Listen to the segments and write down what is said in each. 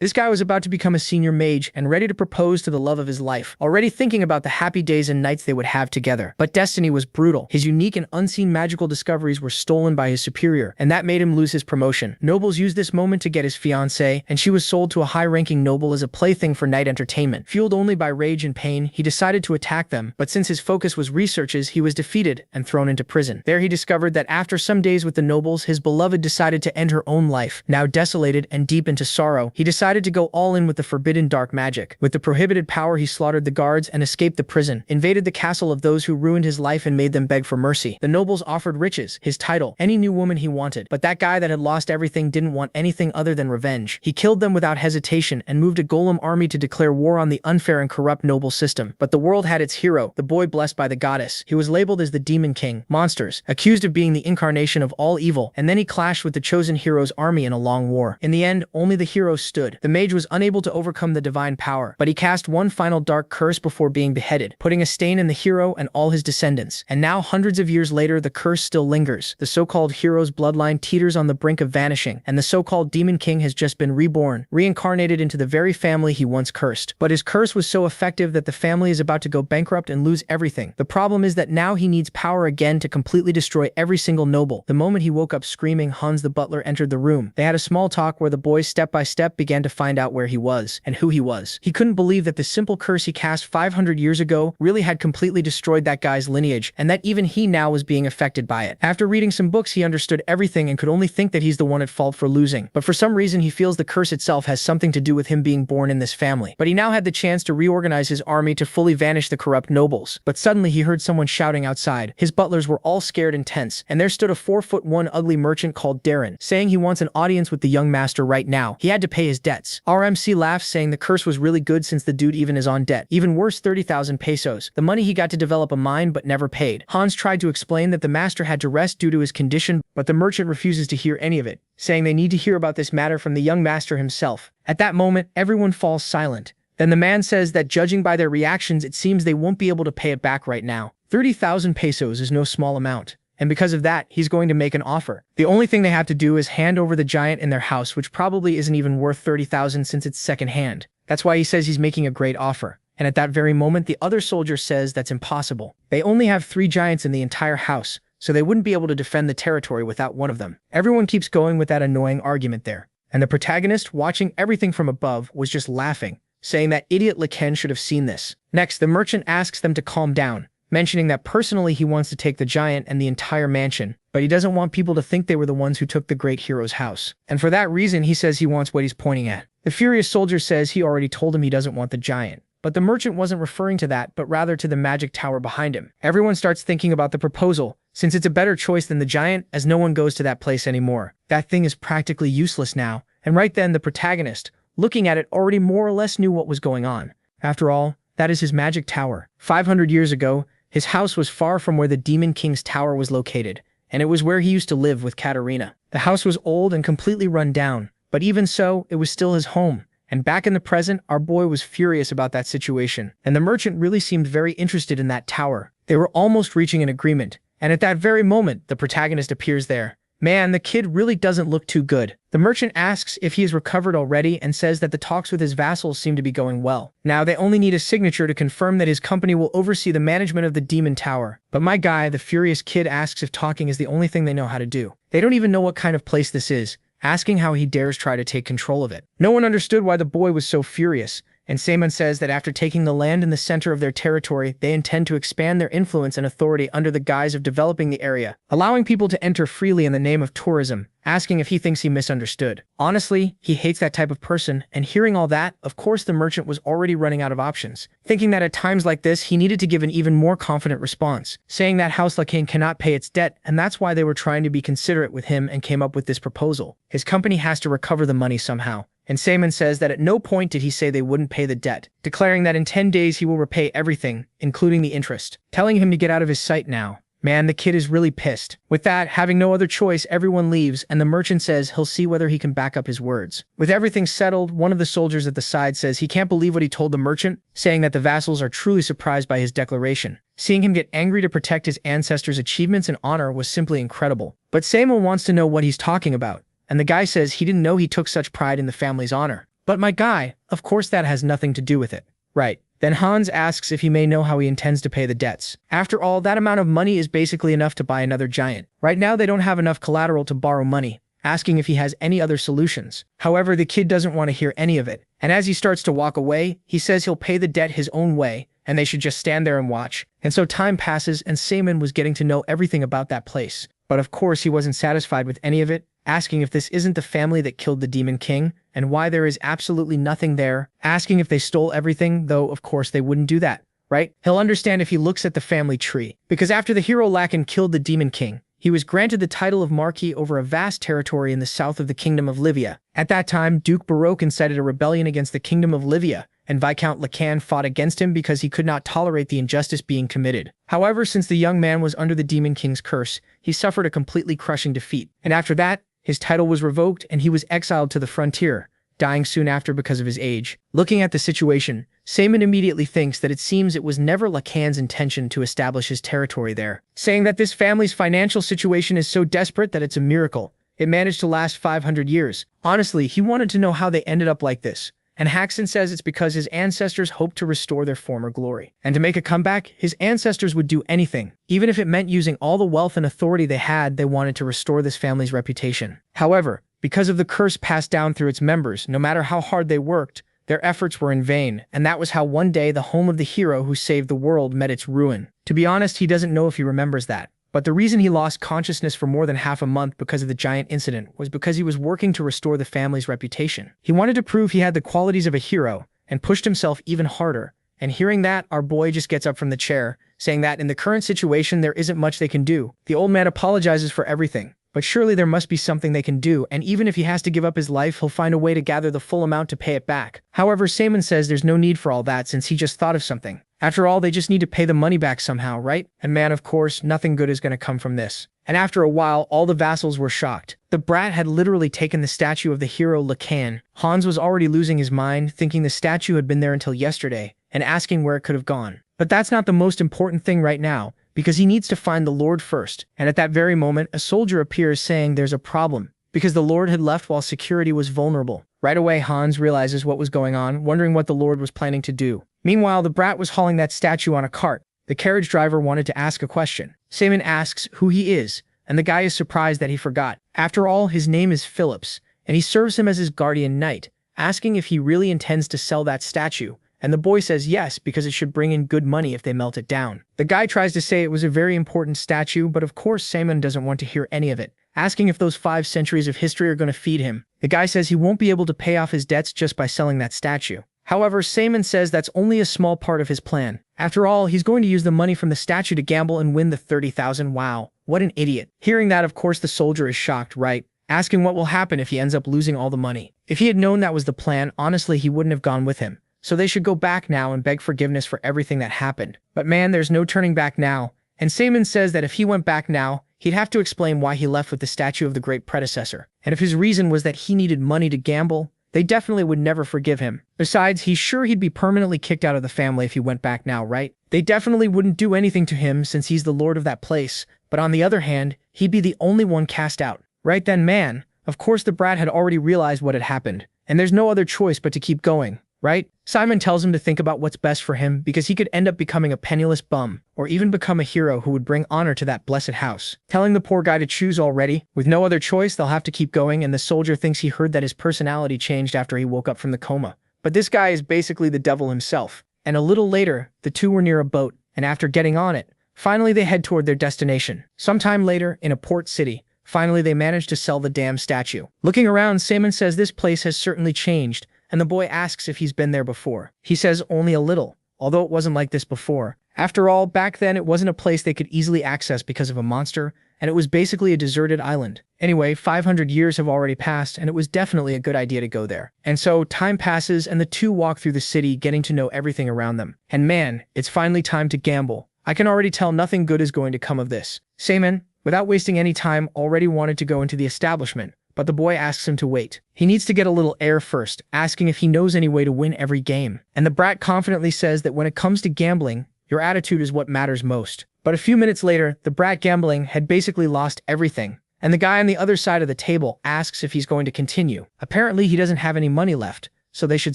This guy was about to become a senior mage and ready to propose to the love of his life, already thinking about the happy days and nights they would have together. But destiny was brutal. His unique and unseen magical discoveries were stolen by his superior, and that made him lose his promotion. Nobles used this moment to get his fiancée, and she was sold to a high-ranking noble as a plaything for night entertainment. Fueled only by rage and pain, he decided to attack them, but since his focus was researches, he was defeated and thrown into prison. There he discovered that after some days with the nobles, his beloved decided to end her own life. Now desolated and deep into sorrow, he decided to go all in with the forbidden dark magic. With the prohibited power, he slaughtered the guards and escaped the prison, invaded the castle of those who ruined his life and made them beg for mercy. The nobles offered riches, his title, any new woman he wanted, but that guy that had lost everything didn't want anything other than revenge. He killed them without hesitation and moved a golem army to declare war on the unfair and corrupt noble system. But the world had its hero, the boy blessed by the goddess. He was labeled as the Demon King, monsters, accused of being the incarnation of all evil, and then he clashed with the chosen hero's army in a long war. In the end, only the hero stood. The mage was unable to overcome the divine power, but he cast one final dark curse before being beheaded, putting a stain in the hero and all his descendants. And now, hundreds of years later, the curse still lingers. The so-called hero's bloodline teeters on the brink of vanishing, and the so-called Demon King has just been reborn, reincarnated into the very family he once cursed. But his curse was so effective that the family is about to go bankrupt and lose everything. The problem is that now he needs power again to completely destroy every single noble. The moment he woke up screaming, Hans the butler entered the room. They had a small talk where the boys step by step began to find out where he was and who he was. He couldn't believe that the simple curse he cast 500 years ago really had completely destroyed that guy's lineage, and that even he now was being affected by it. After reading some books, he understood everything and could only think that he's the one at fault for losing. But for some reason, he feels the curse itself has something to do with him being born in this family. But he now had the chance to reorganize his army to fully vanish the corrupt nobles. But suddenly he heard someone shouting outside. His butlers were all scared and tense, and there stood a 4'1" ugly merchant called Darren, saying he wants an audience with the young master right now. He had to pay his debts. RMC laughs, saying the curse was really good since the dude even is on debt. Even worse, 30,000 pesos, the money he got to develop a mine but never paid. Hans tried to explain that the master had to rest due to his condition, but the merchant refuses to hear any of it, saying they need to hear about this matter from the young master himself. At that moment, everyone falls silent. Then the man says that judging by their reactions, it seems they won't be able to pay it back right now. 30,000 pesos is no small amount, and because of that, he's going to make an offer. The only thing they have to do is hand over the giant in their house, which probably isn't even worth 30,000 since it's second-hand. That's why he says he's making a great offer. And at that very moment, the other soldier says that's impossible. They only have 3 giants in the entire house, so they wouldn't be able to defend the territory without one of them. Everyone keeps going with that annoying argument there. And the protagonist, watching everything from above, was just laughing, saying that idiot Laken should have seen this. Next, the merchant asks them to calm down, mentioning that personally he wants to take the giant and the entire mansion, but he doesn't want people to think they were the ones who took the great hero's house. And for that reason, he says he wants what he's pointing at. The furious soldier says he already told him he doesn't want the giant. But the merchant wasn't referring to that, but rather to the magic tower behind him. Everyone starts thinking about the proposal, since it's a better choice than the giant, as no one goes to that place anymore. That thing is practically useless now. And right then, the protagonist, looking at it, already more or less knew what was going on. After all, that is his magic tower. 500 years ago, his house was far from where the Demon King's tower was located, and it was where he used to live with Katarina. The house was old and completely run down, but even so, it was still his home. And back in the present, our boy was furious about that situation, and the merchant really seemed very interested in that tower. They were almost reaching an agreement, and at that very moment, the protagonist appears there. Man, the kid really doesn't look too good. The merchant asks if he has recovered already and says that the talks with his vassals seem to be going well. Now they only need a signature to confirm that his company will oversee the management of the Demon Tower. But my guy, the furious kid, asks if talking is the only thing they know how to do. They don't even know what kind of place this is, asking how he dares try to take control of it. No one understood why the boy was so furious, and Seaman says that after taking the land in the center of their territory, they intend to expand their influence and authority under the guise of developing the area, allowing people to enter freely in the name of tourism, asking if he thinks he misunderstood. Honestly, he hates that type of person, and hearing all that, of course the merchant was already running out of options, thinking that at times like this he needed to give an even more confident response, saying that House Lacaine cannot pay its debt, and that's why they were trying to be considerate with him and came up with this proposal. His company has to recover the money somehow. And Seaman says that at no point did he say they wouldn't pay the debt, declaring that in 10 days he will repay everything, including the interest, telling him to get out of his sight now. Man, the kid is really pissed. With that, having no other choice, everyone leaves, and the merchant says he'll see whether he can back up his words. With everything settled, one of the soldiers at the side says he can't believe what he told the merchant, saying that the vassals are truly surprised by his declaration. Seeing him get angry to protect his ancestors' achievements and honor was simply incredible. But Seaman wants to know what he's talking about. And the guy says he didn't know he took such pride in the family's honor. But my guy, of course that has nothing to do with it. Right. Then Hans asks if he may know how he intends to pay the debts. After all, that amount of money is basically enough to buy another giant. Right now they don't have enough collateral to borrow money, asking if he has any other solutions. However, the kid doesn't want to hear any of it, and as he starts to walk away, he says he'll pay the debt his own way, and they should just stand there and watch. And so time passes, and Simon was getting to know everything about that place. But of course he wasn't satisfied with any of it, asking if this isn't the family that killed the Demon King, and why there is absolutely nothing there, asking if they stole everything, though of course they wouldn't do that, right? He'll understand if he looks at the family tree, because after the hero Lacan killed the Demon King, he was granted the title of Marquis over a vast territory in the south of the Kingdom of Livia. At that time, Duke Baroque incited a rebellion against the Kingdom of Livia, and Viscount Lacan fought against him because he could not tolerate the injustice being committed. However, since the young man was under the Demon King's curse, he suffered a completely crushing defeat. And after that, his title was revoked and he was exiled to the frontier, dying soon after because of his age. Looking at the situation, Simon immediately thinks that it seems it was never Lacan's intention to establish his territory there, saying that this family's financial situation is so desperate that it's a miracle. It managed to last 500 years. Honestly, he wanted to know how they ended up like this. And Haxon says it's because his ancestors hoped to restore their former glory. And to make a comeback, his ancestors would do anything. Even if it meant using all the wealth and authority they had, they wanted to restore this family's reputation. However, because of the curse passed down through its members, no matter how hard they worked, their efforts were in vain, and that was how one day the home of the hero who saved the world met its ruin. To be honest, he doesn't know if he remembers that. But the reason he lost consciousness for more than half a month because of the giant incident was because he was working to restore the family's reputation. He wanted to prove he had the qualities of a hero, and pushed himself even harder. And hearing that, our boy just gets up from the chair, saying that in the current situation there isn't much they can do. The old man apologizes for everything. But surely there must be something they can do, and even if he has to give up his life, he'll find a way to gather the full amount to pay it back. However, Simon says there's no need for all that since he just thought of something. After all, they just need to pay the money back somehow, right? And man, of course, nothing good is going to come from this. And after a while, all the vassals were shocked. The brat had literally taken the statue of the hero Lacan. Hans was already losing his mind, thinking the statue had been there until yesterday, and asking where it could have gone. But that's not the most important thing right now, because he needs to find the Lord first. And at that very moment, a soldier appears saying there's a problem, because the Lord had left while security was vulnerable. Right away, Hans realizes what was going on, wondering what the Lord was planning to do. Meanwhile, the brat was hauling that statue on a cart. The carriage driver wanted to ask a question. Simon asks who he is, and the guy is surprised that he forgot. After all, his name is Phillips, and he serves him as his guardian knight, asking if he really intends to sell that statue. And the boy says yes, because it should bring in good money if they melt it down. The guy tries to say it was a very important statue, but of course Simon doesn't want to hear any of it, asking if those 5 centuries of history are going to feed him. The guy says he won't be able to pay off his debts just by selling that statue. However, Simon says that's only a small part of his plan. After all, he's going to use the money from the statue to gamble and win the 30,000. Wow, what an idiot. Hearing that, of course, the soldier is shocked, right? Asking what will happen if he ends up losing all the money. If he had known that was the plan, honestly, he wouldn't have gone with him. So they should go back now and beg forgiveness for everything that happened. But man, there's no turning back now. And Simon says that if he went back now, he'd have to explain why he left with the statue of the great predecessor. And if his reason was that he needed money to gamble, they definitely would never forgive him. Besides, he's sure he'd be permanently kicked out of the family if he went back now, right? They definitely wouldn't do anything to him since he's the lord of that place. But on the other hand, he'd be the only one cast out. Right then, man, of course the brat had already realized what had happened. And there's no other choice but to keep going. Right? Simon tells him to think about what's best for him because he could end up becoming a penniless bum, or even become a hero who would bring honor to that blessed house. Telling the poor guy to choose already, with no other choice, they'll have to keep going, and the soldier thinks he heard that his personality changed after he woke up from the coma. But this guy is basically the devil himself. And a little later, the two were near a boat, and after getting on it, finally they head toward their destination. Sometime later, in a port city, finally they manage to sell the damn statue. Looking around, Simon says this place has certainly changed, and the boy asks if he's been there before. He says only a little, although it wasn't like this before. After all, back then it wasn't a place they could easily access because of a monster, and it was basically a deserted island. Anyway, 500 years have already passed, and it was definitely a good idea to go there. And so, time passes, and the two walk through the city, getting to know everything around them. And man, it's finally time to gamble. I can already tell nothing good is going to come of this. Simon, without wasting any time, already wanted to go into the establishment. But the boy asks him to wait. He needs to get a little air first, asking if he knows any way to win every game. And the brat confidently says that when it comes to gambling, your attitude is what matters most. But a few minutes later, the brat gambling had basically lost everything. And the guy on the other side of the table asks if he's going to continue. Apparently, he doesn't have any money left, so they should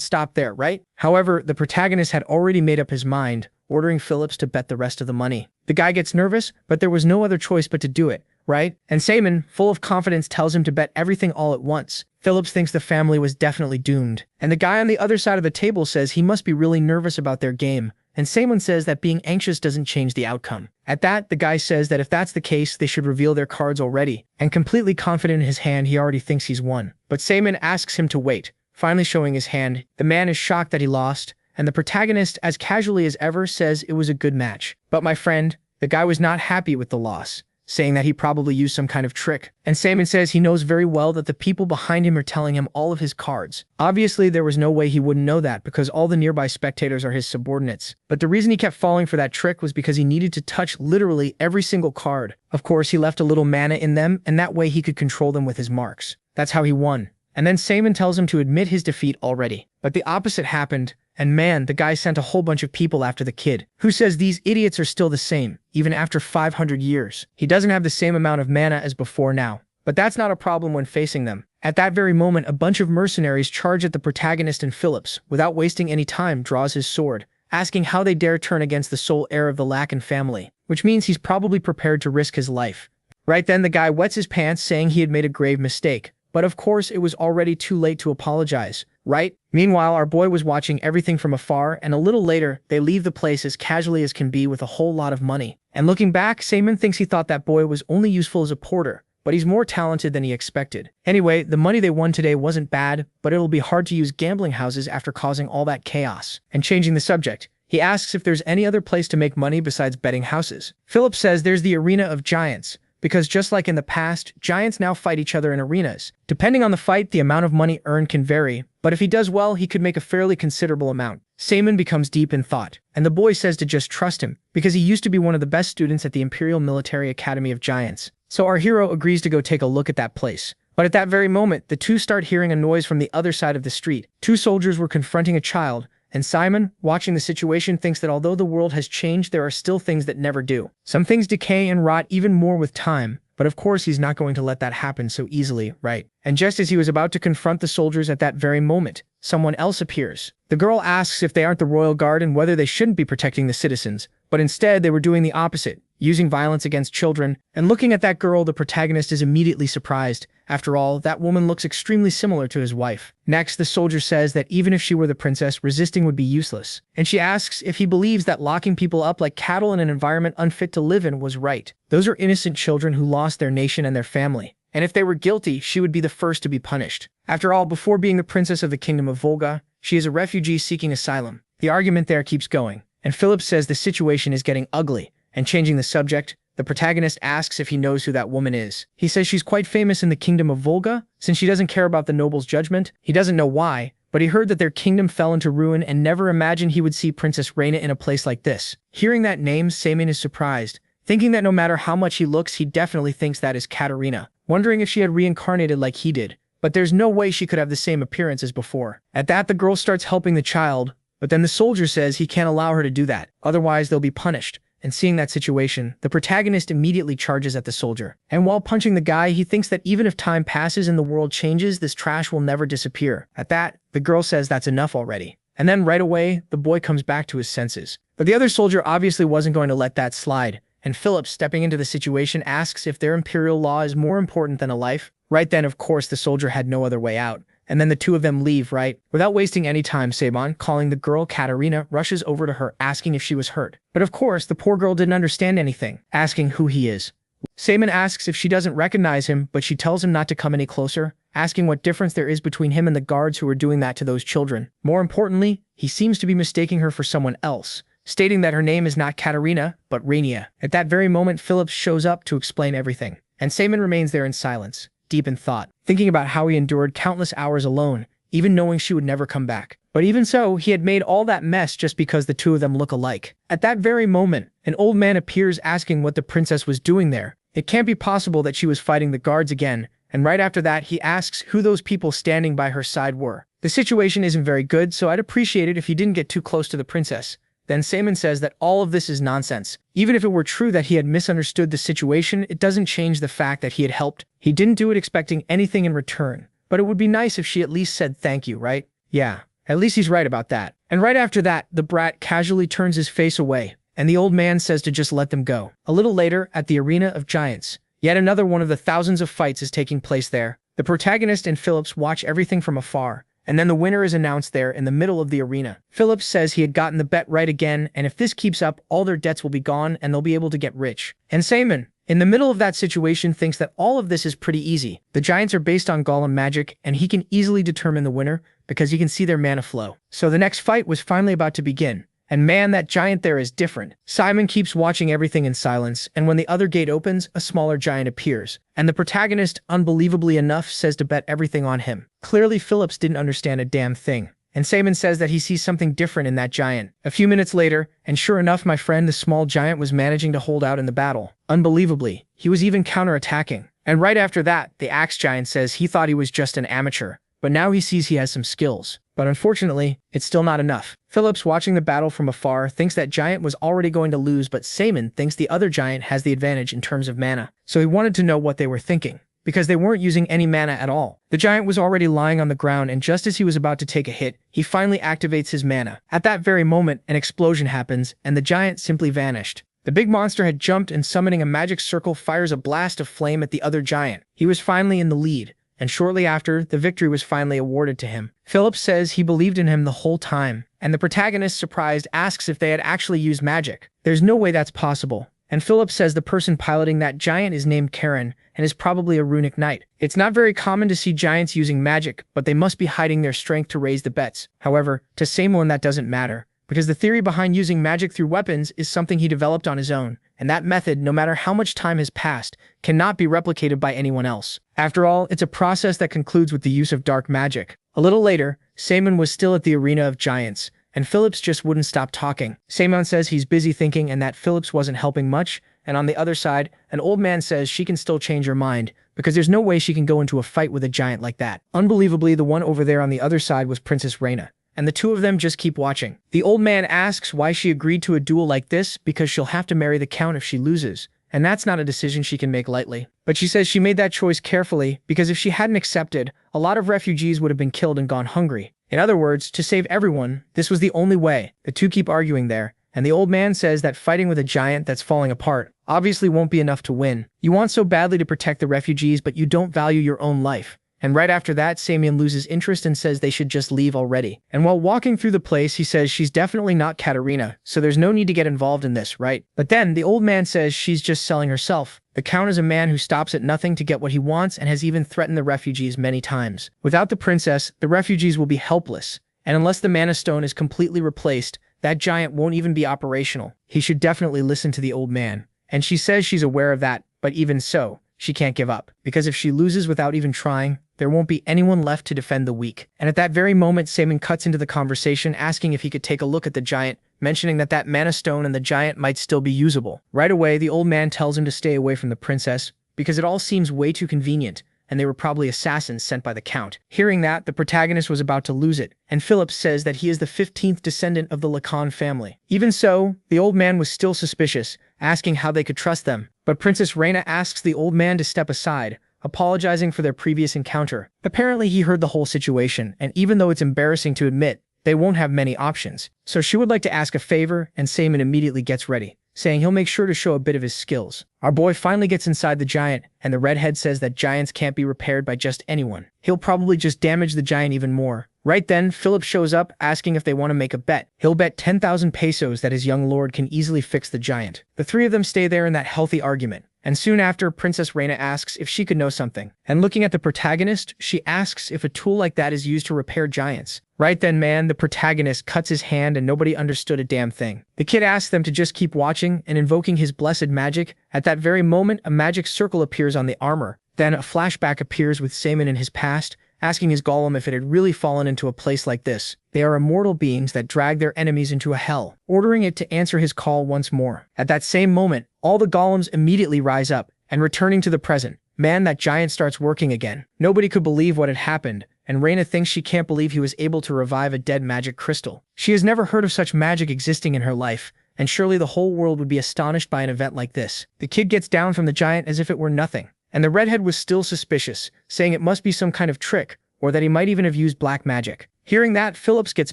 stop there, right? However, the protagonist had already made up his mind, ordering Phillips to bet the rest of the money. The guy gets nervous, but there was no other choice but to do it, right? And Simon, full of confidence, tells him to bet everything all at once. Phillips thinks the family was definitely doomed. And the guy on the other side of the table says he must be really nervous about their game. And Simon says that being anxious doesn't change the outcome. At that, the guy says that if that's the case, they should reveal their cards already. And completely confident in his hand, he already thinks he's won. But Simon asks him to wait, finally showing his hand. The man is shocked that he lost, and the protagonist, as casually as ever, says it was a good match. But my friend, the guy was not happy with the loss, saying that he probably used some kind of trick. And Simon says he knows very well that the people behind him are telling him all of his cards. Obviously, there was no way he wouldn't know that because all the nearby spectators are his subordinates. But the reason he kept falling for that trick was because he needed to touch literally every single card. Of course, he left a little mana in them, and that way he could control them with his marks. That's how he won. And then Simon tells him to admit his defeat already. But the opposite happened. And man, the guy sent a whole bunch of people after the kid, who says these idiots are still the same, even after 500 years. He doesn't have the same amount of mana as before now, but that's not a problem when facing them. At that very moment, a bunch of mercenaries charge at the protagonist, and Phillips, without wasting any time, draws his sword, asking how they dare turn against the sole heir of the Lacan family, which means he's probably prepared to risk his life. Right then, the guy wets his pants, saying he had made a grave mistake, but of course it was already too late to apologize, right? Meanwhile, our boy was watching everything from afar, and a little later, they leave the place as casually as can be with a whole lot of money. And looking back, Simon thinks he thought that boy was only useful as a porter, but he's more talented than he expected. Anyway, the money they won today wasn't bad, but it'll be hard to use gambling houses after causing all that chaos. And changing the subject, he asks if there's any other place to make money besides betting houses. Philip says there's the Arena of Giants, because just like in the past, giants now fight each other in arenas. Depending on the fight, the amount of money earned can vary, but if he does well, he could make a fairly considerable amount. Simon becomes deep in thought, and the boy says to just trust him, because he used to be one of the best students at the Imperial Military Academy of Giants. So our hero agrees to go take a look at that place. But at that very moment, the two start hearing a noise from the other side of the street. Two soldiers were confronting a child, and Simon, watching the situation, thinks that although the world has changed, there are still things that never do. Some things decay and rot even more with time, but of course he's not going to let that happen so easily, right? And just as he was about to confront the soldiers at that very moment, someone else appears. The girl asks if they aren't the royal guard and whether they shouldn't be protecting the citizens, but instead they were doing the opposite, using violence against children. And looking at that girl, the protagonist is immediately surprised. After all, that woman looks extremely similar to his wife. Next, the soldier says that even if she were the princess, resisting would be useless. And she asks if he believes that locking people up like cattle in an environment unfit to live in was right. Those are innocent children who lost their nation and their family. And if they were guilty, she would be the first to be punished. After all, before being the princess of the kingdom of Volga, she is a refugee seeking asylum. The argument there keeps going, and Philip says the situation is getting ugly. And changing the subject, the protagonist asks if he knows who that woman is. He says she's quite famous in the kingdom of Volga, since she doesn't care about the noble's judgment. He doesn't know why, but he heard that their kingdom fell into ruin and never imagined he would see Princess Reina in a place like this. Hearing that name, Simon is surprised, thinking that no matter how much he looks, he definitely thinks that is Katerina, wondering if she had reincarnated like he did. But there's no way she could have the same appearance as before. At that, the girl starts helping the child, but then the soldier says he can't allow her to do that, otherwise they'll be punished. And seeing that situation, the protagonist immediately charges at the soldier. And while punching the guy, he thinks that even if time passes and the world changes, this trash will never disappear. At that, the girl says that's enough already. And then right away, the boy comes back to his senses. But the other soldier obviously wasn't going to let that slide. And Philip, stepping into the situation, asks if their imperial law is more important than a life. Right then, of course, the soldier had no other way out. And then the two of them leave, right? Without wasting any time, Saban, calling the girl Katerina, rushes over to her, asking if she was hurt. But of course, the poor girl didn't understand anything, asking who he is. Saban asks if she doesn't recognize him, but she tells him not to come any closer, asking what difference there is between him and the guards who were doing that to those children. More importantly, he seems to be mistaking her for someone else, stating that her name is not Katerina, but Rainia. At that very moment, Philip shows up to explain everything, and Saban remains there in silence, deep in thought, thinking about how he endured countless hours alone, even knowing she would never come back. But even so, he had made all that mess just because the two of them look alike. At that very moment, an old man appears asking what the princess was doing there. It can't be possible that she was fighting the guards again, and right after that, he asks who those people standing by her side were. The situation isn't very good, so I'd appreciate it if you didn't get too close to the princess. Then Saman says that all of this is nonsense. Even if it were true that he had misunderstood the situation, it doesn't change the fact that he had helped. He didn't do it expecting anything in return. But it would be nice if she at least said thank you, right? Yeah. At least he's right about that. And right after that, the brat casually turns his face away, and the old man says to just let them go. A little later, at the Arena of Giants, yet another one of the thousands of fights is taking place there. The protagonist and Phillips watch everything from afar, and then the winner is announced there in the middle of the arena. Phillips says he had gotten the bet right again, and if this keeps up, all their debts will be gone and they'll be able to get rich. And Simon, in the middle of that situation, thinks that all of this is pretty easy. The giants are based on golem magic, and he can easily determine the winner because he can see their mana flow. So the next fight was finally about to begin. And man, that giant there is different. Simon keeps watching everything in silence, and when the other gate opens, a smaller giant appears. And the protagonist, unbelievably enough, says to bet everything on him. Clearly, Phillips didn't understand a damn thing. And Simon says that he sees something different in that giant. A few minutes later, and sure enough, my friend, the small giant was managing to hold out in the battle. Unbelievably, he was even counterattacking. And right after that, the axe giant says he thought he was just an amateur, but now he sees he has some skills. But unfortunately, it's still not enough. Phillips, watching the battle from afar, thinks that giant was already going to lose, but Simon thinks the other giant has the advantage in terms of mana. So he wanted to know what they were thinking, because they weren't using any mana at all. The giant was already lying on the ground, and just as he was about to take a hit, he finally activates his mana. At that very moment, an explosion happens, and the giant simply vanished. The big monster had jumped, and summoning a magic circle fires a blast of flame at the other giant. He was finally in the lead, and shortly after, the victory was finally awarded to him. Phillips says he believed in him the whole time, and the protagonist, surprised, asks if they had actually used magic. There's no way that's possible. And Phillips says the person piloting that giant is named Karen, and is probably a runic knight. It's not very common to see giants using magic, but they must be hiding their strength to raise the bets. However, to Simon that doesn't matter, because the theory behind using magic through weapons is something he developed on his own, and that method, no matter how much time has passed, cannot be replicated by anyone else. After all, it's a process that concludes with the use of dark magic. A little later, Simon was still at the Arena of Giants, and Phillips just wouldn't stop talking. Simon says he's busy thinking and that Phillips wasn't helping much, and on the other side, an old man says she can still change her mind, because there's no way she can go into a fight with a giant like that. Unbelievably, the one over there on the other side was Princess Reina, and the two of them just keep watching. The old man asks why she agreed to a duel like this, because she'll have to marry the count if she loses, and that's not a decision she can make lightly. But she says she made that choice carefully, because if she hadn't accepted, a lot of refugees would have been killed and gone hungry. In other words, to save everyone, this was the only way. The two keep arguing there, and the old man says that fighting with a giant that's falling apart obviously won't be enough to win. You want so badly to protect the refugees, but you don't value your own life. And right after that, Samian loses interest and says they should just leave already. And while walking through the place, he says she's definitely not Katerina, so there's no need to get involved in this, right? But then, the old man says she's just selling herself. The Count is a man who stops at nothing to get what he wants and has even threatened the refugees many times. Without the princess, the refugees will be helpless, and unless the Mana Stone is completely replaced, that giant won't even be operational. He should definitely listen to the old man. And she says she's aware of that, but even so, she can't give up, because if she loses without even trying, there won't be anyone left to defend the weak. And at that very moment, Simon cuts into the conversation, asking if he could take a look at the giant, mentioning that Mana Stone and the giant might still be usable. Right away, the old man tells him to stay away from the princess, because it all seems way too convenient, and they were probably assassins sent by the Count. Hearing that, the protagonist was about to lose it, and Phillips says that he is the 15th descendant of the Lacan family. Even so, the old man was still suspicious, asking how they could trust them. But Princess Reina asks the old man to step aside, apologizing for their previous encounter. Apparently he heard the whole situation, and even though it's embarrassing to admit, they won't have many options. So she would like to ask a favor, and Simon immediately gets ready, saying he'll make sure to show a bit of his skills. Our boy finally gets inside the giant, and the redhead says that giants can't be repaired by just anyone. He'll probably just damage the giant even more. Right then, Philip shows up, asking if they want to make a bet. He'll bet 10,000 pesos that his young lord can easily fix the giant. The three of them stay there in that healthy argument. And soon after, Princess Reina asks if she could know something. And looking at the protagonist, she asks if a tool like that is used to repair giants. Right then, man, the protagonist cuts his hand and nobody understood a damn thing. The kid asks them to just keep watching and invoking his blessed magic. At that very moment, a magic circle appears on the armor. Then a flashback appears with Simon in his past, asking his golem if it had really fallen into a place like this. They are immortal beings that drag their enemies into a hell, ordering it to answer his call once more. At that same moment, all the golems immediately rise up, and returning to the present, man, that giant starts working again. Nobody could believe what had happened, and Reina thinks she can't believe he was able to revive a dead magic crystal. She has never heard of such magic existing in her life, and surely the whole world would be astonished by an event like this. The kid gets down from the giant as if it were nothing. And the redhead was still suspicious, saying it must be some kind of trick, or that he might even have used black magic. Hearing that, Phillips gets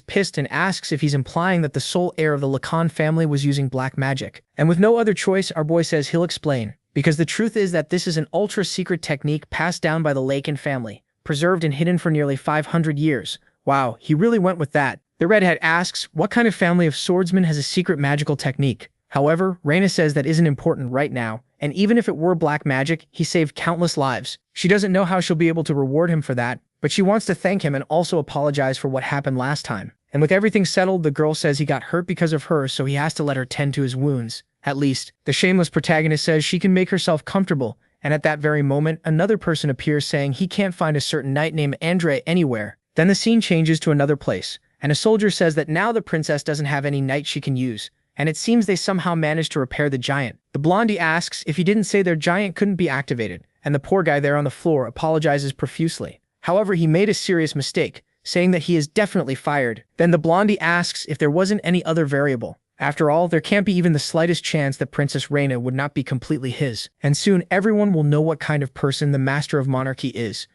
pissed and asks if he's implying that the sole heir of the Lacan family was using black magic. And with no other choice, our boy says he'll explain, because the truth is that this is an ultra-secret technique passed down by the Lacan family, preserved and hidden for nearly 500 years. Wow, he really went with that. The redhead asks, what kind of family of swordsmen has a secret magical technique? However, Reina says that isn't important right now, and even if it were black magic, he saved countless lives. She doesn't know how she'll be able to reward him for that, but she wants to thank him and also apologize for what happened last time. And with everything settled, the girl says he got hurt because of her, so he has to let her tend to his wounds. At least, the shameless protagonist says she can make herself comfortable, and at that very moment, another person appears saying he can't find a certain knight named Andre anywhere. Then the scene changes to another place, and a soldier says that now the princess doesn't have any knight she can use, and it seems they somehow managed to repair the giant. The blondie asks if he didn't say their giant couldn't be activated, and the poor guy there on the floor apologizes profusely. However, he made a serious mistake, saying that he is definitely fired. Then the blondie asks if there wasn't any other variable. After all, there can't be even the slightest chance that Princess Reina would not be completely his. And soon everyone will know what kind of person the Master of Monarchy is.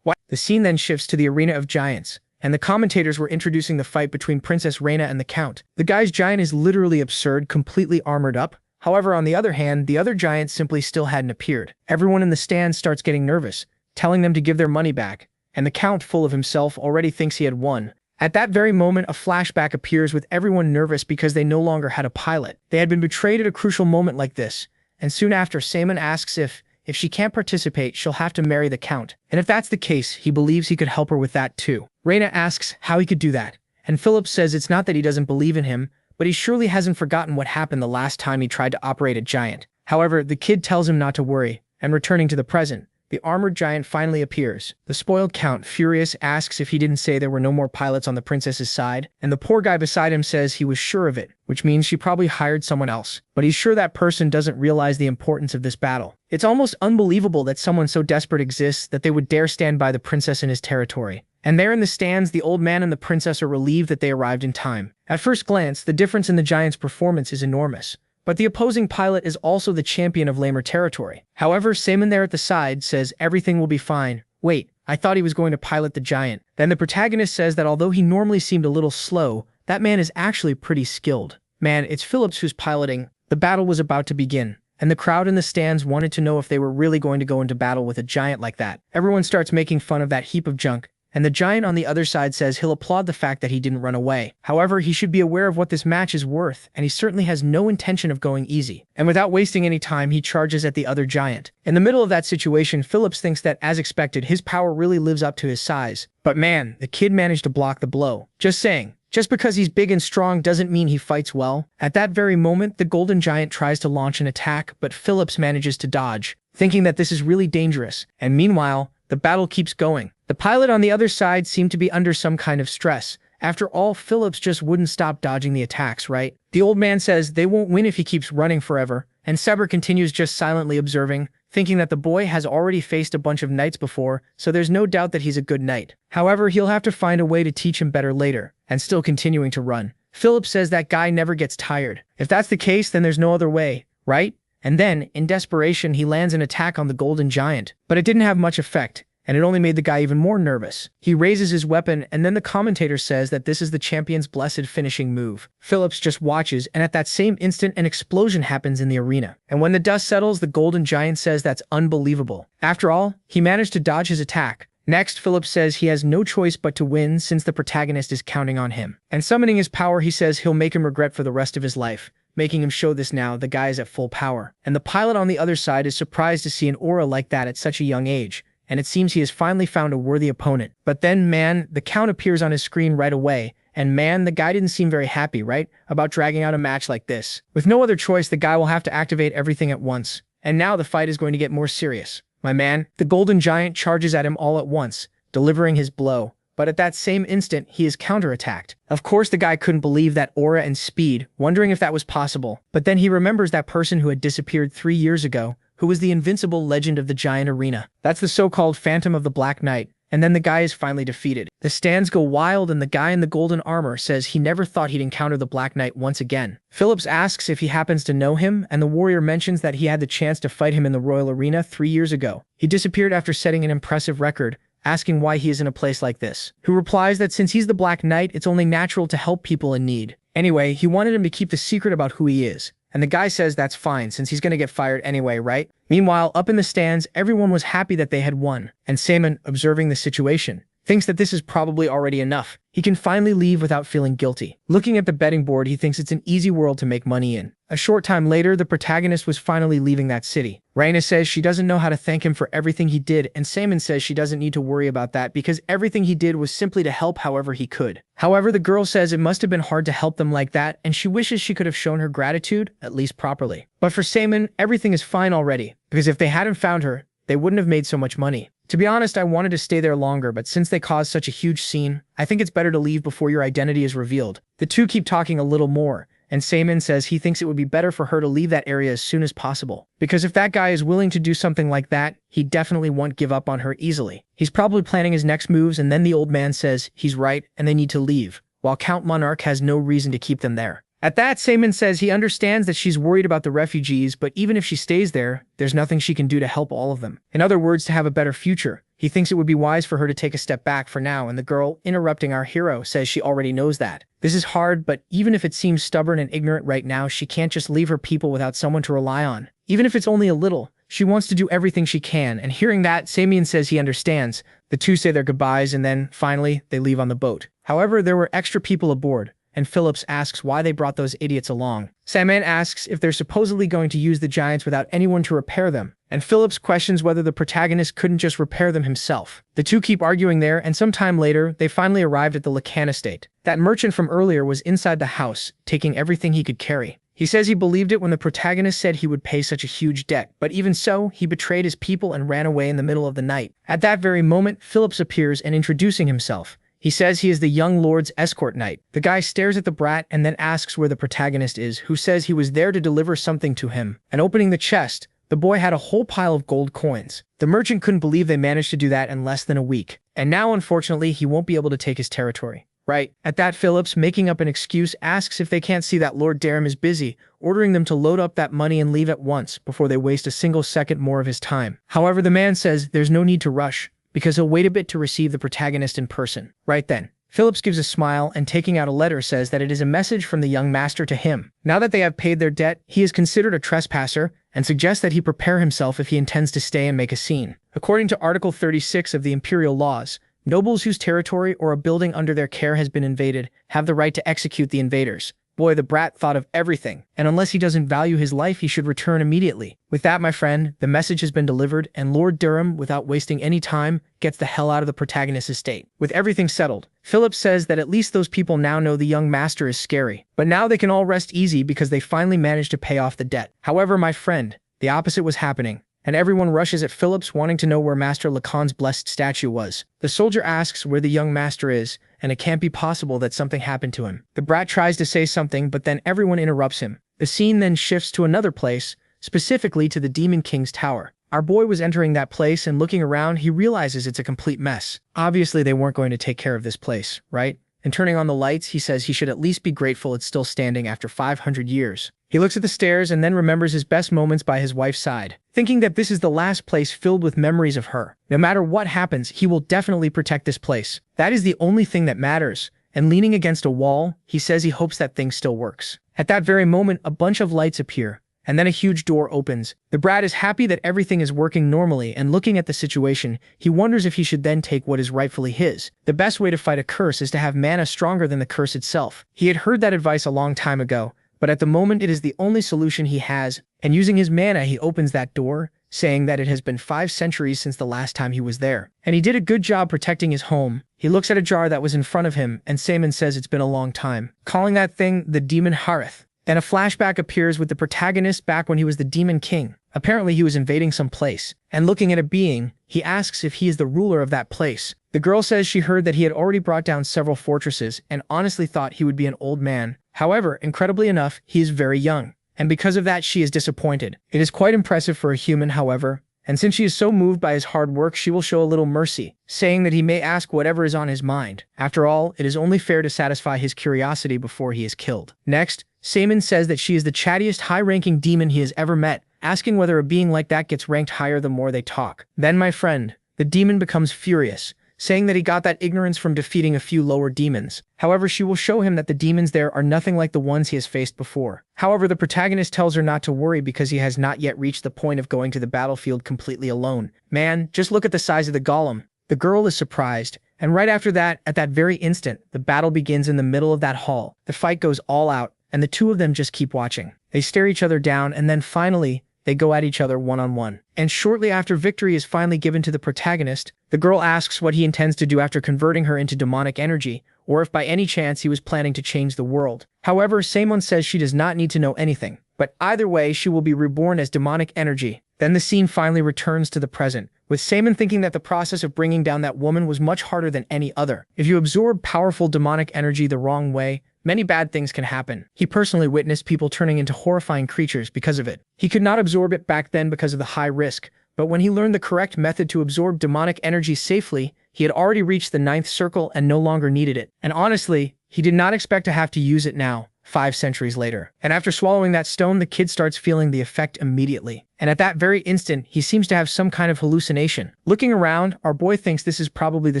The scene then shifts to the Arena of Giants, and the commentators were introducing the fight between Princess Reina and the Count. The guy's giant is literally absurd, completely armored up. However, on the other hand, the other giant simply still hadn't appeared. Everyone in the stands starts getting nervous, telling them to give their money back, and the Count, full of himself, already thinks he had won. At that very moment, a flashback appears with everyone nervous because they no longer had a pilot. They had been betrayed at a crucial moment like this, and soon after, Simon asks if she can't participate, she'll have to marry the Count. And if that's the case, he believes he could help her with that too. Reina asks how he could do that, and Phillips says it's not that he doesn't believe in him, but he surely hasn't forgotten what happened the last time he tried to operate a giant. However, the kid tells him not to worry, and returning to the present, the armored giant finally appears. The spoiled Count, furious, asks if he didn't say there were no more pilots on the princess's side, and the poor guy beside him says he was sure of it, which means she probably hired someone else. But he's sure that person doesn't realize the importance of this battle. It's almost unbelievable that someone so desperate exists that they would dare stand by the princess in his territory. And there in the stands, the old man and the princess are relieved that they arrived in time. At first glance, the difference in the giant's performance is enormous. But the opposing pilot is also the champion of lamer territory. However, Simon there at the side says everything will be fine. Wait, I thought he was going to pilot the giant. Then the protagonist says that although he normally seemed a little slow, that man is actually pretty skilled. Man, it's Phillips who's piloting. The battle was about to begin, and the crowd in the stands wanted to know if they were really going to go into battle with a giant like that. Everyone starts making fun of that heap of junk, and the giant on the other side says he'll applaud the fact that he didn't run away. However, he should be aware of what this match is worth, and he certainly has no intention of going easy. And without wasting any time, he charges at the other giant. In the middle of that situation, Phillips thinks that, as expected, his power really lives up to his size. But man, the kid managed to block the blow. Just saying. Just because he's big and strong doesn't mean he fights well. At that very moment, the golden giant tries to launch an attack, but Phillips manages to dodge, thinking that this is really dangerous. And meanwhile, the battle keeps going. The pilot on the other side seemed to be under some kind of stress. After all, Phillips just wouldn't stop dodging the attacks, right? The old man says they won't win if he keeps running forever, and Seber continues just silently observing, thinking that the boy has already faced a bunch of knights before, so there's no doubt that he's a good knight. However, he'll have to find a way to teach him better later, and still continuing to run. Phillips says that guy never gets tired. If that's the case, then there's no other way, right? And then, in desperation, he lands an attack on the golden giant, but it didn't have much effect, and it only made the guy even more nervous. He raises his weapon, and then the commentator says that this is the champion's blessed finishing move. Phillips just watches, and at that same instant, an explosion happens in the arena. And when the dust settles, the golden giant says that's unbelievable. After all, he managed to dodge his attack. Next, Phillips says he has no choice but to win since the protagonist is counting on him. And summoning his power, he says he'll make him regret for the rest of his life, making him show this now. The guy is at full power. And the pilot on the other side is surprised to see an aura like that at such a young age, and it seems he has finally found a worthy opponent. But then, man, the Count appears on his screen right away, and man, the guy didn't seem very happy, right, about dragging out a match like this. With no other choice, the guy will have to activate everything at once. And now the fight is going to get more serious. My man, the golden giant charges at him all at once, delivering his blow. But at that same instant, he is counterattacked. Of course, the guy couldn't believe that aura and speed, wondering if that was possible. But then he remembers that person who had disappeared 3 years ago, who was the invincible legend of the giant arena. That's the so-called Phantom of the Black Knight. And then the guy is finally defeated. The stands go wild, and the guy in the golden armor says he never thought he'd encounter the Black Knight once again. Phillips asks if he happens to know him, and the warrior mentions that he had the chance to fight him in the Royal Arena 3 years ago. He disappeared after setting an impressive record, asking why he is in a place like this, who replies that since he's the Black Knight, it's only natural to help people in need. Anyway, he wanted him to keep the secret about who he is. And the guy says that's fine since he's gonna get fired anyway, right? Meanwhile, up in the stands, everyone was happy that they had won. And Saman, observing the situation, thinks that this is probably already enough. He can finally leave without feeling guilty. Looking at the betting board, he thinks it's an easy world to make money in. A short time later, the protagonist was finally leaving that city. Raina says she doesn't know how to thank him for everything he did, and Saman says she doesn't need to worry about that because everything he did was simply to help however he could. However, the girl says it must have been hard to help them like that, and she wishes she could have shown her gratitude, at least properly. But for Saman, everything is fine already, because if they hadn't found her, they wouldn't have made so much money. To be honest, I wanted to stay there longer, but since they caused such a huge scene, I think it's better to leave before your identity is revealed. The two keep talking a little more, and Saman says he thinks it would be better for her to leave that area as soon as possible. Because if that guy is willing to do something like that, he definitely won't give up on her easily. He's probably planning his next moves, and then the old man says he's right and they need to leave, while Count Monarch has no reason to keep them there. At that, Saman says he understands that she's worried about the refugees, but even if she stays there, there's nothing she can do to help all of them. In other words, to have a better future. He thinks it would be wise for her to take a step back for now, and the girl, interrupting our hero, says she already knows that. This is hard, but even if it seems stubborn and ignorant right now, she can't just leave her people without someone to rely on. Even if it's only a little, she wants to do everything she can, and hearing that, Saman says he understands. The two say their goodbyes, and then, finally, they leave on the boat. However, there were extra people aboard, and Phillips asks why they brought those idiots along. Saman asks if they're supposedly going to use the giants without anyone to repair them, and Phillips questions whether the protagonist couldn't just repair them himself. The two keep arguing there, and some time later, they finally arrived at the Lacan estate. That merchant from earlier was inside the house, taking everything he could carry. He says he believed it when the protagonist said he would pay such a huge debt, but even so, he betrayed his people and ran away in the middle of the night. At that very moment, Phillips appears and introducing himself. He says he is the young lord's escort knight. The guy stares at the brat and then asks where the protagonist is, who says he was there to deliver something to him. And opening the chest, the boy had a whole pile of gold coins. The merchant couldn't believe they managed to do that in less than a week. And now, unfortunately, he won't be able to take his territory. Right. At that, Phillips, making up an excuse, asks if they can't see that Lord Durham is busy, ordering them to load up that money and leave at once before they waste a single second more of his time. However, the man says there's no need to rush, because he'll wait a bit to receive the protagonist in person. Right then, Phillips gives a smile and taking out a letter says that it is a message from the young master to him. Now that they have paid their debt, he is considered a trespasser and suggests that he prepare himself if he intends to stay and make a scene. According to Article 36 of the Imperial Laws, nobles whose territory or a building under their care has been invaded have the right to execute the invaders. Boy, the brat thought of everything, and unless he doesn't value his life, he should return immediately. With that, my friend, the message has been delivered, and Lord Durham, without wasting any time, gets the hell out of the protagonist's estate. With everything settled, Phillips says that at least those people now know the young master is scary. But now they can all rest easy because they finally managed to pay off the debt. However, my friend, the opposite was happening, and everyone rushes at Phillips wanting to know where Master Lacan's blessed statue was. The soldier asks where the young master is, and it can't be possible that something happened to him. The brat tries to say something, but then everyone interrupts him. The scene then shifts to another place, specifically to the Demon King's tower. Our boy was entering that place, and looking around, he realizes it's a complete mess. Obviously, they weren't going to take care of this place, right? And turning on the lights, he says he should at least be grateful it's still standing after 500 years. He looks at the stairs and then remembers his best moments by his wife's side, thinking that this is the last place filled with memories of her. No matter what happens, he will definitely protect this place. That is the only thing that matters. And leaning against a wall, he says he hopes that thing still works. At that very moment, a bunch of lights appear, and then a huge door opens. The brat is happy that everything is working normally, and looking at the situation, he wonders if he should then take what is rightfully his. The best way to fight a curse is to have mana stronger than the curse itself. He had heard that advice a long time ago, but at the moment it is the only solution he has, and using his mana he opens that door, saying that it has been 5 centuries since the last time he was there. And he did a good job protecting his home. He looks at a jar that was in front of him, and Saman says it's been a long time, calling that thing the Demon Harith. Then a flashback appears with the protagonist back when he was the Demon King. Apparently he was invading some place, and looking at a being, he asks if he is the ruler of that place. The girl says she heard that he had already brought down several fortresses, and honestly thought he would be an old man. However, incredibly enough, he is very young, and because of that she is disappointed. It is quite impressive for a human, however, and since she is so moved by his hard work, she will show a little mercy, saying that he may ask whatever is on his mind. After all, it is only fair to satisfy his curiosity before he is killed. Next, Saman says that she is the chattiest high-ranking demon he has ever met, asking whether a being like that gets ranked higher the more they talk. Then, my friend, the demon becomes furious, saying that he got that ignorance from defeating a few lower demons. However, she will show him that the demons there are nothing like the ones he has faced before. However, the protagonist tells her not to worry because he has not yet reached the point of going to the battlefield completely alone. Man, just look at the size of the golem. The girl is surprised, and right after that, at that very instant, the battle begins in the middle of that hall. The fight goes all out, and the two of them just keep watching. They stare each other down, and then finally, they go at each other one-on-one. And shortly after victory is finally given to the protagonist, the girl asks what he intends to do after converting her into demonic energy, or if by any chance he was planning to change the world. However, Saemon says she does not need to know anything, but either way she will be reborn as demonic energy. Then the scene finally returns to the present, with Saemon thinking that the process of bringing down that woman was much harder than any other. If you absorb powerful demonic energy the wrong way, many bad things can happen. He personally witnessed people turning into horrifying creatures because of it. He could not absorb it back then because of the high risk, but when he learned the correct method to absorb demonic energy safely, he had already reached the 9th circle and no longer needed it. And honestly, he did not expect to have to use it now, 5 centuries later. And after swallowing that stone, the kid starts feeling the effect immediately. And at that very instant, he seems to have some kind of hallucination. Looking around, our boy thinks this is probably the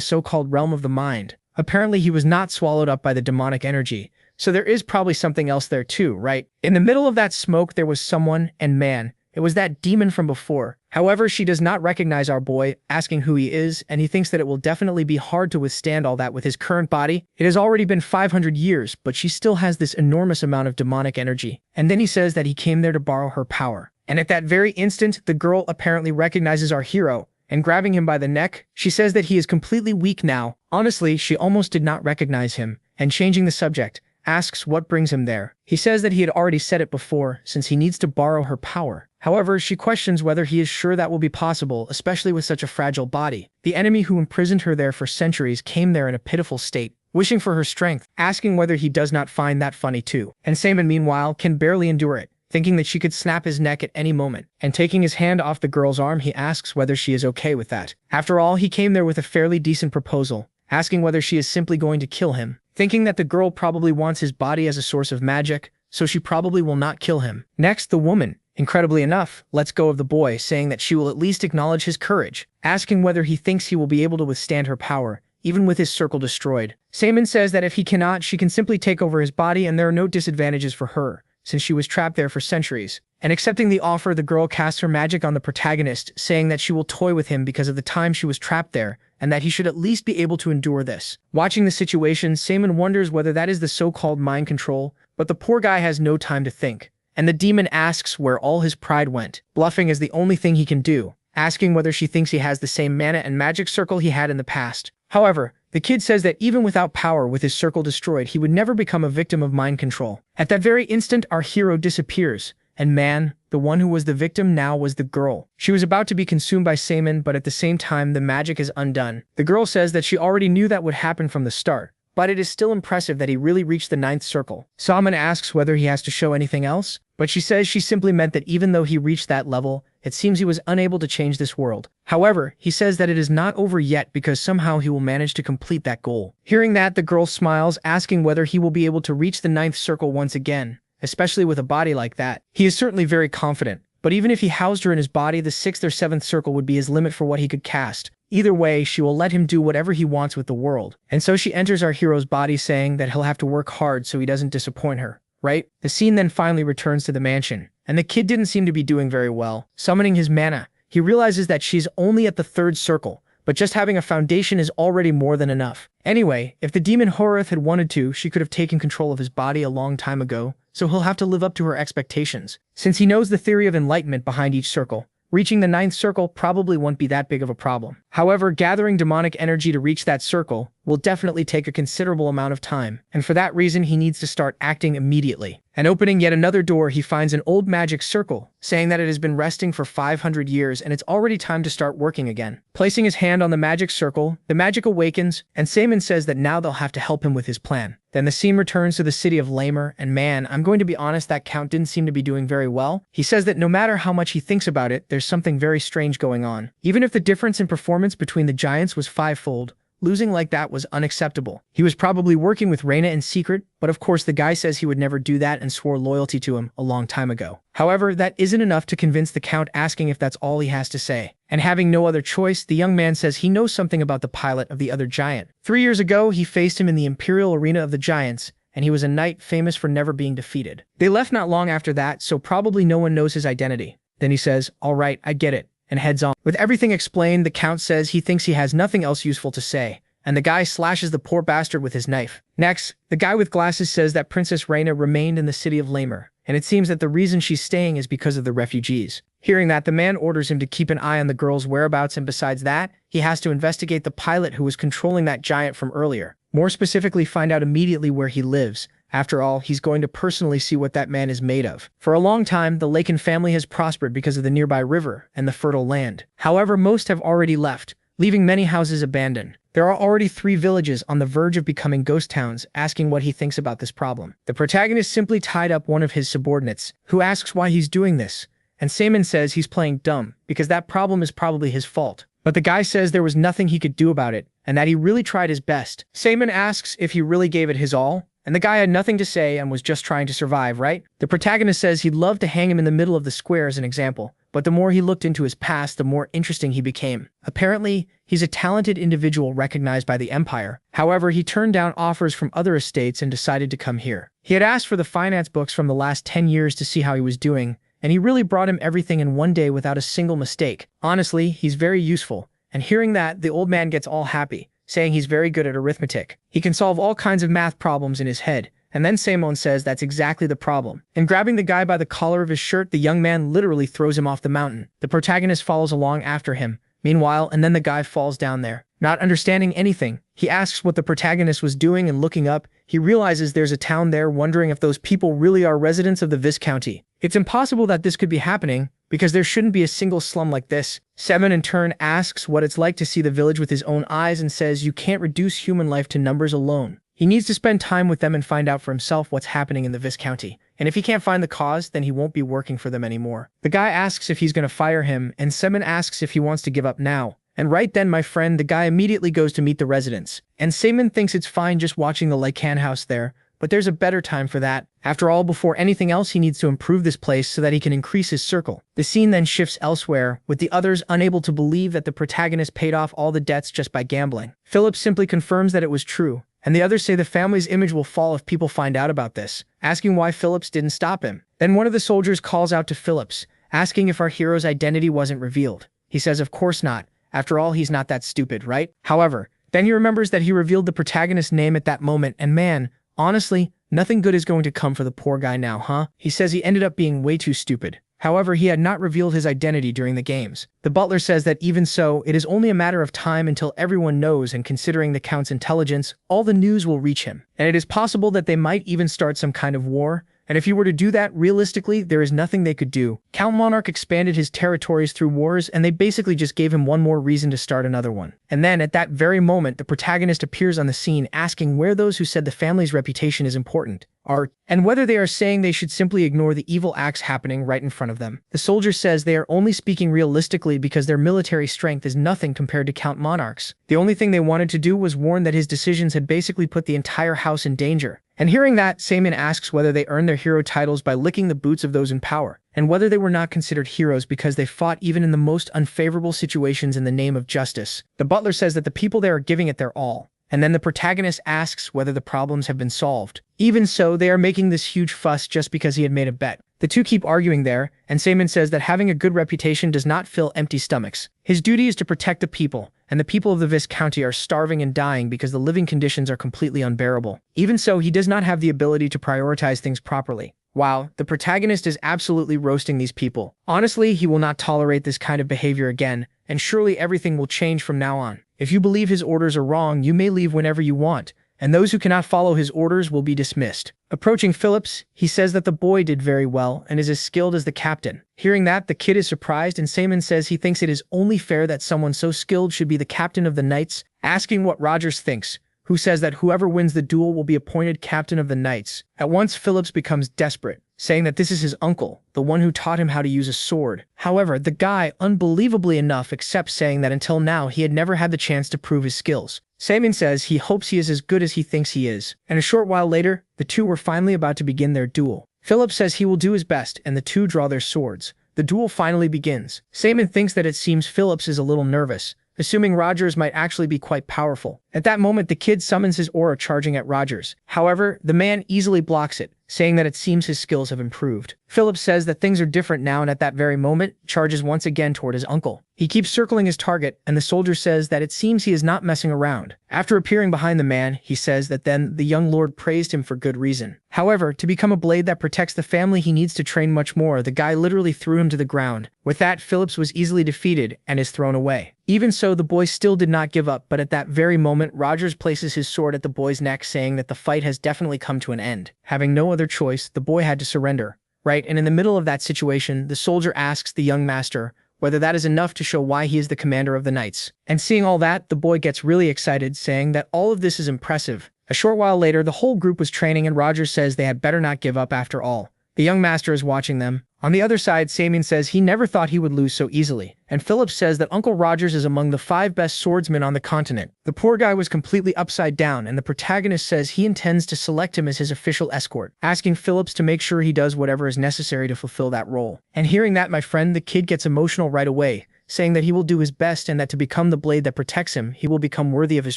so-called realm of the mind. Apparently, he was not swallowed up by the demonic energy, so there is probably something else there too, right? In the middle of that smoke, there was someone, and man, it was that demon from before. However, she does not recognize our boy, asking who he is, and he thinks that it will definitely be hard to withstand all that with his current body. It has already been 500 years, but she still has this enormous amount of demonic energy. And then he says that he came there to borrow her power. And at that very instant, the girl apparently recognizes our hero, and grabbing him by the neck, she says that he is completely weak now. Honestly, she almost did not recognize him, and changing the subject, asks what brings him there. He says that he had already said it before, since he needs to borrow her power. However, she questions whether he is sure that will be possible, especially with such a fragile body. The enemy who imprisoned her there for centuries came there in a pitiful state, wishing for her strength, asking whether he does not find that funny too. And Saemon, meanwhile, can barely endure it, thinking that she could snap his neck at any moment. And taking his hand off the girl's arm, he asks whether she is okay with that. After all, he came there with a fairly decent proposal, asking whether she is simply going to kill him, thinking that the girl probably wants his body as a source of magic, so she probably will not kill him. Next, the woman, incredibly enough, lets go of the boy, saying that she will at least acknowledge his courage, asking whether he thinks he will be able to withstand her power, even with his circle destroyed. Saemon says that if he cannot, she can simply take over his body and there are no disadvantages for her, since she was trapped there for centuries. And accepting the offer, the girl casts her magic on the protagonist, saying that she will toy with him because of the time she was trapped there, and that he should at least be able to endure this. Watching the situation, Saemon wonders whether that is the so-called mind control, but the poor guy has no time to think. And the demon asks where all his pride went. Bluffing is the only thing he can do, asking whether she thinks he has the same mana and magic circle he had in the past. However, the kid says that even without power, with his circle destroyed, he would never become a victim of mind control. At that very instant, our hero disappears, and man, the one who was the victim now was the girl. She was about to be consumed by Saemon, but at the same time, the magic is undone. The girl says that she already knew that would happen from the start, but it is still impressive that he really reached the 9th circle. Saemon asks whether he has to show anything else, but she says she simply meant that even though he reached that level, it seems he was unable to change this world. However, he says that it is not over yet because somehow he will manage to complete that goal. Hearing that, the girl smiles, asking whether he will be able to reach the 9th circle once again, especially with a body like that. He is certainly very confident, but even if he housed her in his body, the 6th or 7th circle would be his limit for what he could cast. Either way, she will let him do whatever he wants with the world. And so she enters our hero's body, saying that he'll have to work hard so he doesn't disappoint her, right? The scene then finally returns to the mansion, and the kid didn't seem to be doing very well. Summoning his mana, he realizes that she's only at the 3rd circle, but just having a foundation is already more than enough. Anyway, if the demon Horeth had wanted to, she could have taken control of his body a long time ago, so he'll have to live up to her expectations. Since he knows the theory of enlightenment behind each circle, reaching the 9th circle probably won't be that big of a problem. However, gathering demonic energy to reach that circle will definitely take a considerable amount of time, and for that reason he needs to start acting immediately. And opening yet another door, he finds an old magic circle, saying that it has been resting for 500 years and it's already time to start working again. Placing his hand on the magic circle, the magic awakens, and Saemon says that now they'll have to help him with his plan. Then the scene returns to the city of Lamer, and man, I'm going to be honest, that count didn't seem to be doing very well. He says that no matter how much he thinks about it, there's something very strange going on. Even if the difference in performance between the giants was 5-fold, losing like that was unacceptable. He was probably working with Reina in secret, but of course the guy says he would never do that and swore loyalty to him a long time ago. However, that isn't enough to convince the Count, asking if that's all he has to say. And having no other choice, the young man says he knows something about the pilot of the other giant. 3 years ago, he faced him in the Imperial Arena of the Giants, and he was a knight famous for never being defeated. They left not long after that, so probably no one knows his identity. Then he says, "All right, I get it," and heads on. With everything explained, the Count says he thinks he has nothing else useful to say, and the guy slashes the poor bastard with his knife. Next, the guy with glasses says that Princess Reina remained in the city of Lamer, and it seems that the reason she's staying is because of the refugees. Hearing that, the man orders him to keep an eye on the girl's whereabouts, and besides that, he has to investigate the pilot who was controlling that giant from earlier. More specifically, find out immediately where he lives. After all, he's going to personally see what that man is made of. For a long time, the Laken family has prospered because of the nearby river and the fertile land. However, most have already left, leaving many houses abandoned. There are already 3 villages on the verge of becoming ghost towns, asking what he thinks about this problem. The protagonist simply tied up one of his subordinates, who asks why he's doing this, and Simon says he's playing dumb, because that problem is probably his fault. But the guy says there was nothing he could do about it, and that he really tried his best. Simon asks if he really gave it his all, and the guy had nothing to say and was just trying to survive, right? The protagonist says he'd love to hang him in the middle of the square as an example, but the more he looked into his past, the more interesting he became. Apparently, he's a talented individual recognized by the Empire. However, he turned down offers from other estates and decided to come here. He had asked for the finance books from the last 10 years to see how he was doing, and he really brought him everything in one day without a single mistake. Honestly, he's very useful, and hearing that, the old man gets all happy, saying he's very good at arithmetic. He can solve all kinds of math problems in his head, and then Simon says that's exactly the problem. And grabbing the guy by the collar of his shirt, the young man literally throws him off the mountain. The protagonist follows along after him. Meanwhile, and then the guy falls down there. Not understanding anything, he asks what the protagonist was doing, and looking up, he realizes there's a town there, wondering if those people really are residents of the Viscounty. It's impossible that this could be happening, because there shouldn't be a single slum like this. Seven in turn asks what it's like to see the village with his own eyes and says you can't reduce human life to numbers alone. He needs to spend time with them and find out for himself what's happening in the Viscounty. And if he can't find the cause, then he won't be working for them anymore. The guy asks if he's going to fire him, and Seven asks if he wants to give up now. And right then, my friend, the guy immediately goes to meet the residents. And Simon thinks it's fine just watching the Lycan house there, but there's a better time for that. After all, before anything else, he needs to improve this place so that he can increase his circle. The scene then shifts elsewhere, with the others unable to believe that the protagonist paid off all the debts just by gambling. Philip simply confirms that it was true, and the others say the family's image will fall if people find out about this, asking why Phillips didn't stop him. Then one of the soldiers calls out to Phillips, asking if our hero's identity wasn't revealed. He says of course not. After all, he's not that stupid, right? However, then he remembers that he revealed the protagonist's name at that moment, and man, honestly, nothing good is going to come for the poor guy now, huh? He says he ended up being way too stupid. However, he had not revealed his identity during the games. The butler says that even so, it is only a matter of time until everyone knows, and considering the Count's intelligence, all the news will reach him. And it is possible that they might even start some kind of war. And if he were to do that, realistically, there is nothing they could do. Count Monarch expanded his territories through wars, and they basically just gave him one more reason to start another one. And then, at that very moment, the protagonist appears on the scene, asking where those who said the family's reputation is important are, and whether they are saying they should simply ignore the evil acts happening right in front of them. The soldier says they are only speaking realistically because their military strength is nothing compared to Count Monarch's. The only thing they wanted to do was warn that his decisions had basically put the entire house in danger. And hearing that, Simon asks whether they earned their hero titles by licking the boots of those in power, and whether they were not considered heroes because they fought even in the most unfavorable situations in the name of justice. The butler says that the people there are giving it their all, and then the protagonist asks whether the problems have been solved. Even so, they are making this huge fuss just because he had made a bet. The two keep arguing there, and Simon says that having a good reputation does not fill empty stomachs. His duty is to protect the people, and the people of the Viscounty are starving and dying because the living conditions are completely unbearable. Even so, he does not have the ability to prioritize things properly. Wow, the protagonist is absolutely roasting these people. Honestly, he will not tolerate this kind of behavior again, and surely everything will change from now on. If you believe his orders are wrong, you may leave whenever you want, and those who cannot follow his orders will be dismissed. Approaching Phillips, he says that the boy did very well and is as skilled as the captain. Hearing that, the kid is surprised, and Simon says he thinks it is only fair that someone so skilled should be the captain of the Knights, asking what Rogers thinks, who says that whoever wins the duel will be appointed captain of the Knights. At once, Phillips becomes desperate, saying that this is his uncle, the one who taught him how to use a sword. However, the guy, unbelievably enough, accepts, saying that until now he had never had the chance to prove his skills. Simon says he hopes he is as good as he thinks he is, and a short while later, the two were finally about to begin their duel. Phillips says he will do his best, and the two draw their swords. The duel finally begins. Simon thinks that it seems Phillips is a little nervous, assuming Rogers might actually be quite powerful. At that moment, the kid summons his aura charging at Rogers. However, the man easily blocks it, saying that it seems his skills have improved. Phillips says that things are different now, and at that very moment, charges once again toward his uncle. He keeps circling his target, and the soldier says that it seems he is not messing around. After appearing behind the man, he says that then the young lord praised him for good reason. However, to become a blade that protects the family, he needs to train much more. The guy literally threw him to the ground. With that, Phillips was easily defeated and is thrown away. Even so, the boy still did not give up, but at that very moment, Rogers places his sword at the boy's neck, saying that the fight has definitely come to an end. Having no other choice, the boy had to surrender. Right, and in the middle of that situation, the soldier asks the young master whether that is enough to show why he is the commander of the knights. And seeing all that, the boy gets really excited, saying that all of this is impressive. A short while later, the whole group was training, and Rogers says they had better not give up after all. The young master is watching them. On the other side, Samian says he never thought he would lose so easily, and Phillips says that Uncle Rogers is among the 5 best swordsmen on the continent. The poor guy was completely upside down, and the protagonist says he intends to select him as his official escort, asking Phillips to make sure he does whatever is necessary to fulfill that role. And hearing that, my friend, the kid gets emotional right away, saying that he will do his best and that to become the blade that protects him, he will become worthy of his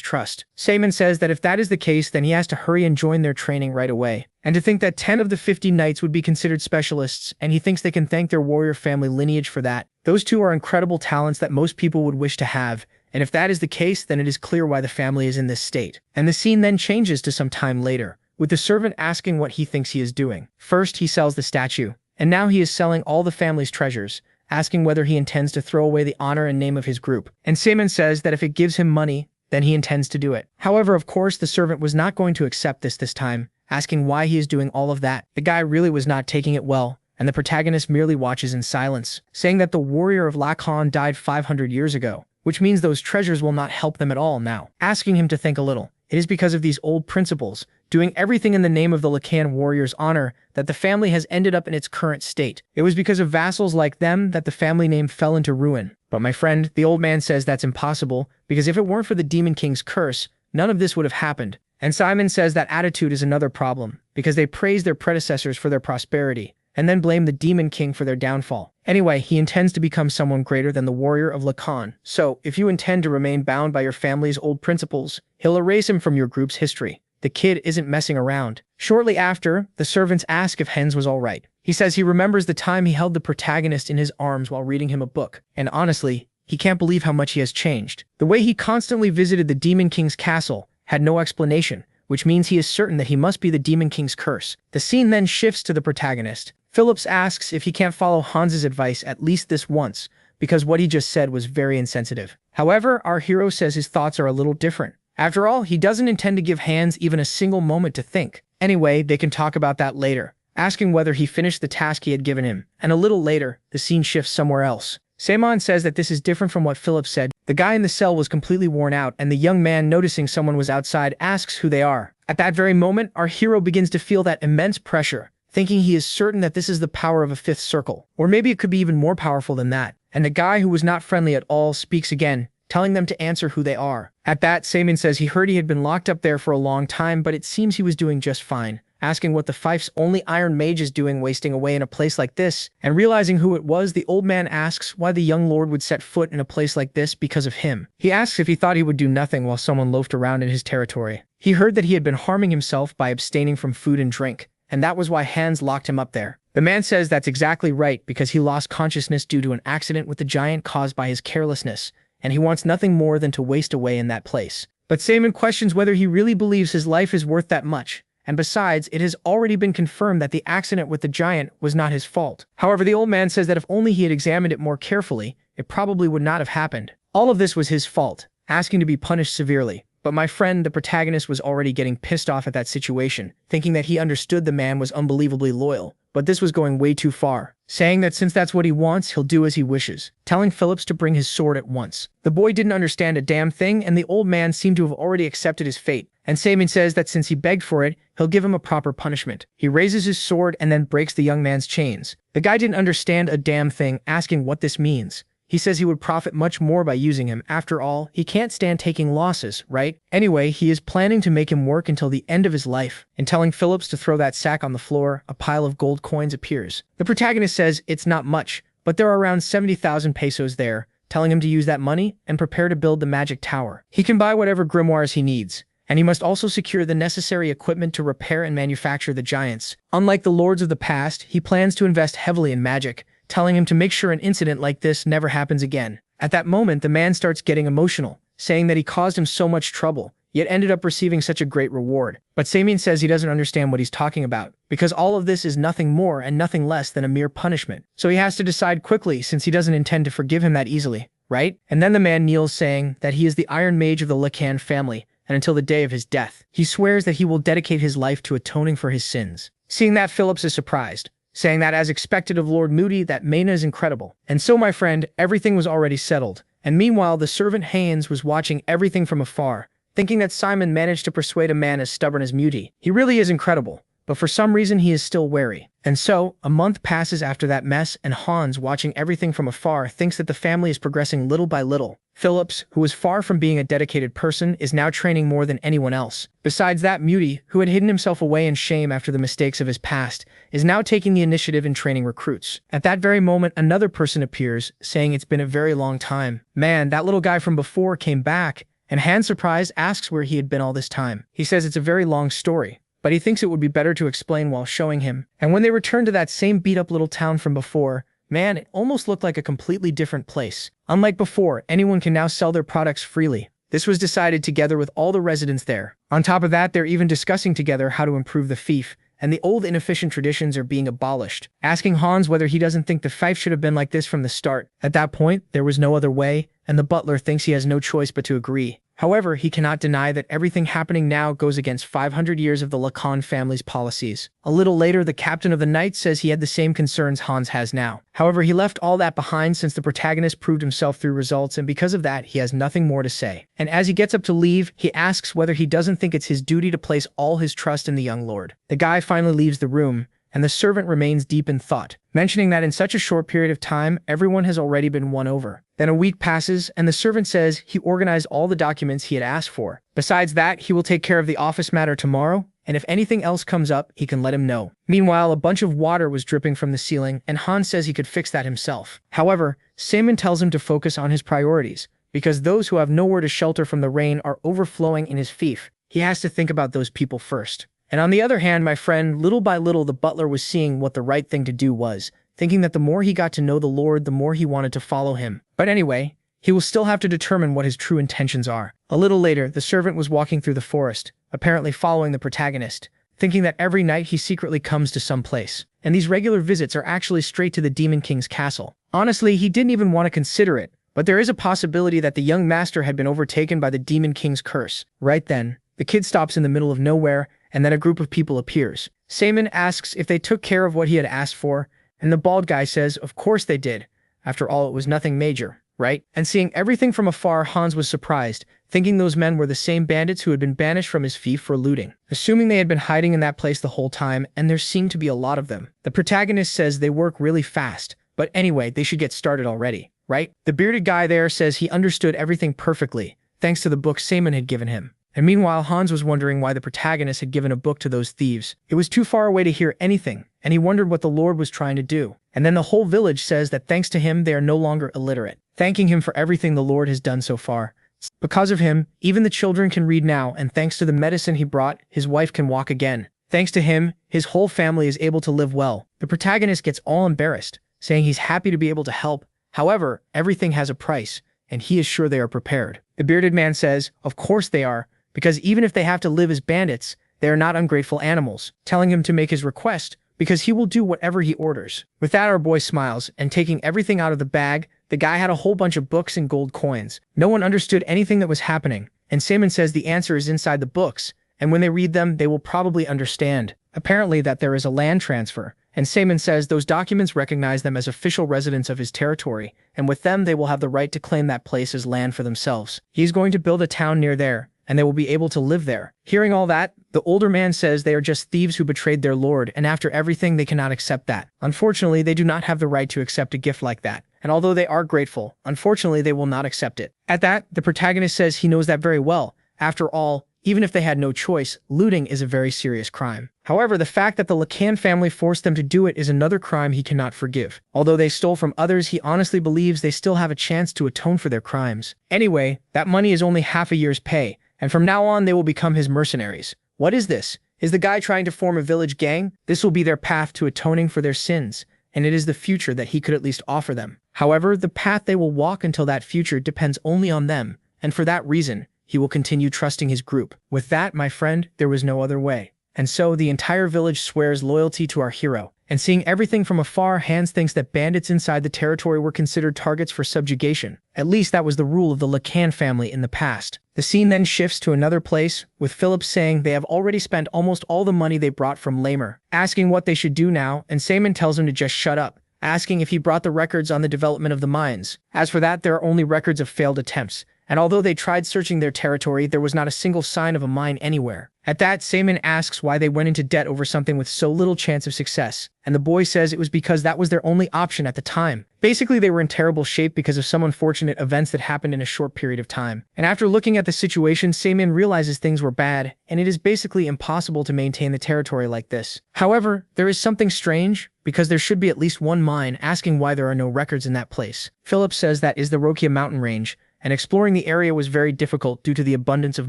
trust. Samian says that if that is the case, then he has to hurry and join their training right away. And to think that 10 of the 50 knights would be considered specialists, and he thinks they can thank their warrior family lineage for that. Those 2 are incredible talents that most people would wish to have, and if that is the case, then it is clear why the family is in this state. And the scene then changes to some time later, with the servant asking what he thinks he is doing. First, he sells the statue, and now he is selling all the family's treasures, asking whether he intends to throw away the honor and name of his group. And Samian says that if it gives him money, then he intends to do it. However, of course, the servant was not going to accept this time, asking why he is doing all of that. The guy really was not taking it well, and the protagonist merely watches in silence, saying that the warrior of Lacan died 500 years ago, which means those treasures will not help them at all now, asking him to think a little. It is because of these old principles, doing everything in the name of the Lacan warrior's honor, that the family has ended up in its current state. It was because of vassals like them that the family name fell into ruin. But my friend, the old man says that's impossible, because if it weren't for the Demon King's curse, none of this would have happened. And Samian says that attitude is another problem, because they praise their predecessors for their prosperity, and then blame the Demon King for their downfall. Anyway, he intends to become someone greater than the warrior of Lacan. So, if you intend to remain bound by your family's old principles, he'll erase him from your group's history. The kid isn't messing around. Shortly after, the servants ask if Hens was alright. He says he remembers the time he held the protagonist in his arms while reading him a book, and honestly, he can't believe how much he has changed. The way he constantly visited the Demon King's castle had no explanation, which means he is certain that he must be the Demon King's curse. The scene then shifts to the protagonist. Phillips asks if he can't follow Hans's advice at least this once, because what he just said was very insensitive. However, our hero says his thoughts are a little different. After all, he doesn't intend to give Hans even a single moment to think. Anyway, they can talk about that later, asking whether he finished the task he had given him. And a little later, the scene shifts somewhere else. Samian says that this is different from what Phillips said. The guy in the cell was completely worn out, and the young man, noticing someone was outside, asks who they are. At that very moment, our hero begins to feel that immense pressure, thinking he is certain that this is the power of a 5th circle. Or maybe it could be even more powerful than that. And the guy who was not friendly at all speaks again, telling them to answer who they are. At that, Samian says he heard he had been locked up there for a long time, but it seems he was doing just fine, asking what the Fife's only Iron Mage is doing wasting away in a place like this, and realizing who it was, the old man asks why the young lord would set foot in a place like this because of him. He asks if he thought he would do nothing while someone loafed around in his territory. He heard that he had been harming himself by abstaining from food and drink, and that was why Hans locked him up there. The man says that's exactly right, because he lost consciousness due to an accident with the giant caused by his carelessness, and he wants nothing more than to waste away in that place. But Samian questions whether he really believes his life is worth that much, and besides, it has already been confirmed that the accident with the giant was not his fault. However, the old man says that if only he had examined it more carefully, it probably would not have happened. All of this was his fault, asking to be punished severely. But my friend, the protagonist, was already getting pissed off at that situation, thinking that he understood the man was unbelievably loyal. But this was going way too far, saying that since that's what he wants, he'll do as he wishes, telling Phillips to bring his sword at once. The boy didn't understand a damn thing, and the old man seemed to have already accepted his fate, and Samian says that since he begged for it, he'll give him a proper punishment. He raises his sword and then breaks the young man's chains. The guy didn't understand a damn thing, asking what this means. He says he would profit much more by using him. After all, he can't stand taking losses, right? Anyway, he is planning to make him work until the end of his life, and telling Phillips to throw that sack on the floor, a pile of gold coins appears. The protagonist says it's not much, but there are around 70,000 pesos there, telling him to use that money and prepare to build the magic tower. He can buy whatever grimoires he needs, and he must also secure the necessary equipment to repair and manufacture the giants. Unlike the lords of the past, he plans to invest heavily in magic, telling him to make sure an incident like this never happens again. At that moment, the man starts getting emotional, saying that he caused him so much trouble, yet ended up receiving such a great reward. But Samin says he doesn't understand what he's talking about, because all of this is nothing more and nothing less than a mere punishment. So he has to decide quickly since he doesn't intend to forgive him that easily, right? And then the man kneels saying that he is the Iron Mage of the Lacan family, and until the day of his death, he swears that he will dedicate his life to atoning for his sins. Seeing that, Phillips is surprised, saying that as expected of Lord Moody, that Mena is incredible. And so, my friend, everything was already settled. And meanwhile, the servant Haynes was watching everything from afar, thinking that Simon managed to persuade a man as stubborn as Moody. He really is incredible, but for some reason he is still wary. And so, a month passes after that mess, and Hans, watching everything from afar, thinks that the family is progressing little by little. Phillips, who was far from being a dedicated person, is now training more than anyone else. Besides that, Moody, who had hidden himself away in shame after the mistakes of his past, is now taking the initiative in training recruits. At that very moment, another person appears, saying it's been a very long time. Man, that little guy from before came back, and Hans, surprised, asks where he had been all this time. He says it's a very long story, but he thinks it would be better to explain while showing him. And when they return to that same beat-up little town from before, man, it almost looked like a completely different place. Unlike before, anyone can now sell their products freely. This was decided together with all the residents there. On top of that, they're even discussing together how to improve the fief, and the old inefficient traditions are being abolished, asking Hans whether he doesn't think the fief should have been like this from the start. At that point, there was no other way, and the butler thinks he has no choice but to agree. However, he cannot deny that everything happening now goes against 500 years of the Lacan family's policies. A little later, the captain of the knights says he had the same concerns Hans has now. However, he left all that behind since the protagonist proved himself through results, and because of that, he has nothing more to say. And as he gets up to leave, he asks whether he doesn't think it's his duty to place all his trust in the young lord. The guy finally leaves the room, and the servant remains deep in thought, mentioning that in such a short period of time, everyone has already been won over. Then a week passes, and the servant says he organized all the documents he had asked for. Besides that, he will take care of the office matter tomorrow, and if anything else comes up, he can let him know. Meanwhile, a bunch of water was dripping from the ceiling, and Hans says he could fix that himself. However, Simon tells him to focus on his priorities, because those who have nowhere to shelter from the rain are overflowing in his fief. He has to think about those people first. And on the other hand, my friend, little by little the butler was seeing what the right thing to do was, thinking that the more he got to know the Lord, the more he wanted to follow him. But anyway, he will still have to determine what his true intentions are. A little later, the servant was walking through the forest, apparently following the protagonist, thinking that every night he secretly comes to some place. And these regular visits are actually straight to the Demon King's castle. Honestly, he didn't even want to consider it, but there is a possibility that the young master had been overtaken by the Demon King's curse. Right then, the kid stops in the middle of nowhere, and then a group of people appears. Simon asks if they took care of what he had asked for, and the bald guy says of course they did. After all, it was nothing major, right? And seeing everything from afar, Hans was surprised, thinking those men were the same bandits who had been banished from his fief for looting. Assuming they had been hiding in that place the whole time, and there seemed to be a lot of them. The protagonist says they work really fast, but anyway, they should get started already, right? The bearded guy there says he understood everything perfectly, thanks to the book Simon had given him. And meanwhile, Hans was wondering why the protagonist had given a book to those thieves. It was too far away to hear anything, and he wondered what the Lord was trying to do. And then the whole village says that thanks to him, they are no longer illiterate, thanking him for everything the Lord has done so far. Because of him, even the children can read now, and thanks to the medicine he brought, his wife can walk again. Thanks to him, his whole family is able to live well. The protagonist gets all embarrassed, saying he's happy to be able to help. However, everything has a price, and he is sure they are prepared. The bearded man says, of course they are, because even if they have to live as bandits, they are not ungrateful animals, telling him to make his request, because he will do whatever he orders. With that, our boy smiles, and taking everything out of the bag, the guy had a whole bunch of books and gold coins. No one understood anything that was happening, and Simon says the answer is inside the books, and when they read them, they will probably understand. Apparently that there is a land transfer, and Simon says those documents recognize them as official residents of his territory, and with them they will have the right to claim that place as land for themselves. He's going to build a town near there, and they will be able to live there. Hearing all that, the older man says they are just thieves who betrayed their lord, and after everything they cannot accept that. Unfortunately, they do not have the right to accept a gift like that, and although they are grateful, unfortunately they will not accept it. At that, the protagonist says he knows that very well. After all, even if they had no choice, looting is a very serious crime. However, the fact that the Lacan family forced them to do it is another crime he cannot forgive. Although they stole from others, he honestly believes they still have a chance to atone for their crimes. Anyway, that money is only half a year's pay, and from now on they will become his mercenaries. What is this? Is the guy trying to form a village gang? This will be their path to atoning for their sins, and it is the future that he could at least offer them. However, the path they will walk until that future depends only on them, and for that reason, he will continue trusting his group. With that, my friend, there was no other way. And so, the entire village swears loyalty to our hero. And seeing everything from afar, Hans thinks that bandits inside the territory were considered targets for subjugation. At least that was the rule of the Lacan family in the past. The scene then shifts to another place, with Philip saying they have already spent almost all the money they brought from Lamer, asking what they should do now, and Simon tells him to just shut up, asking if he brought the records on the development of the mines. As for that, there are only records of failed attempts, and although they tried searching their territory, there was not a single sign of a mine anywhere. At that, Simon asks why they went into debt over something with so little chance of success, and the boy says it was because that was their only option at the time. Basically, they were in terrible shape because of some unfortunate events that happened in a short period of time. And after looking at the situation, Simon realizes things were bad, and it is basically impossible to maintain the territory like this. However, there is something strange, because there should be at least one mine, asking why there are no records in that place. Philip says that is the Rokia mountain range, and exploring the area was very difficult due to the abundance of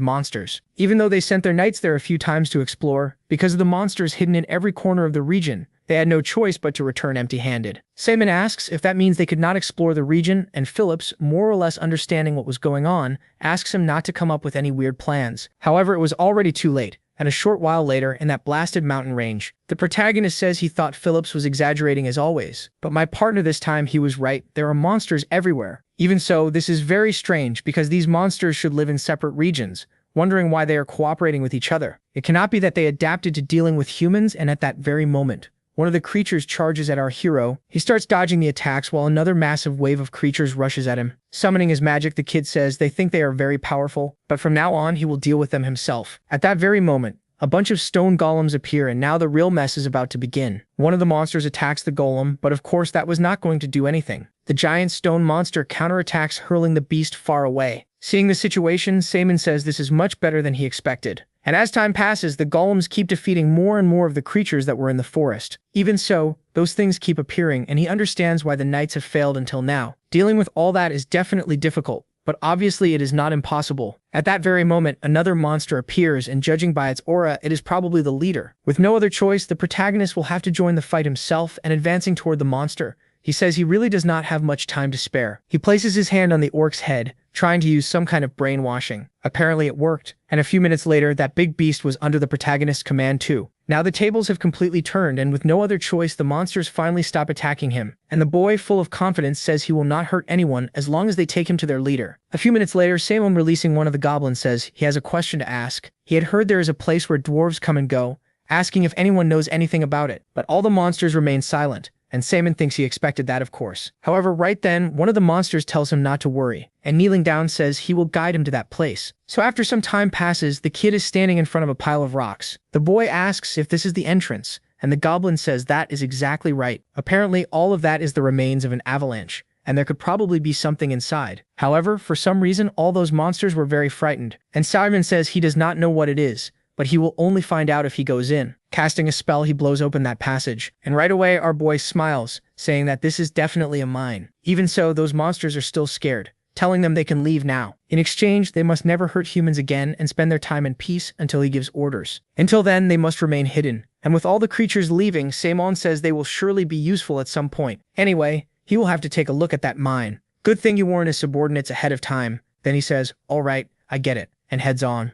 monsters. Even though they sent their knights there a few times to explore, because of the monsters hidden in every corner of the region, they had no choice but to return empty-handed. Simon asks if that means they could not explore the region, and Phillips, more or less understanding what was going on, asks him not to come up with any weird plans. However, it was already too late, and a short while later, in that blasted mountain range, the protagonist says he thought Phillips was exaggerating as always. But my partner this time, he was right. There are monsters everywhere. Even so, this is very strange because these monsters should live in separate regions, wondering why they are cooperating with each other. It cannot be that they adapted to dealing with humans, and at that very moment, one of the creatures charges at our hero. He starts dodging the attacks while another massive wave of creatures rushes at him. Summoning his magic, the kid says they think they are very powerful, but from now on he will deal with them himself. At that very moment, a bunch of stone golems appear, and now the real mess is about to begin. One of the monsters attacks the golem, but of course that was not going to do anything. The giant stone monster counterattacks, hurling the beast far away. Seeing the situation, Simon says this is much better than he expected. And as time passes, the golems keep defeating more and more of the creatures that were in the forest. Even so, those things keep appearing, and he understands why the knights have failed until now. Dealing with all that is definitely difficult, but obviously it is not impossible. At that very moment, another monster appears, and judging by its aura, it is probably the leader. With no other choice, the protagonist will have to join the fight himself, and advancing toward the monster, he says he really does not have much time to spare. He places his hand on the orc's head, trying to use some kind of brainwashing. Apparently it worked, and a few minutes later, that big beast was under the protagonist's command too. Now the tables have completely turned, and with no other choice, the monsters finally stop attacking him, and the boy, full of confidence, says he will not hurt anyone as long as they take him to their leader. A few minutes later, Simon, releasing one of the goblins, says he has a question to ask. He had heard there is a place where dwarves come and go, asking if anyone knows anything about it, but all the monsters remain silent. And Simon thinks he expected that, of course. However, right then, one of the monsters tells him not to worry, and kneeling down says he will guide him to that place. So after some time passes, the kid is standing in front of a pile of rocks. The boy asks if this is the entrance, and the goblin says that is exactly right. Apparently, all of that is the remains of an avalanche, and there could probably be something inside. However, for some reason, all those monsters were very frightened, and Simon says he does not know what it is, but he will only find out if he goes in. Casting a spell, he blows open that passage, and right away our boy smiles, saying that this is definitely a mine. Even so, those monsters are still scared, telling them they can leave now. In exchange, they must never hurt humans again and spend their time in peace until he gives orders. Until then, they must remain hidden. And with all the creatures leaving, Simon says they will surely be useful at some point. Anyway, he will have to take a look at that mine. Good thing you warned his subordinates ahead of time. Then he says, "All right, I get it," and heads on.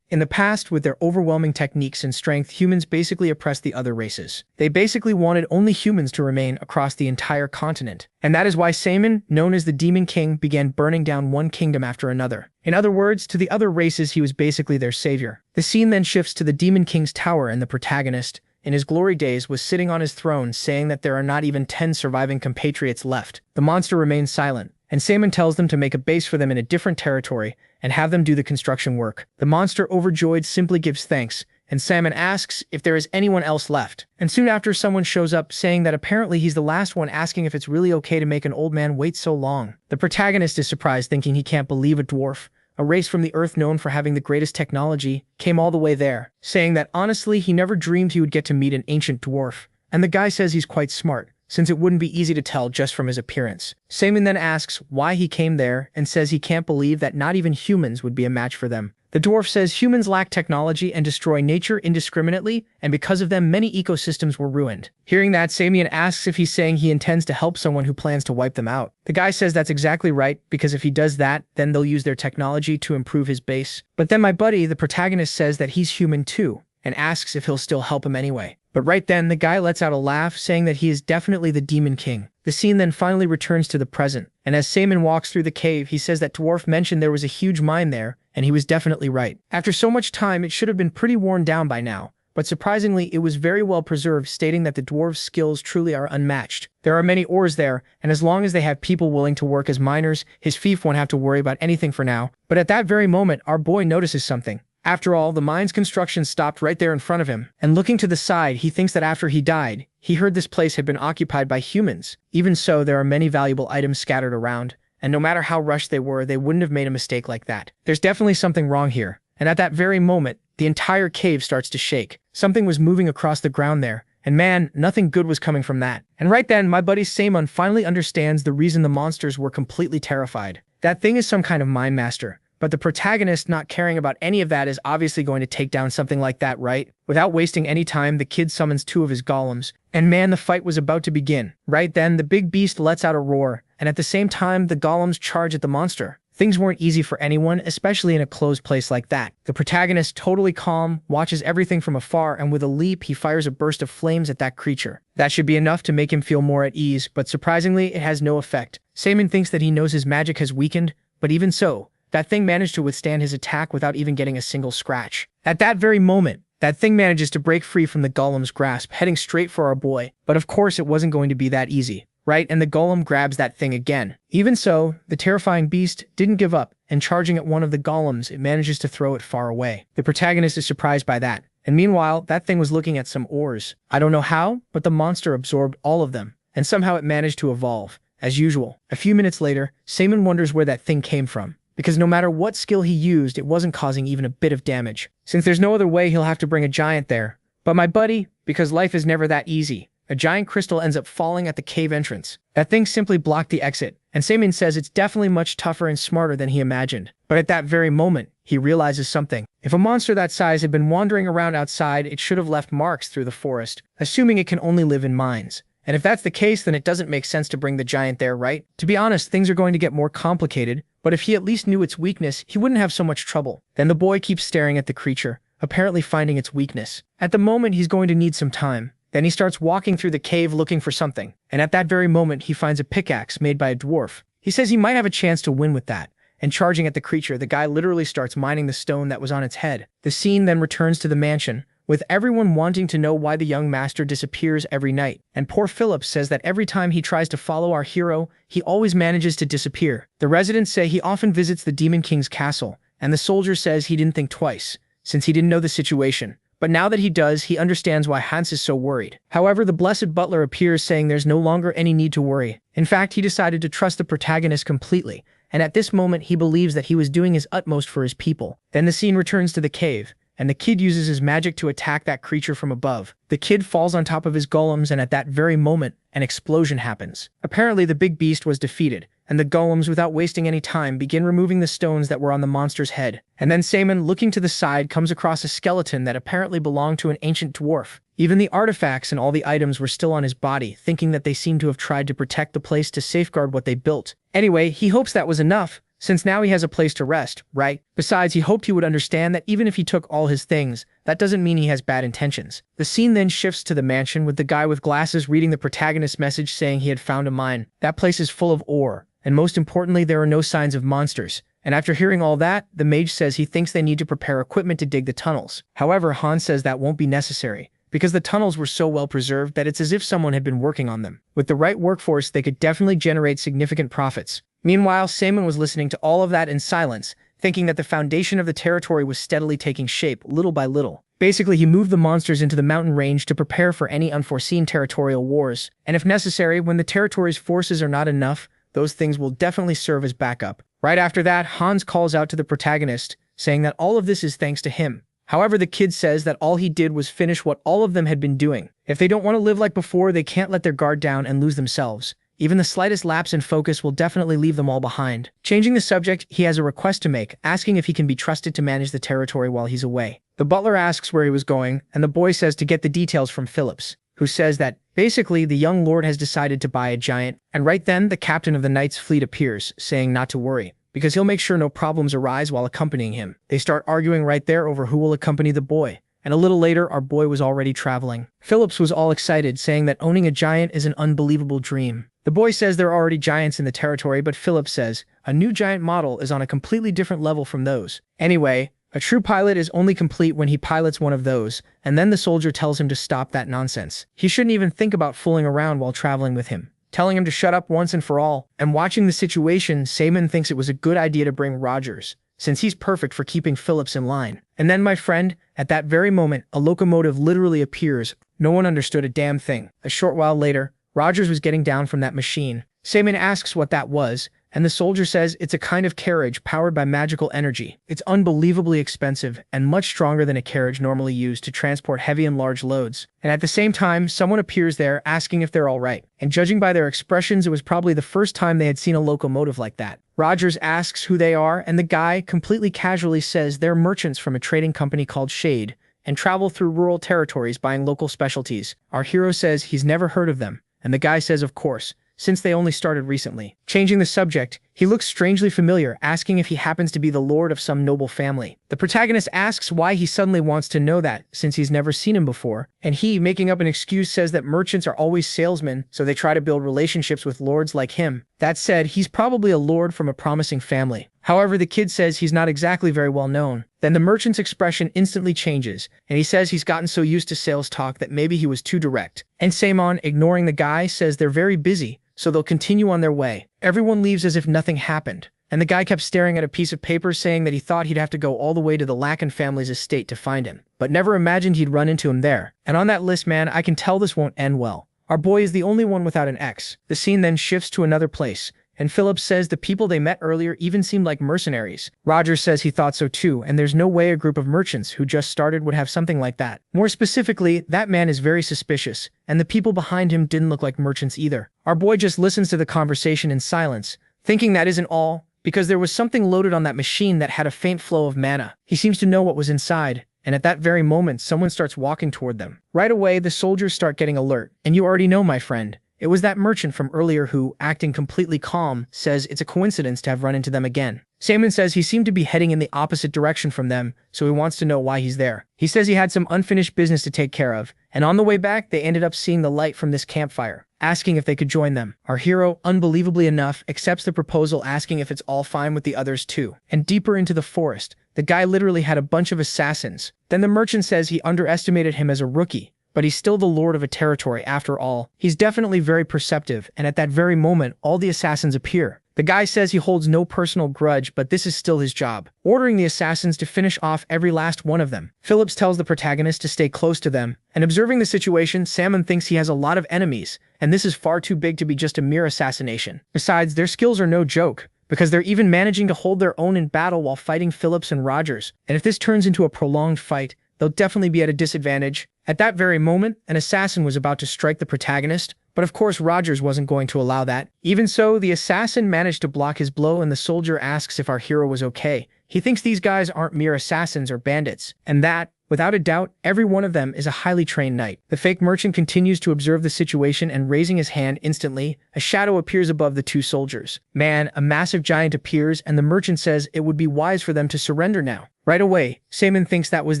In the past, with their overwhelming techniques and strength, humans basically oppressed the other races. They basically wanted only humans to remain across the entire continent. And that is why Simon, known as the Demon King, began burning down one kingdom after another. In other words, to the other races, he was basically their savior. The scene then shifts to the Demon King's tower, and the protagonist, in his glory days, was sitting on his throne, saying that there are not even 10 surviving compatriots left. The monster remains silent, and Simon tells them to make a base for them in a different territory and have them do the construction work. The monster, overjoyed, simply gives thanks, and Simon asks if there is anyone else left. And soon after, someone shows up, saying that apparently he's the last one, asking if it's really okay to make an old man wait so long. The protagonist is surprised, thinking he can't believe a dwarf a race from the Earth known for having the greatest technology, came all the way there, saying that honestly he never dreamed he would get to meet an ancient dwarf. And the guy says he's quite smart, since it wouldn't be easy to tell just from his appearance. Saman then asks why he came there and says he can't believe that not even humans would be a match for them. The dwarf says humans lack technology and destroy nature indiscriminately, and because of them many ecosystems were ruined. Hearing that, Samian asks if he's saying he intends to help someone who plans to wipe them out. The guy says that's exactly right, because if he does that, then they'll use their technology to improve his base. But then my buddy, the protagonist, says that he's human too, and asks if he'll still help him anyway. But right then, the guy lets out a laugh, saying that he is definitely the Demon King. The scene then finally returns to the present, and as Saman walks through the cave, he says that Dwarf mentioned there was a huge mine there, and he was definitely right. After so much time, it should have been pretty worn down by now, but surprisingly, it was very well preserved, stating that the dwarves' skills truly are unmatched. There are many ores there, and as long as they have people willing to work as miners, his fief won't have to worry about anything for now. But at that very moment, our boy notices something. After all, the mine's construction stopped right there in front of him, and looking to the side, he thinks that after he died, he heard this place had been occupied by humans. Even so, there are many valuable items scattered around, and no matter how rushed they were, they wouldn't have made a mistake like that. There's definitely something wrong here, and at that very moment, the entire cave starts to shake. Something was moving across the ground there, and man, nothing good was coming from that. And right then, my buddy Samon finally understands the reason the monsters were completely terrified. That thing is some kind of mine master. But the protagonist, not caring about any of that, is obviously going to take down something like that, right? Without wasting any time, the kid summons 2 of his golems, and man, the fight was about to begin. Right then, the big beast lets out a roar, and at the same time, the golems charge at the monster. Things weren't easy for anyone, especially in a closed place like that. The protagonist, totally calm, watches everything from afar, and with a leap, he fires a burst of flames at that creature. That should be enough to make him feel more at ease, but surprisingly, it has no effect. Saman thinks that he knows his magic has weakened, but even so, that thing managed to withstand his attack without even getting a single scratch. At that very moment, that thing manages to break free from the golem's grasp, heading straight for our boy. But of course, it wasn't going to be that easy, right? And the golem grabs that thing again. Even so, the terrifying beast didn't give up, and charging at one of the golems, it manages to throw it far away. The protagonist is surprised by that. And meanwhile, that thing was looking at some ores. I don't know how, but the monster absorbed all of them, and somehow it managed to evolve. As usual, a few minutes later, Saman wonders where that thing came from, because no matter what skill he used, it wasn't causing even a bit of damage. Since there's no other way, he'll have to bring a giant there. But my buddy, because life is never that easy, a giant crystal ends up falling at the cave entrance. That thing simply blocked the exit, and Saman says it's definitely much tougher and smarter than he imagined. But at that very moment, he realizes something. If a monster that size had been wandering around outside, it should have left marks through the forest, assuming it can only live in mines. And if that's the case, then it doesn't make sense to bring the giant there, right? To be honest, things are going to get more complicated, but if he at least knew its weakness, he wouldn't have so much trouble. Then the boy keeps staring at the creature, apparently finding its weakness. At the moment, he's going to need some time. Then he starts walking through the cave looking for something, and at that very moment, he finds a pickaxe made by a dwarf. He says he might have a chance to win with that, and charging at the creature, the guy literally starts mining the stone that was on its head. The scene then returns to the mansion, with everyone wanting to know why the young master disappears every night. And poor Philip says that every time he tries to follow our hero, he always manages to disappear. The residents say he often visits the Demon King's castle, and the soldier says he didn't think twice, since he didn't know the situation. But now that he does, he understands why Hans is so worried. However, the blessed butler appears, saying there's no longer any need to worry. In fact, he decided to trust the protagonist completely, and at this moment he believes that he was doing his utmost for his people. Then the scene returns to the cave, and the kid uses his magic to attack that creature from above. The kid falls on top of his golems, and at that very moment, an explosion happens. Apparently, the big beast was defeated, and the golems, without wasting any time, begin removing the stones that were on the monster's head. And then Saman, looking to the side, comes across a skeleton that apparently belonged to an ancient dwarf. Even the artifacts and all the items were still on his body, thinking that they seemed to have tried to protect the place to safeguard what they built. Anyway, he hopes that was enough, since now he has a place to rest, right? Besides, he hoped he would understand that even if he took all his things, that doesn't mean he has bad intentions. The scene then shifts to the mansion, with the guy with glasses reading the protagonist's message saying he had found a mine. That place is full of ore, and most importantly, there are no signs of monsters. And after hearing all that, the mage says he thinks they need to prepare equipment to dig the tunnels. However, Hans says that won't be necessary, because the tunnels were so well preserved that it's as if someone had been working on them. With the right workforce, they could definitely generate significant profits. Meanwhile, Saman was listening to all of that in silence, thinking that the foundation of the territory was steadily taking shape, little by little. Basically, he moved the monsters into the mountain range to prepare for any unforeseen territorial wars, and if necessary, when the territory's forces are not enough, those things will definitely serve as backup. Right after that, Hans calls out to the protagonist, saying that all of this is thanks to him. However, the kid says that all he did was finish what all of them had been doing. If they don't want to live like before, they can't let their guard down and lose themselves. Even the slightest lapse in focus will definitely leave them all behind. Changing the subject, he has a request to make, asking if he can be trusted to manage the territory while he's away. The butler asks where he was going, and the boy says to get the details from Phillips, who says that, basically, the young lord has decided to buy a giant, and right then, the captain of the knight's fleet appears, saying not to worry, because he'll make sure no problems arise while accompanying him. They start arguing right there over who will accompany the boy, and a little later, our boy was already traveling. Phillips was all excited, saying that owning a giant is an unbelievable dream. The boy says there are already giants in the territory, but Phillips says, a new giant model is on a completely different level from those. Anyway, a true pilot is only complete when he pilots one of those, and then the soldier tells him to stop that nonsense. He shouldn't even think about fooling around while traveling with him, telling him to shut up once and for all. And watching the situation, Seaman thinks it was a good idea to bring Rogers, since he's perfect for keeping Phillips in line. And then, my friend, at that very moment, a locomotive literally appears. No one understood a damn thing. A short while later, Rogers was getting down from that machine. Seaman asks what that was, and the soldier says it's a kind of carriage powered by magical energy. It's unbelievably expensive and much stronger than a carriage normally used to transport heavy and large loads. And at the same time, someone appears there asking if they're all right. And judging by their expressions, it was probably the first time they had seen a locomotive like that. Rogers asks who they are, and the guy completely casually says they're merchants from a trading company called Shade and travel through rural territories buying local specialties. Our hero says he's never heard of them, and the guy says of course, since they only started recently. Changing the subject, he looks strangely familiar, asking if he happens to be the lord of some noble family. The protagonist asks why he suddenly wants to know that, since he's never seen him before, and he, making up an excuse, says that merchants are always salesmen, so they try to build relationships with lords like him. That said, he's probably a lord from a promising family. However, the kid says he's not exactly very well known. Then the merchant's expression instantly changes, and he says he's gotten so used to sales talk that maybe he was too direct. And Seaman, ignoring the guy, says they're very busy, so they'll continue on their way. Everyone leaves as if nothing happened, and the guy kept staring at a piece of paper, saying that he thought he'd have to go all the way to the Lacan family's estate to find him, but never imagined he'd run into him there. And on that list, man, I can tell this won't end well. Our boy is the only one without an ex. The scene then shifts to another place, and Phillips says the people they met earlier even seemed like mercenaries. Rogers says he thought so too, and there's no way a group of merchants who just started would have something like that. More specifically, that man is very suspicious, and the people behind him didn't look like merchants either. Our boy just listens to the conversation in silence, thinking that isn't all, because there was something loaded on that machine that had a faint flow of mana. He seems to know what was inside, and at that very moment, someone starts walking toward them. Right away, the soldiers start getting alert, and you already know, my friend. It was that merchant from earlier who, acting completely calm, says it's a coincidence to have run into them again. Seaman says he seemed to be heading in the opposite direction from them, so he wants to know why he's there. He says he had some unfinished business to take care of, and on the way back, they ended up seeing the light from this campfire, asking if they could join them. Our hero, unbelievably enough, accepts the proposal, asking if it's all fine with the others too. And deeper into the forest, the guy literally had a bunch of assassins. Then the merchant says he underestimated him as a rookie, but he's still the lord of a territory after all. He's definitely very perceptive, and at that very moment, all the assassins appear. The guy says he holds no personal grudge, but this is still his job, ordering the assassins to finish off every last one of them. Phillips tells the protagonist to stay close to them, and observing the situation, Seaman thinks he has a lot of enemies, and this is far too big to be just a mere assassination. Besides, their skills are no joke, because they're even managing to hold their own in battle while fighting Phillips and Rogers, and if this turns into a prolonged fight, they'll definitely be at a disadvantage. At that very moment, an assassin was about to strike the protagonist, but of course Rogers wasn't going to allow that. Even so, the assassin managed to block his blow, and the soldier asks if our hero was okay. He thinks these guys aren't mere assassins or bandits, and that, without a doubt, every one of them is a highly trained knight. The fake merchant continues to observe the situation, and raising his hand instantly, a shadow appears above the two soldiers. Man, a massive giant appears, and the merchant says it would be wise for them to surrender now. Right away, Seaman thinks that was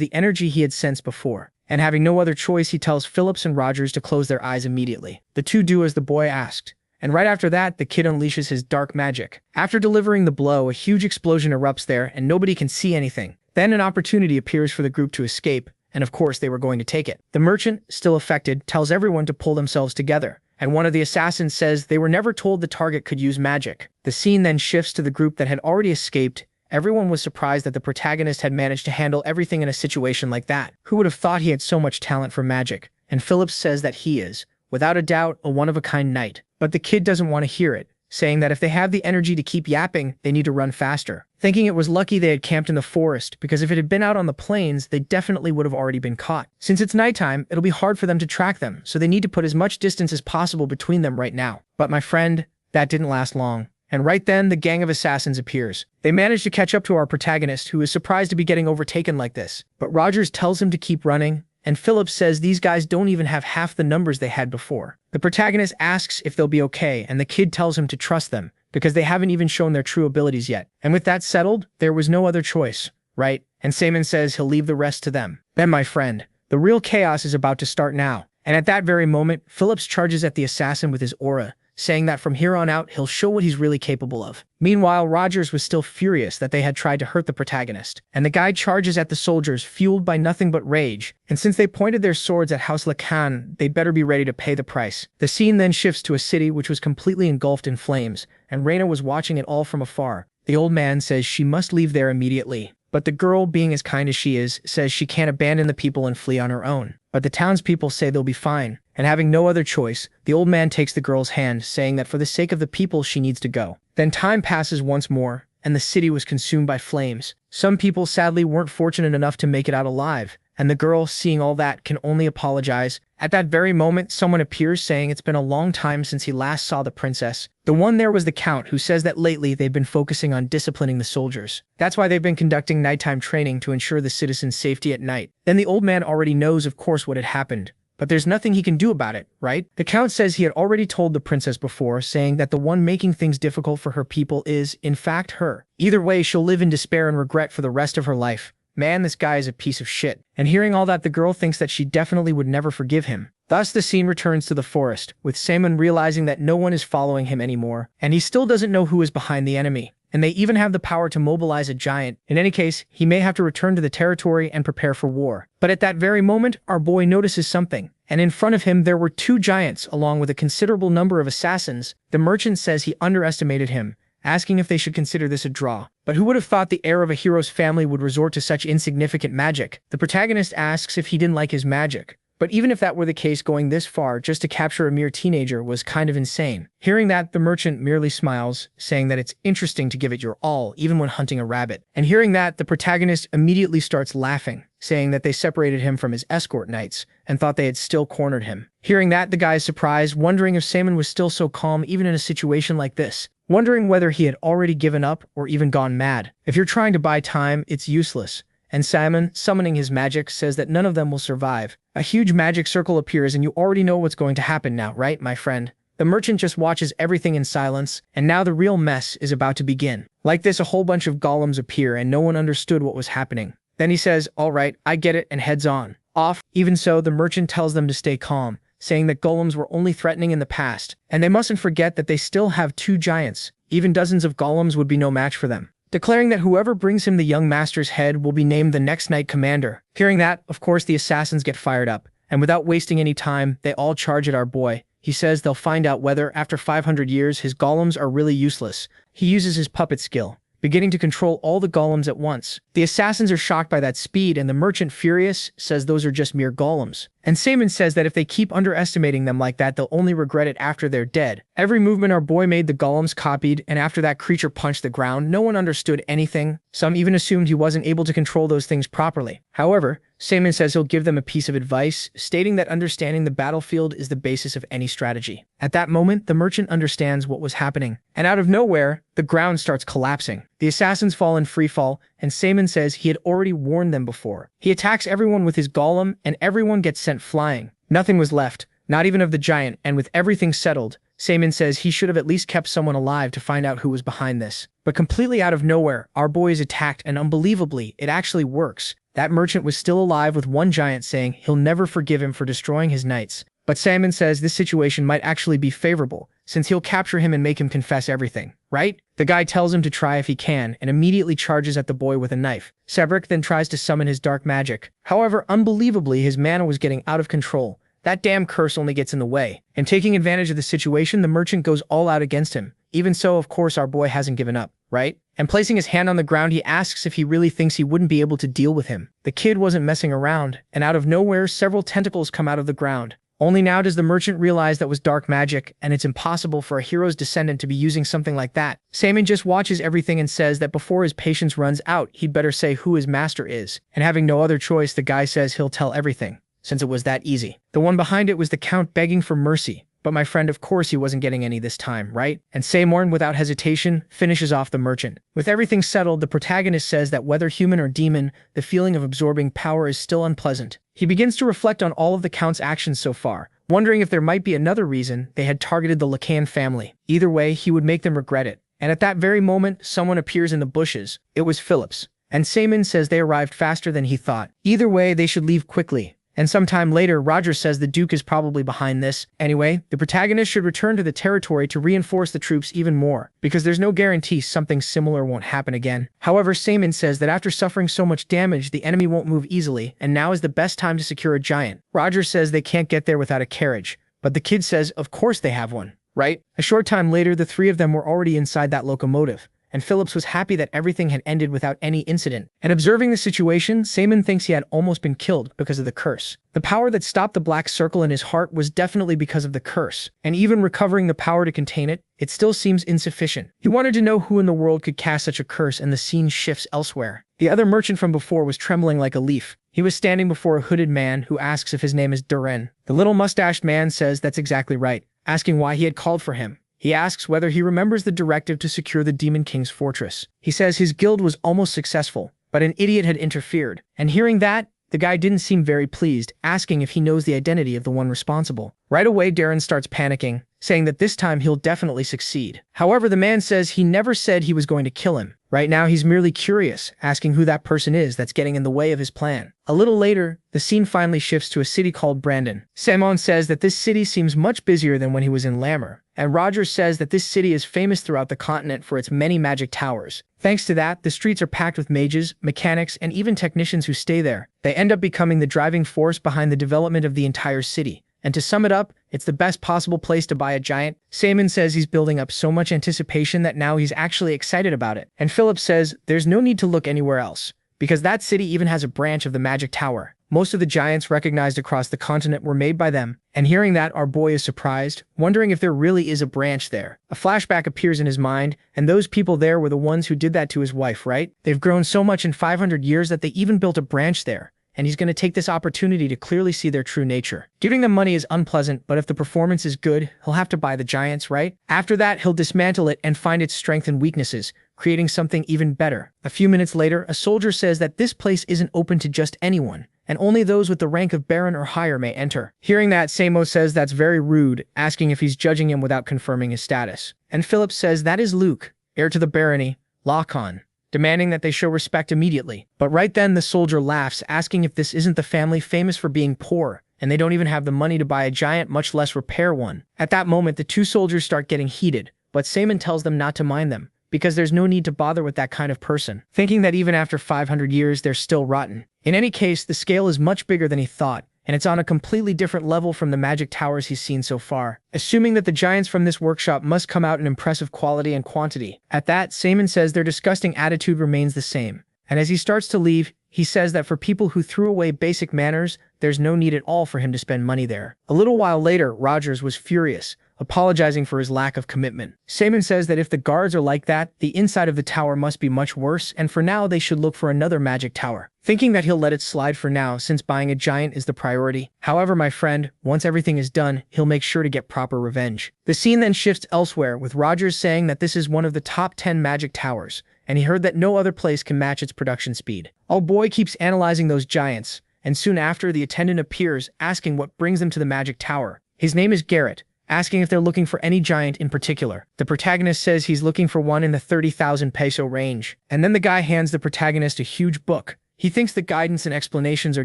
the energy he had sensed before, and having no other choice, he tells Phillips and Rogers to close their eyes immediately. The two do as the boy asked, and right after that, the kid unleashes his dark magic. After delivering the blow, a huge explosion erupts there, and nobody can see anything. Then an opportunity appears for the group to escape, and of course they were going to take it. The merchant, still affected, tells everyone to pull themselves together, and one of the assassins says they were never told the target could use magic. The scene then shifts to the group that had already escaped. Everyone was surprised that the protagonist had managed to handle everything in a situation like that. Who would have thought he had so much talent for magic? And Phillips says that he is, without a doubt, a one-of-a-kind knight. But the kid doesn't want to hear it, saying that if they have the energy to keep yapping, they need to run faster. Thinking it was lucky they had camped in the forest, because if it had been out on the plains, they definitely would have already been caught. Since it's nighttime, it'll be hard for them to track them, so they need to put as much distance as possible between them right now. But my friend, that didn't last long. And right then, the gang of assassins appears. They manage to catch up to our protagonist, who is surprised to be getting overtaken like this. But Rogers tells him to keep running, and Phillips says these guys don't even have half the numbers they had before. The protagonist asks if they'll be okay, and the kid tells him to trust them, because they haven't even shown their true abilities yet. And with that settled, there was no other choice, right? And Simon says he'll leave the rest to them. Then, my friend, the real chaos is about to start now. And at that very moment, Phillips charges at the assassin with his aura, saying that from here on out, he'll show what he's really capable of. Meanwhile, Rogers was still furious that they had tried to hurt the protagonist, and the guy charges at the soldiers, fueled by nothing but rage. And since they pointed their swords at House Lacan, they'd better be ready to pay the price. The scene then shifts to a city which was completely engulfed in flames, and Reina was watching it all from afar. The old man says she must leave there immediately, but the girl, being as kind as she is, says she can't abandon the people and flee on her own. But the townspeople say they'll be fine. And having no other choice, the old man takes the girl's hand, saying that for the sake of the people she needs to go. Then time passes once more, and the city was consumed by flames. Some people sadly weren't fortunate enough to make it out alive, and the girl, seeing all that, can only apologize. At that very moment, someone appears saying it's been a long time since he last saw the princess. The one there was the Count, who says that lately they've been focusing on disciplining the soldiers. That's why they've been conducting nighttime training to ensure the citizens' safety at night. Then the old man already knows, of course, what had happened. But there's nothing he can do about it, right? The Count says he had already told the princess before, saying that the one making things difficult for her people is, in fact, her. Either way, she'll live in despair and regret for the rest of her life. Man, this guy is a piece of shit. And hearing all that, the girl thinks that she definitely would never forgive him. Thus, the scene returns to the forest, with Simon realizing that no one is following him anymore, and he still doesn't know who is behind the enemy. And they even have the power to mobilize a giant. In any case, he may have to return to the territory and prepare for war. But at that very moment, our boy notices something. And in front of him, there were two giants, along with a considerable number of assassins. The merchant says he underestimated him, asking if they should consider this a draw. But who would have thought the heir of a hero's family would resort to such insignificant magic? The protagonist asks if he didn't like his magic. But even if that were the case, going this far just to capture a mere teenager was kind of insane. Hearing that, the merchant merely smiles, saying that it's interesting to give it your all, even when hunting a rabbit. And hearing that, the protagonist immediately starts laughing, saying that they separated him from his escort knights and thought they had still cornered him. Hearing that, the guy is surprised, wondering if Simon was still so calm even in a situation like this, wondering whether he had already given up or even gone mad. If you're trying to buy time, it's useless. And Simon, summoning his magic, says that none of them will survive. A huge magic circle appears, and you already know what's going to happen now, right, my friend? The merchant just watches everything in silence, and now the real mess is about to begin. Like this, a whole bunch of golems appear, and no one understood what was happening. Then he says, "All right, I get it," and heads off. Even so, the merchant tells them to stay calm, saying that golems were only threatening in the past, and they mustn't forget that they still have two giants. Even dozens of golems would be no match for them. Declaring that whoever brings him the young master's head will be named the next knight commander. Hearing that, of course, the assassins get fired up, and without wasting any time, they all charge at our boy. He says they'll find out whether, after 500 years, his golems are really useless. He uses his puppet skill, beginning to control all the golems at once. The assassins are shocked by that speed, and the merchant, furious, says those are just mere golems. And Simon says that if they keep underestimating them like that, they'll only regret it after they're dead. Every movement our boy made, the golems copied, and after that creature punched the ground, no one understood anything. Some even assumed he wasn't able to control those things properly. However, Simon says he'll give them a piece of advice, stating that understanding the battlefield is the basis of any strategy. At that moment, the merchant understands what was happening, and out of nowhere, the ground starts collapsing. The assassins fall in freefall, and Simon says he had already warned them before. He attacks everyone with his golem, and everyone gets sent flying. Nothing was left, not even of the giant, and with everything settled, Simon says he should have at least kept someone alive to find out who was behind this. But completely out of nowhere, our boy is attacked, and unbelievably, it actually works. That merchant was still alive, with one giant saying he'll never forgive him for destroying his knights. But Simon says this situation might actually be favorable, since he'll capture him and make him confess everything, right? The guy tells him to try if he can, and immediately charges at the boy with a knife. Cedric then tries to summon his dark magic. However, unbelievably, his mana was getting out of control. That damn curse only gets in the way. And taking advantage of the situation, the merchant goes all out against him. Even so, of course, our boy hasn't given up, right? And placing his hand on the ground, he asks if he really thinks he wouldn't be able to deal with him. The kid wasn't messing around, and out of nowhere, several tentacles come out of the ground. Only now does the merchant realize that was dark magic, and it's impossible for a hero's descendant to be using something like that. Saman just watches everything and says that before his patience runs out, he'd better say who his master is. And having no other choice, the guy says he'll tell everything, since it was that easy. The one behind it was the Count begging for mercy. But my friend, of course he wasn't getting any this time, right? And Samorn, without hesitation, finishes off the merchant. With everything settled, the protagonist says that whether human or demon, the feeling of absorbing power is still unpleasant. He begins to reflect on all of the Count's actions so far, wondering if there might be another reason they had targeted the Lacan family. Either way, he would make them regret it. And at that very moment, someone appears in the bushes. It was Phillips. And Saman says they arrived faster than he thought. Either way, they should leave quickly. And sometime later, Roger says the Duke is probably behind this. Anyway, the protagonist should return to the territory to reinforce the troops even more, because there's no guarantee something similar won't happen again. However, Saman says that after suffering so much damage, the enemy won't move easily, and now is the best time to secure a giant. Roger says they can't get there without a carriage, but the kid says of course they have one, right? A short time later, the three of them were already inside that locomotive, and Phillips was happy that everything had ended without any incident. And observing the situation, Saman thinks he had almost been killed because of the curse. The power that stopped the black circle in his heart was definitely because of the curse, and even recovering the power to contain it, it still seems insufficient. He wanted to know who in the world could cast such a curse, and the scene shifts elsewhere. The other merchant from before was trembling like a leaf. He was standing before a hooded man who asks if his name is Duren. The little mustached man says that's exactly right, asking why he had called for him. He asks whether he remembers the directive to secure the Demon King's fortress. He says his guild was almost successful, but an idiot had interfered. And hearing that, the guy didn't seem very pleased, asking if he knows the identity of the one responsible. Right away, Darren starts panicking, saying that this time he'll definitely succeed. However, the man says he never said he was going to kill him. Right now, he's merely curious, asking who that person is that's getting in the way of his plan. A little later, the scene finally shifts to a city called Brandon. Samon says that this city seems much busier than when he was in Lammer, and Rogers says that this city is famous throughout the continent for its many magic towers. Thanks to that, the streets are packed with mages, mechanics, and even technicians who stay there. They end up becoming the driving force behind the development of the entire city. And to sum it up, it's the best possible place to buy a giant. Saman says he's building up so much anticipation that now he's actually excited about it. And Philip says there's no need to look anywhere else, because that city even has a branch of the magic tower. Most of the giants recognized across the continent were made by them. And hearing that, our boy is surprised, wondering if there really is a branch there. A flashback appears in his mind, and those people there were the ones who did that to his wife, right? They've grown so much in 500 years that they even built a branch there. And he's going to take this opportunity to clearly see their true nature. Giving them money is unpleasant, but if the performance is good, he'll have to buy the giants, right? After that, he'll dismantle it and find its strengths and weaknesses, creating something even better. A few minutes later, a soldier says that this place isn't open to just anyone, and only those with the rank of Baron or higher may enter. Hearing that, Samo says that's very rude, asking if he's judging him without confirming his status. And Philip says that is Luke, heir to the barony, Lacon, demanding that they show respect immediately. But right then, the soldier laughs, asking if this isn't the family famous for being poor, and they don't even have the money to buy a giant, much less repair one. At that moment, the two soldiers start getting heated, but Saman tells them not to mind them, because there's no need to bother with that kind of person, thinking that even after 500 years, they're still rotten. In any case, the scale is much bigger than he thought, and it's on a completely different level from the magic towers he's seen so far. Assuming that the giants from this workshop must come out in impressive quality and quantity. At that, Saman says their disgusting attitude remains the same. And as he starts to leave, he says that for people who threw away basic manners, there's no need at all for him to spend money there. A little while later, Rogers was furious, apologizing for his lack of commitment. Saman says that if the guards are like that, the inside of the tower must be much worse, and for now they should look for another magic tower. Thinking that he'll let it slide for now, since buying a giant is the priority. However, my friend, once everything is done, he'll make sure to get proper revenge. The scene then shifts elsewhere, with Rogers saying that this is one of the top 10 magic towers, and he heard that no other place can match its production speed. Our boy keeps analyzing those giants, and soon after, the attendant appears, asking what brings them to the magic tower. His name is Garrett, asking if they're looking for any giant in particular. The protagonist says he's looking for one in the 30,000 peso range, and then the guy hands the protagonist a huge book. He thinks the guidance and explanations are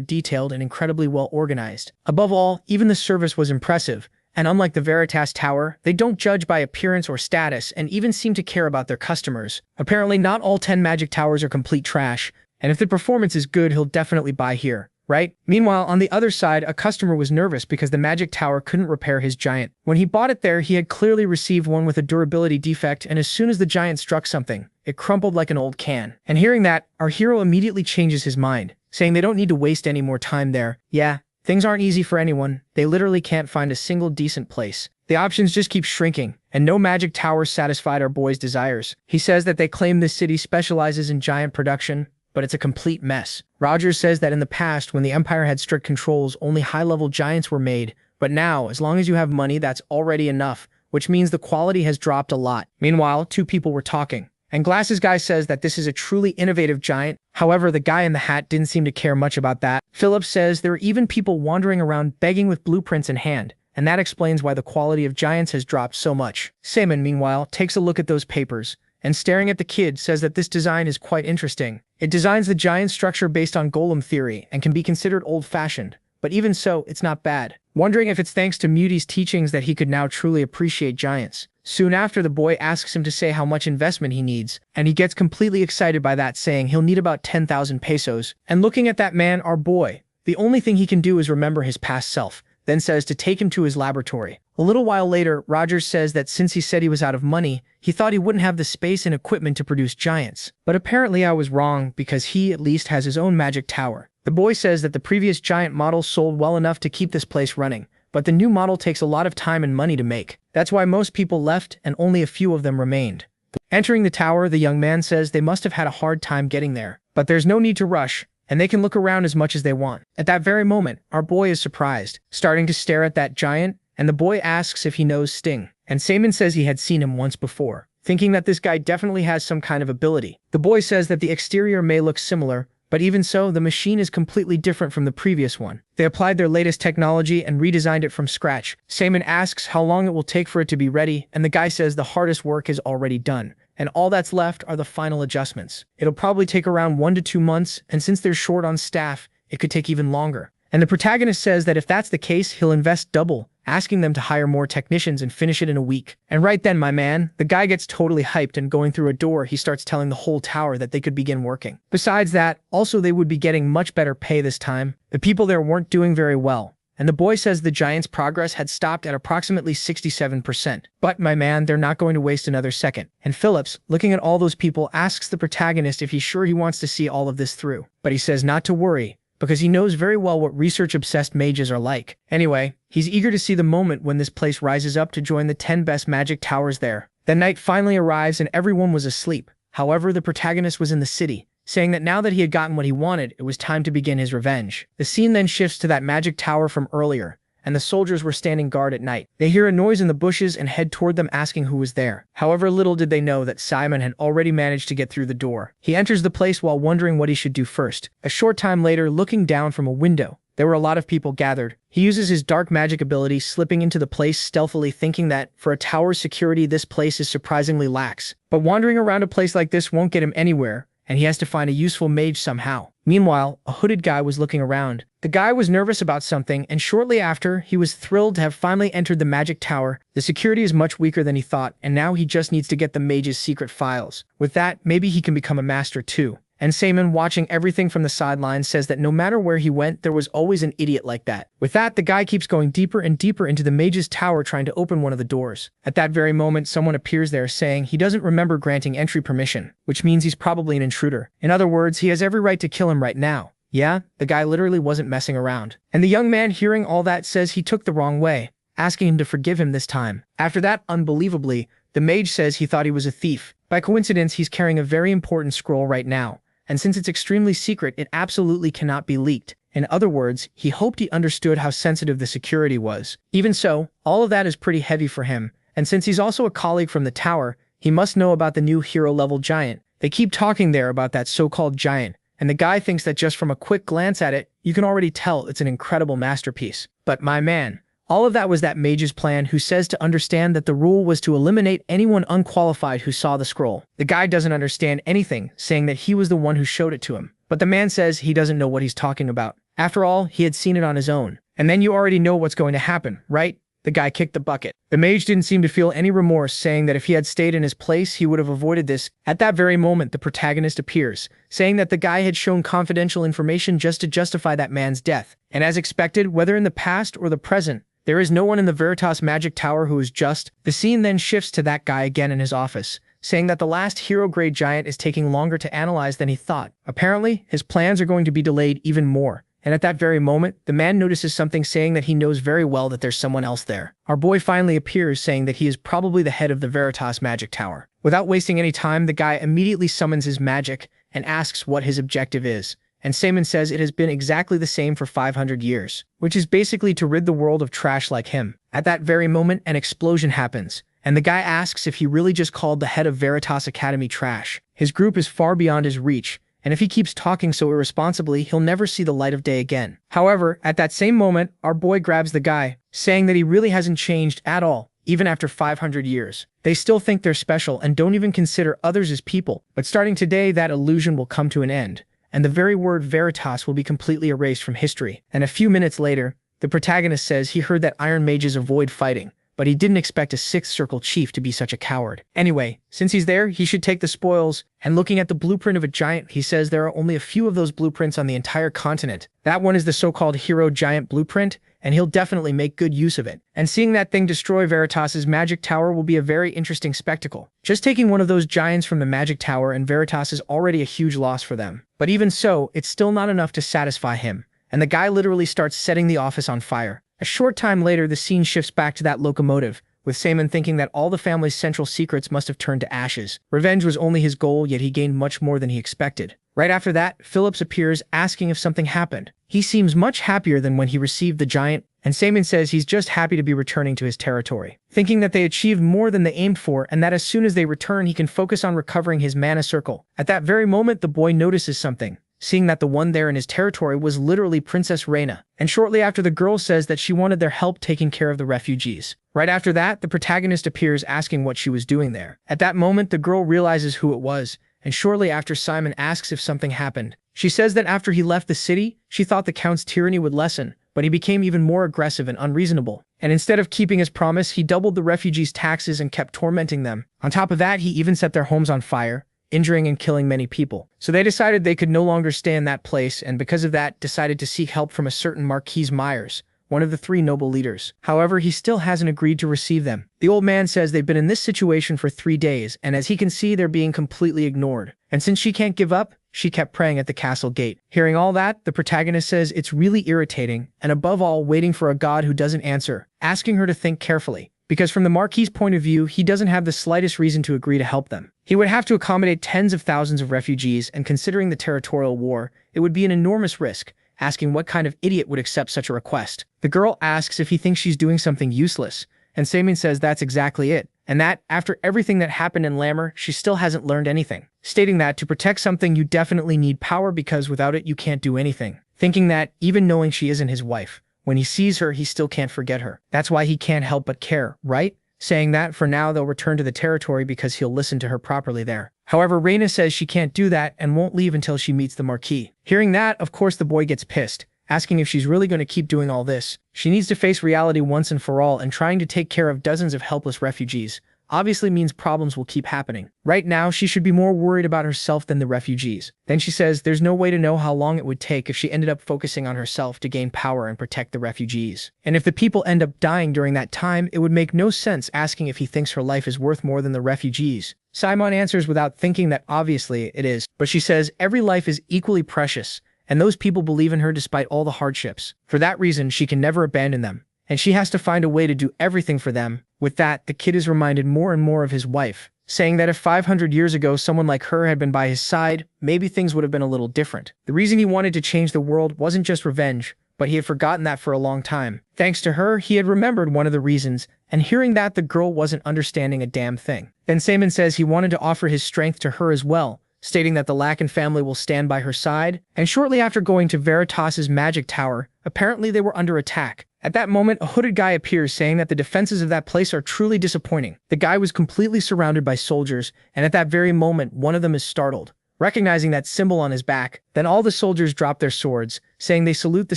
detailed and incredibly well organized. Above all, even the service was impressive, and unlike the Veritas Tower, they don't judge by appearance or status and even seem to care about their customers. Apparently, not all 10 magic towers are complete trash, and if the performance is good, he'll definitely buy here. Right? Meanwhile, on the other side, a customer was nervous because the magic tower couldn't repair his giant. When he bought it there, he had clearly received one with a durability defect, and as soon as the giant struck something, it crumpled like an old can. And hearing that, our hero immediately changes his mind, saying they don't need to waste any more time there. Yeah, Things aren't easy for anyone. They literally can't find a single decent place. The options just keep shrinking, and no magic tower satisfied our boy's desires. He says that they claim this city specializes in giant production, but it's a complete mess. Rogers says that in the past, when the Empire had strict controls, only high-level giants were made, but now, as long as you have money, that's already enough, which means the quality has dropped a lot. Meanwhile, two people were talking, and Glasses Guy says that this is a truly innovative giant. However, the guy in the hat didn't seem to care much about that. Phillips says there are even people wandering around begging with blueprints in hand, and that explains why the quality of giants has dropped so much. Simon, meanwhile, takes a look at those papers, and staring at the kid says that this design is quite interesting. It designs the giant structure based on golem theory and can be considered old-fashioned, but even so, it's not bad. Wondering if it's thanks to Muti's teachings that he could now truly appreciate giants. Soon after, the boy asks him to say how much investment he needs, and he gets completely excited by that, saying he'll need about 10,000 pesos. And looking at that man, our boy, the only thing he can do is remember his past self, then says to take him to his laboratory. A little while later, Rogers says that since he said he was out of money, he thought he wouldn't have the space and equipment to produce giants. But apparently I was wrong, because he at least has his own magic tower. The boy says that the previous giant model sold well enough to keep this place running, but the new model takes a lot of time and money to make. That's why most people left and only a few of them remained. Entering the tower, the young man says they must have had a hard time getting there, but there's no need to rush, and they can look around as much as they want. At that very moment, our boy is surprised, starting to stare at that giant, and the boy asks if he knows Sting, and Simon says he had seen him once before, thinking that this guy definitely has some kind of ability. The boy says that the exterior may look similar, but even so, the machine is completely different from the previous one. They applied their latest technology and redesigned it from scratch. Simon asks how long it will take for it to be ready, and the guy says the hardest work is already done, and all that's left are the final adjustments. It'll probably take around 1 to 2 months, and since they're short on staff, it could take even longer. And the protagonist says that if that's the case, he'll invest double, asking them to hire more technicians and finish it in a week. And right then, my man, the guy gets totally hyped, and going through a door, he starts telling the whole tower that they could begin working. Besides that, also they would be getting much better pay this time. The people there weren't doing very well, and the boy says the giant's progress had stopped at approximately 67%. But, my man, they're not going to waste another second. And Phillips, looking at all those people, asks the protagonist if he's sure he wants to see all of this through. But he says not to worry, because he knows very well what research-obsessed mages are like. Anyway, he's eager to see the moment when this place rises up to join the 10 best magic towers there. The night finally arrives and everyone was asleep. However, the protagonist was in the city, saying that now that he had gotten what he wanted, it was time to begin his revenge. The scene then shifts to that magic tower from earlier, and the soldiers were standing guard at night. They hear a noise in the bushes and head toward them, asking who was there. However, little did they know that Simon had already managed to get through the door. He enters the place while wondering what he should do first. A short time later, looking down from a window, there were a lot of people gathered. He uses his dark magic ability, slipping into the place stealthily, thinking that, for a tower's security, this place is surprisingly lax. But wandering around a place like this won't get him anywhere, and he has to find a useful mage somehow. Meanwhile, a hooded guy was looking around. The guy was nervous about something, and shortly after, he was thrilled to have finally entered the magic tower. The security is much weaker than he thought, and now he just needs to get the mage's secret files. With that, maybe he can become a master too. And Simon, watching everything from the sidelines, says that no matter where he went, there was always an idiot like that. With that, the guy keeps going deeper and deeper into the mage's tower, trying to open one of the doors. At that very moment, someone appears there, saying he doesn't remember granting entry permission, which means he's probably an intruder. In other words, he has every right to kill him right now. Yeah, the guy literally wasn't messing around. And the young man, hearing all that, says he took the wrong way, asking him to forgive him this time. After that, unbelievably, the mage says he thought he was a thief. By coincidence, he's carrying a very important scroll right now, and since it's extremely secret, it absolutely cannot be leaked. In other words, he hoped he understood how sensitive the security was. Even so, all of that is pretty heavy for him, and since he's also a colleague from the tower, he must know about the new hero-level giant. They keep talking there about that so-called giant, and the guy thinks that just from a quick glance at it, you can already tell it's an incredible masterpiece. But my man, all of that was that mage's plan, who says to understand that the rule was to eliminate anyone unqualified who saw the scroll. The guy doesn't understand anything, saying that he was the one who showed it to him. But the man says he doesn't know what he's talking about. After all, he had seen it on his own. And then you already know what's going to happen, right? The guy kicked the bucket. The mage didn't seem to feel any remorse, saying that if he had stayed in his place, he would have avoided this. At that very moment, the protagonist appears, saying that the guy had shown confidential information just to justify that man's death. And as expected, whether in the past or the present, there is no one in the Veritas Magic Tower who is just. The scene then shifts to that guy again in his office, saying that the last hero-grade giant is taking longer to analyze than he thought. Apparently, his plans are going to be delayed even more, and at that very moment, the man notices something saying that he knows very well that there's someone else there. Our boy finally appears saying that he is probably the head of the Veritas magic tower. Without wasting any time, the guy immediately summons his magic and asks what his objective is. And Simon says it has been exactly the same for 500 years, which is basically to rid the world of trash like him. At that very moment, an explosion happens, and the guy asks if he really just called the head of Veritas Academy trash. His group is far beyond his reach, and if he keeps talking so irresponsibly, he'll never see the light of day again. However, at that same moment, our boy grabs the guy, saying that he really hasn't changed at all, even after 500 years. They still think they're special and don't even consider others as people, but starting today, that illusion will come to an end, and the very word Veritas will be completely erased from history. And a few minutes later, the protagonist says he heard that iron mages avoid fighting, but he didn't expect a sixth circle chief to be such a coward. Anyway, since he's there, he should take the spoils, and looking at the blueprint of a giant, he says there are only a few of those blueprints on the entire continent. That one is the so-called hero giant blueprint, and he'll definitely make good use of it. And seeing that thing destroy Veritas's magic tower will be a very interesting spectacle. Just taking one of those giants from the magic tower and Veritas is already a huge loss for them. But even so, it's still not enough to satisfy him, and the guy literally starts setting the office on fire. A short time later, the scene shifts back to that locomotive, with Simon thinking that all the family's central secrets must have turned to ashes. Revenge was only his goal, yet he gained much more than he expected. Right after that, Phillips appears asking if something happened. He seems much happier than when he received the giant, and Simon says he's just happy to be returning to his territory, thinking that they achieved more than they aimed for and that as soon as they return, he can focus on recovering his mana circle. At that very moment, the boy notices something, seeing that the one there in his territory was literally Princess Reina. And shortly after, the girl says that she wanted their help taking care of the refugees. Right after that, the protagonist appears asking what she was doing there. At that moment, the girl realizes who it was, and shortly after, Simon asks if something happened. She says that after he left the city, she thought the Count's tyranny would lessen, but he became even more aggressive and unreasonable. And instead of keeping his promise, he doubled the refugees' taxes and kept tormenting them. On top of that, he even set their homes on fire, injuring and killing many people. So they decided they could no longer stay in that place, and because of that, decided to seek help from a certain Marquis Myers, one of the three noble leaders. However, he still hasn't agreed to receive them. The old man says they've been in this situation for 3 days, and as he can see, they're being completely ignored. And since she can't give up, she kept praying at the castle gate. Hearing all that, the protagonist says it's really irritating, and above all, waiting for a god who doesn't answer, asking her to think carefully. Because from the Marquis' point of view, he doesn't have the slightest reason to agree to help them. He would have to accommodate tens of thousands of refugees, and considering the territorial war, it would be an enormous risk, asking what kind of idiot would accept such a request. The girl asks if he thinks she's doing something useless, and Simon says that's exactly it, and that, after everything that happened in Lammer, she still hasn't learned anything, stating that to protect something you definitely need power because without it you can't do anything, thinking that, even knowing she isn't his wife, when he sees her, he still can't forget her. That's why he can't help but care, right? Saying that for now they'll return to the territory because he'll listen to her properly there. However, Reina says she can't do that and won't leave until she meets the Marquis. Hearing that, of course the boy gets pissed, asking if she's really going to keep doing all this. She needs to face reality once and for all, and trying to take care of dozens of helpless refugees obviously means problems will keep happening. Right now, she should be more worried about herself than the refugees. Then she says there's no way to know how long it would take if she ended up focusing on herself to gain power and protect the refugees. And if the people end up dying during that time, it would make no sense asking if he thinks her life is worth more than the refugees. Simon answers without thinking that obviously it is, but she says every life is equally precious, and those people believe in her despite all the hardships. For that reason, she can never abandon them, and she has to find a way to do everything for them. With that, the kid is reminded more and more of his wife, saying that if 500 years ago someone like her had been by his side, maybe things would have been a little different. The reason he wanted to change the world wasn't just revenge, but he had forgotten that for a long time. Thanks to her, he had remembered one of the reasons, and hearing that, the girl wasn't understanding a damn thing. Then Simon says he wanted to offer his strength to her as well, stating that the Lacan family will stand by her side, and shortly after going to Veritas's magic tower, apparently they were under attack. At that moment, a hooded guy appears saying that the defenses of that place are truly disappointing. The guy was completely surrounded by soldiers, and at that very moment, one of them is startled, recognizing that symbol on his back. Then all the soldiers drop their swords, saying they salute the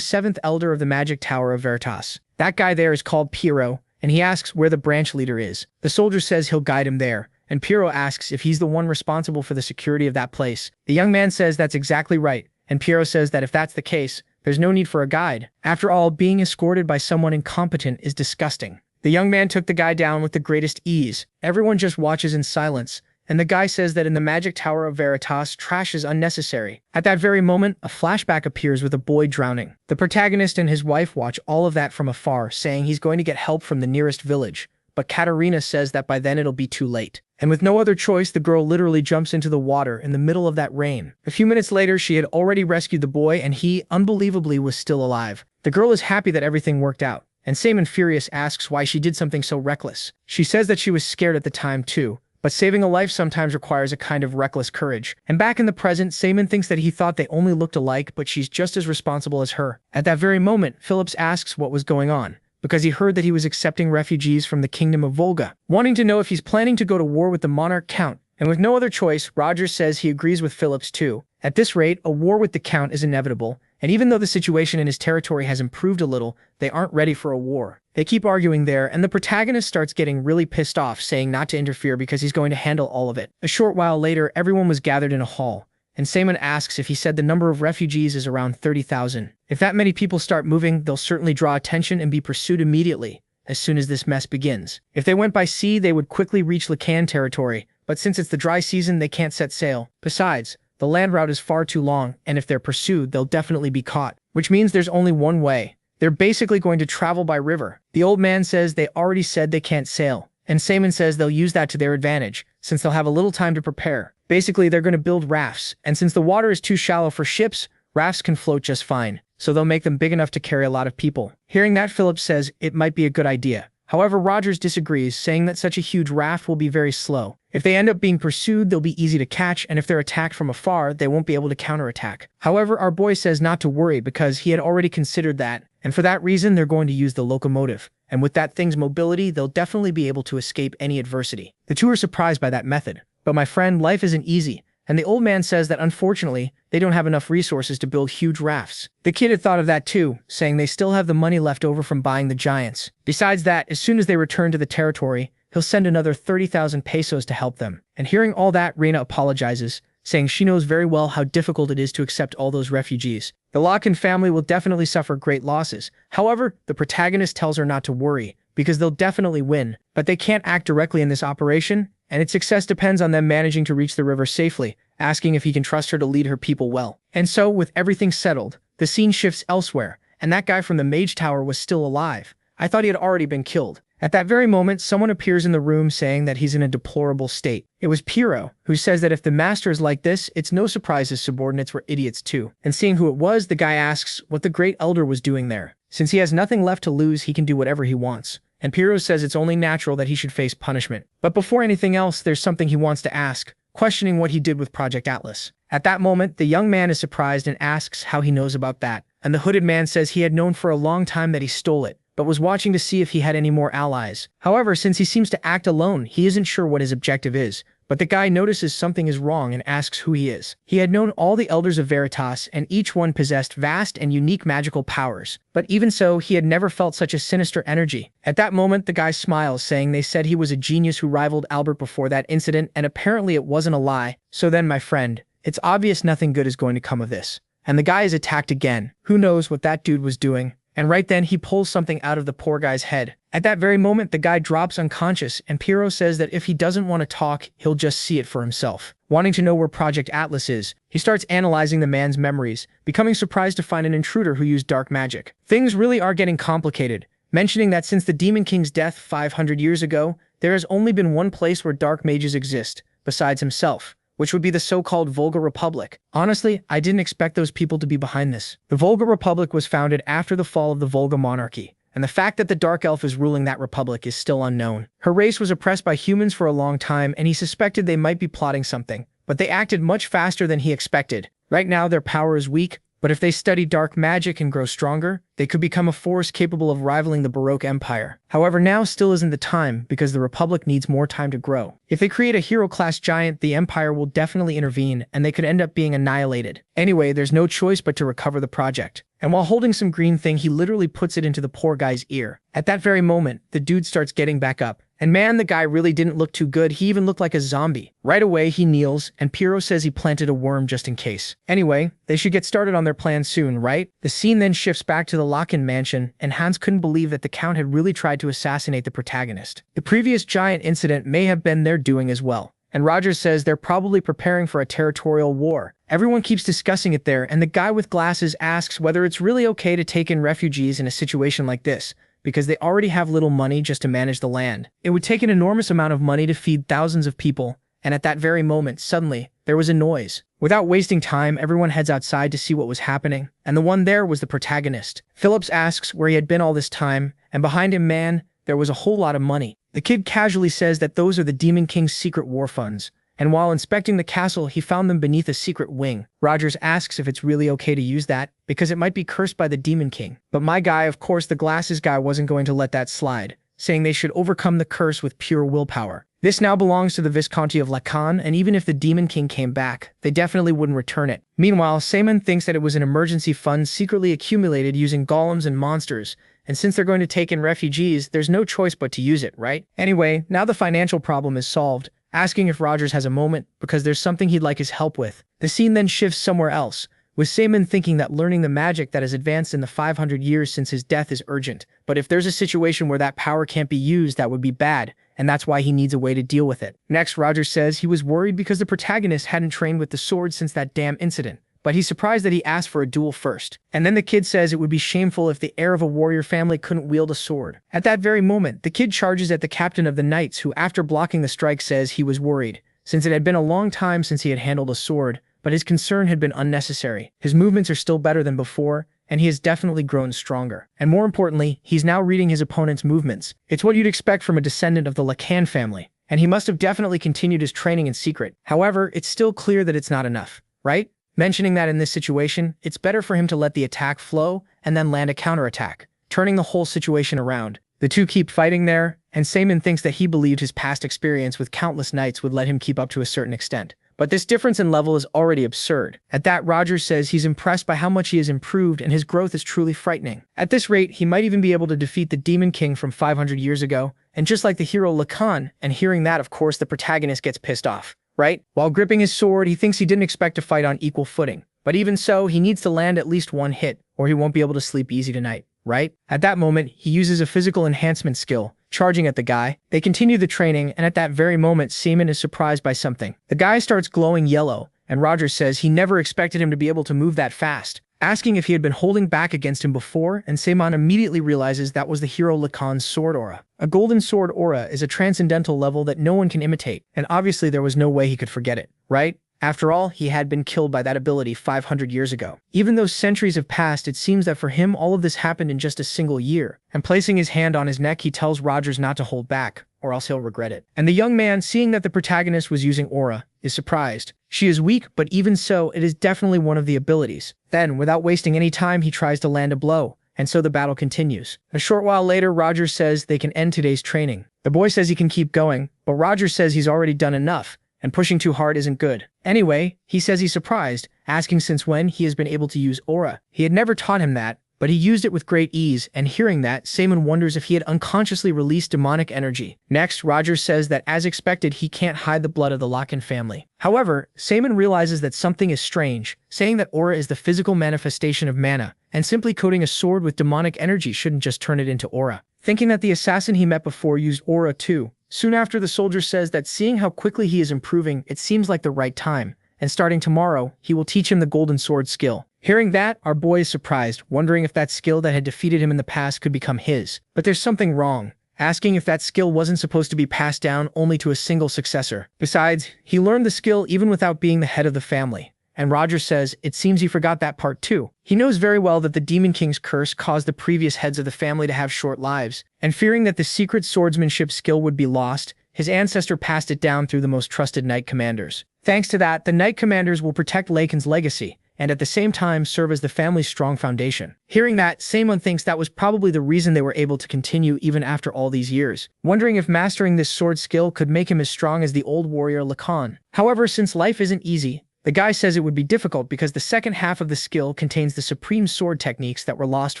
7th elder of the magic tower of Veritas. That guy there is called Piero, and he asks where the branch leader is. The soldier says he'll guide him there, and Piero asks if he's the one responsible for the security of that place. The young man says that's exactly right, and Piero says that if that's the case, there's no need for a guide. After all, being escorted by someone incompetent is disgusting. The young man took the guy down with the greatest ease. Everyone just watches in silence, and the guy says that in the Magic Tower of Veritas, trash is unnecessary. At that very moment, a flashback appears with a boy drowning. The protagonist and his wife watch all of that from afar, saying he's going to get help from the nearest village, but Katerina says that by then it'll be too late. And with no other choice, the girl literally jumps into the water in the middle of that rain. A few minutes later, she had already rescued the boy, and he, unbelievably, was still alive. The girl is happy that everything worked out, and Simon Furious asks why she did something so reckless. She says that she was scared at the time too, but saving a life sometimes requires a kind of reckless courage. And back in the present, Simon thinks that he thought they only looked alike, but she's just as responsible as her. At that very moment, Phillips asks what was going on, because he heard that he was accepting refugees from the Kingdom of Volga, wanting to know if he's planning to go to war with the Monarch Count. And with no other choice, Roger says he agrees with Phillips too. At this rate, a war with the Count is inevitable, and even though the situation in his territory has improved a little, they aren't ready for a war. They keep arguing there, and the protagonist starts getting really pissed off, saying not to interfere because he's going to handle all of it. A short while later, everyone was gathered in a hall, and Simon asks if he said the number of refugees is around 30,000. If that many people start moving, they'll certainly draw attention and be pursued immediately, as soon as this mess begins. If they went by sea, they would quickly reach Lacan territory, but since it's the dry season, they can't set sail. Besides, the land route is far too long, and if they're pursued, they'll definitely be caught. Which means there's only one way. They're basically going to travel by river. The old man says they already said they can't sail, and Simon says they'll use that to their advantage, since they'll have a little time to prepare. Basically, they're going to build rafts, and since the water is too shallow for ships, rafts can float just fine, so they'll make them big enough to carry a lot of people. Hearing that, Phillips says it might be a good idea. However, Rogers disagrees, saying that such a huge raft will be very slow. If they end up being pursued, they'll be easy to catch, and if they're attacked from afar, they won't be able to counterattack. However, our boy says not to worry because he had already considered that, and for that reason, they're going to use the locomotive. And with that thing's mobility, they'll definitely be able to escape any adversity. The two are surprised by that method. But my friend, life isn't easy, and the old man says that unfortunately, they don't have enough resources to build huge rafts. The kid had thought of that too, saying they still have the money left over from buying the giants. Besides that, as soon as they return to the territory, he'll send another 30,000 pesos to help them. And hearing all that, Reina apologizes, saying she knows very well how difficult it is to accept all those refugees. The Locken family will definitely suffer great losses. However, the protagonist tells her not to worry, because they'll definitely win, but they can't act directly in this operation, and its success depends on them managing to reach the river safely, asking if he can trust her to lead her people well. And so, with everything settled, the scene shifts elsewhere, and that guy from the Mage Tower was still alive. I thought he had already been killed. At that very moment, someone appears in the room saying that he's in a deplorable state. It was Piero, who says that if the master is like this, it's no surprise his subordinates were idiots too. And seeing who it was, the guy asks what the Great Elder was doing there. Since he has nothing left to lose, he can do whatever he wants. And Piero says it's only natural that he should face punishment. But before anything else, there's something he wants to ask, questioning what he did with Project Atlas. At that moment, the young man is surprised and asks how he knows about that. And the hooded man says he had known for a long time that he stole it, but was watching to see if he had any more allies. However, since he seems to act alone, he isn't sure what his objective is. But the guy notices something is wrong and asks who he is. He had known all the Elders of Veritas, and each one possessed vast and unique magical powers. But even so, he had never felt such a sinister energy. At that moment, the guy smiles, saying they said he was a genius who rivaled Albert before that incident, and apparently it wasn't a lie. So then, my friend, it's obvious nothing good is going to come of this. And the guy is attacked again. Who knows what that dude was doing? And right then, he pulls something out of the poor guy's head. At that very moment, the guy drops unconscious, and Piero says that if he doesn't want to talk, he'll just see it for himself. Wanting to know where Project Atlas is, he starts analyzing the man's memories, becoming surprised to find an intruder who used dark magic. Things really are getting complicated, mentioning that since the Demon King's death 500 years ago, there has only been one place where dark mages exist, besides himself, which would be the so-called Volga Republic. Honestly, I didn't expect those people to be behind this. The Volga Republic was founded after the fall of the Volga monarchy, and the fact that the Dark Elf is ruling that republic is still unknown. Her race was oppressed by humans for a long time, and he suspected they might be plotting something, but they acted much faster than he expected. Right now, their power is weak, but if they study dark magic and grow stronger, they could become a force capable of rivaling the Baroque Empire. However, now still isn't the time, because the Republic needs more time to grow. If they create a hero-class giant, the Empire will definitely intervene, and they could end up being annihilated. Anyway, there's no choice but to recover the project. And while holding some green thing, he literally puts it into the poor guy's ear. At that very moment, the dude starts getting back up. And man, the guy really didn't look too good. He even looked like a zombie. Right away, he kneels, and Piero says he planted a worm just in case. Anyway, they should get started on their plan soon, right? The scene then shifts back to the Locken mansion, and Hans couldn't believe that the Count had really tried to assassinate the protagonist. The previous giant incident may have been their doing as well. and Rogers says they're probably preparing for a territorial war. Everyone keeps discussing it there, and the guy with glasses asks whether it's really okay to take in refugees in a situation like this, because they already have little money just to manage the land. It would take an enormous amount of money to feed thousands of people, and at that very moment, suddenly, there was a noise. Without wasting time, everyone heads outside to see what was happening, and the one there was the protagonist. Phillips asks where he had been all this time, and behind him, man, there was a whole lot of money. The kid casually says that those are the Demon King's secret war funds, and while inspecting the castle, he found them beneath a secret wing. Rogers asks if it's really okay to use that, because it might be cursed by the Demon King. But my guy, of course the glasses guy, wasn't going to let that slide, saying they should overcome the curse with pure willpower. This now belongs to the Visconti of Lacan, and even if the Demon King came back, they definitely wouldn't return it. Meanwhile, Seaman thinks that it was an emergency fund secretly accumulated using golems and monsters, and since they're going to take in refugees, there's no choice but to use it, right? Anyway, now the financial problem is solved, asking if Rogers has a moment, because there's something he'd like his help with. The scene then shifts somewhere else, with Seaman thinking that learning the magic that has advanced in the 500 years since his death is urgent. But if there's a situation where that power can't be used, that would be bad, and that's why he needs a way to deal with it. Next, Rogers says he was worried because the protagonist hadn't trained with the sword since that damn incident, but he's surprised that he asked for a duel first. And then the kid says it would be shameful if the heir of a warrior family couldn't wield a sword. At that very moment, the kid charges at the captain of the knights, who after blocking the strike says he was worried, since it had been a long time since he had handled a sword, but his concern had been unnecessary. His movements are still better than before, and he has definitely grown stronger. And more importantly, he's now reading his opponent's movements. It's what you'd expect from a descendant of the Lacan family, and he must have definitely continued his training in secret. However, it's still clear that it's not enough, right? Mentioning that in this situation, it's better for him to let the attack flow and then land a counterattack, turning the whole situation around. The two keep fighting there, and Seaman thinks that he believed his past experience with countless knights would let him keep up to a certain extent. But this difference in level is already absurd. At that, Rogers says he's impressed by how much he has improved, and his growth is truly frightening. At this rate, he might even be able to defeat the Demon King from 500 years ago, and just like the hero Lacan, and hearing that, of course, the protagonist gets pissed off, right? While gripping his sword, he thinks he didn't expect to fight on equal footing. But even so, he needs to land at least one hit, or he won't be able to sleep easy tonight, right? At that moment, he uses a physical enhancement skill, charging at the guy. They continue the training, and at that very moment, Seaman is surprised by something. The guy starts glowing yellow, and Rogers says he never expected him to be able to move that fast, asking if he had been holding back against him before, and Seaman immediately realizes that was the hero Lacan's sword aura. A golden sword aura is a transcendental level that no one can imitate, and obviously there was no way he could forget it, right? After all, he had been killed by that ability 500 years ago. Even though centuries have passed, it seems that for him all of this happened in just a single year. And placing his hand on his neck, he tells Rogers not to hold back, or else he'll regret it. And the young man, seeing that the protagonist was using aura, is surprised. She is weak, but even so, it is definitely one of the abilities. Then, without wasting any time, he tries to land a blow, and so the battle continues. A short while later, Rogers says they can end today's training. The boy says he can keep going, but Rogers says he's already done enough, and pushing too hard isn't good. Anyway, he says he's surprised, asking since when he has been able to use aura. He had never taught him that, but he used it with great ease, and hearing that, Seaman wonders if he had unconsciously released demonic energy. Next, Rogers says that as expected, he can't hide the blood of the Lacan family. However, Seaman realizes that something is strange, saying that aura is the physical manifestation of mana, and simply coating a sword with demonic energy shouldn't just turn it into aura. Thinking that the assassin he met before used aura too. Soon after, the soldier says that seeing how quickly he is improving, it seems like the right time, and starting tomorrow, he will teach him the golden sword skill. Hearing that, our boy is surprised, wondering if that skill that had defeated him in the past could become his. But there's something wrong, asking if that skill wasn't supposed to be passed down only to a single successor. Besides, he learned the skill even without being the head of the family. And Rogers says it seems he forgot that part too. He knows very well that the Demon King's curse caused the previous heads of the family to have short lives, and fearing that the secret swordsmanship skill would be lost, his ancestor passed it down through the most trusted knight commanders. Thanks to that, the knight commanders will protect Lacan's legacy, and at the same time serve as the family's strong foundation. Hearing that, Seaman thinks that was probably the reason they were able to continue even after all these years, wondering if mastering this sword skill could make him as strong as the old warrior Lacan. However, since life isn't easy, the guy says it would be difficult because the second half of the skill contains the supreme sword techniques that were lost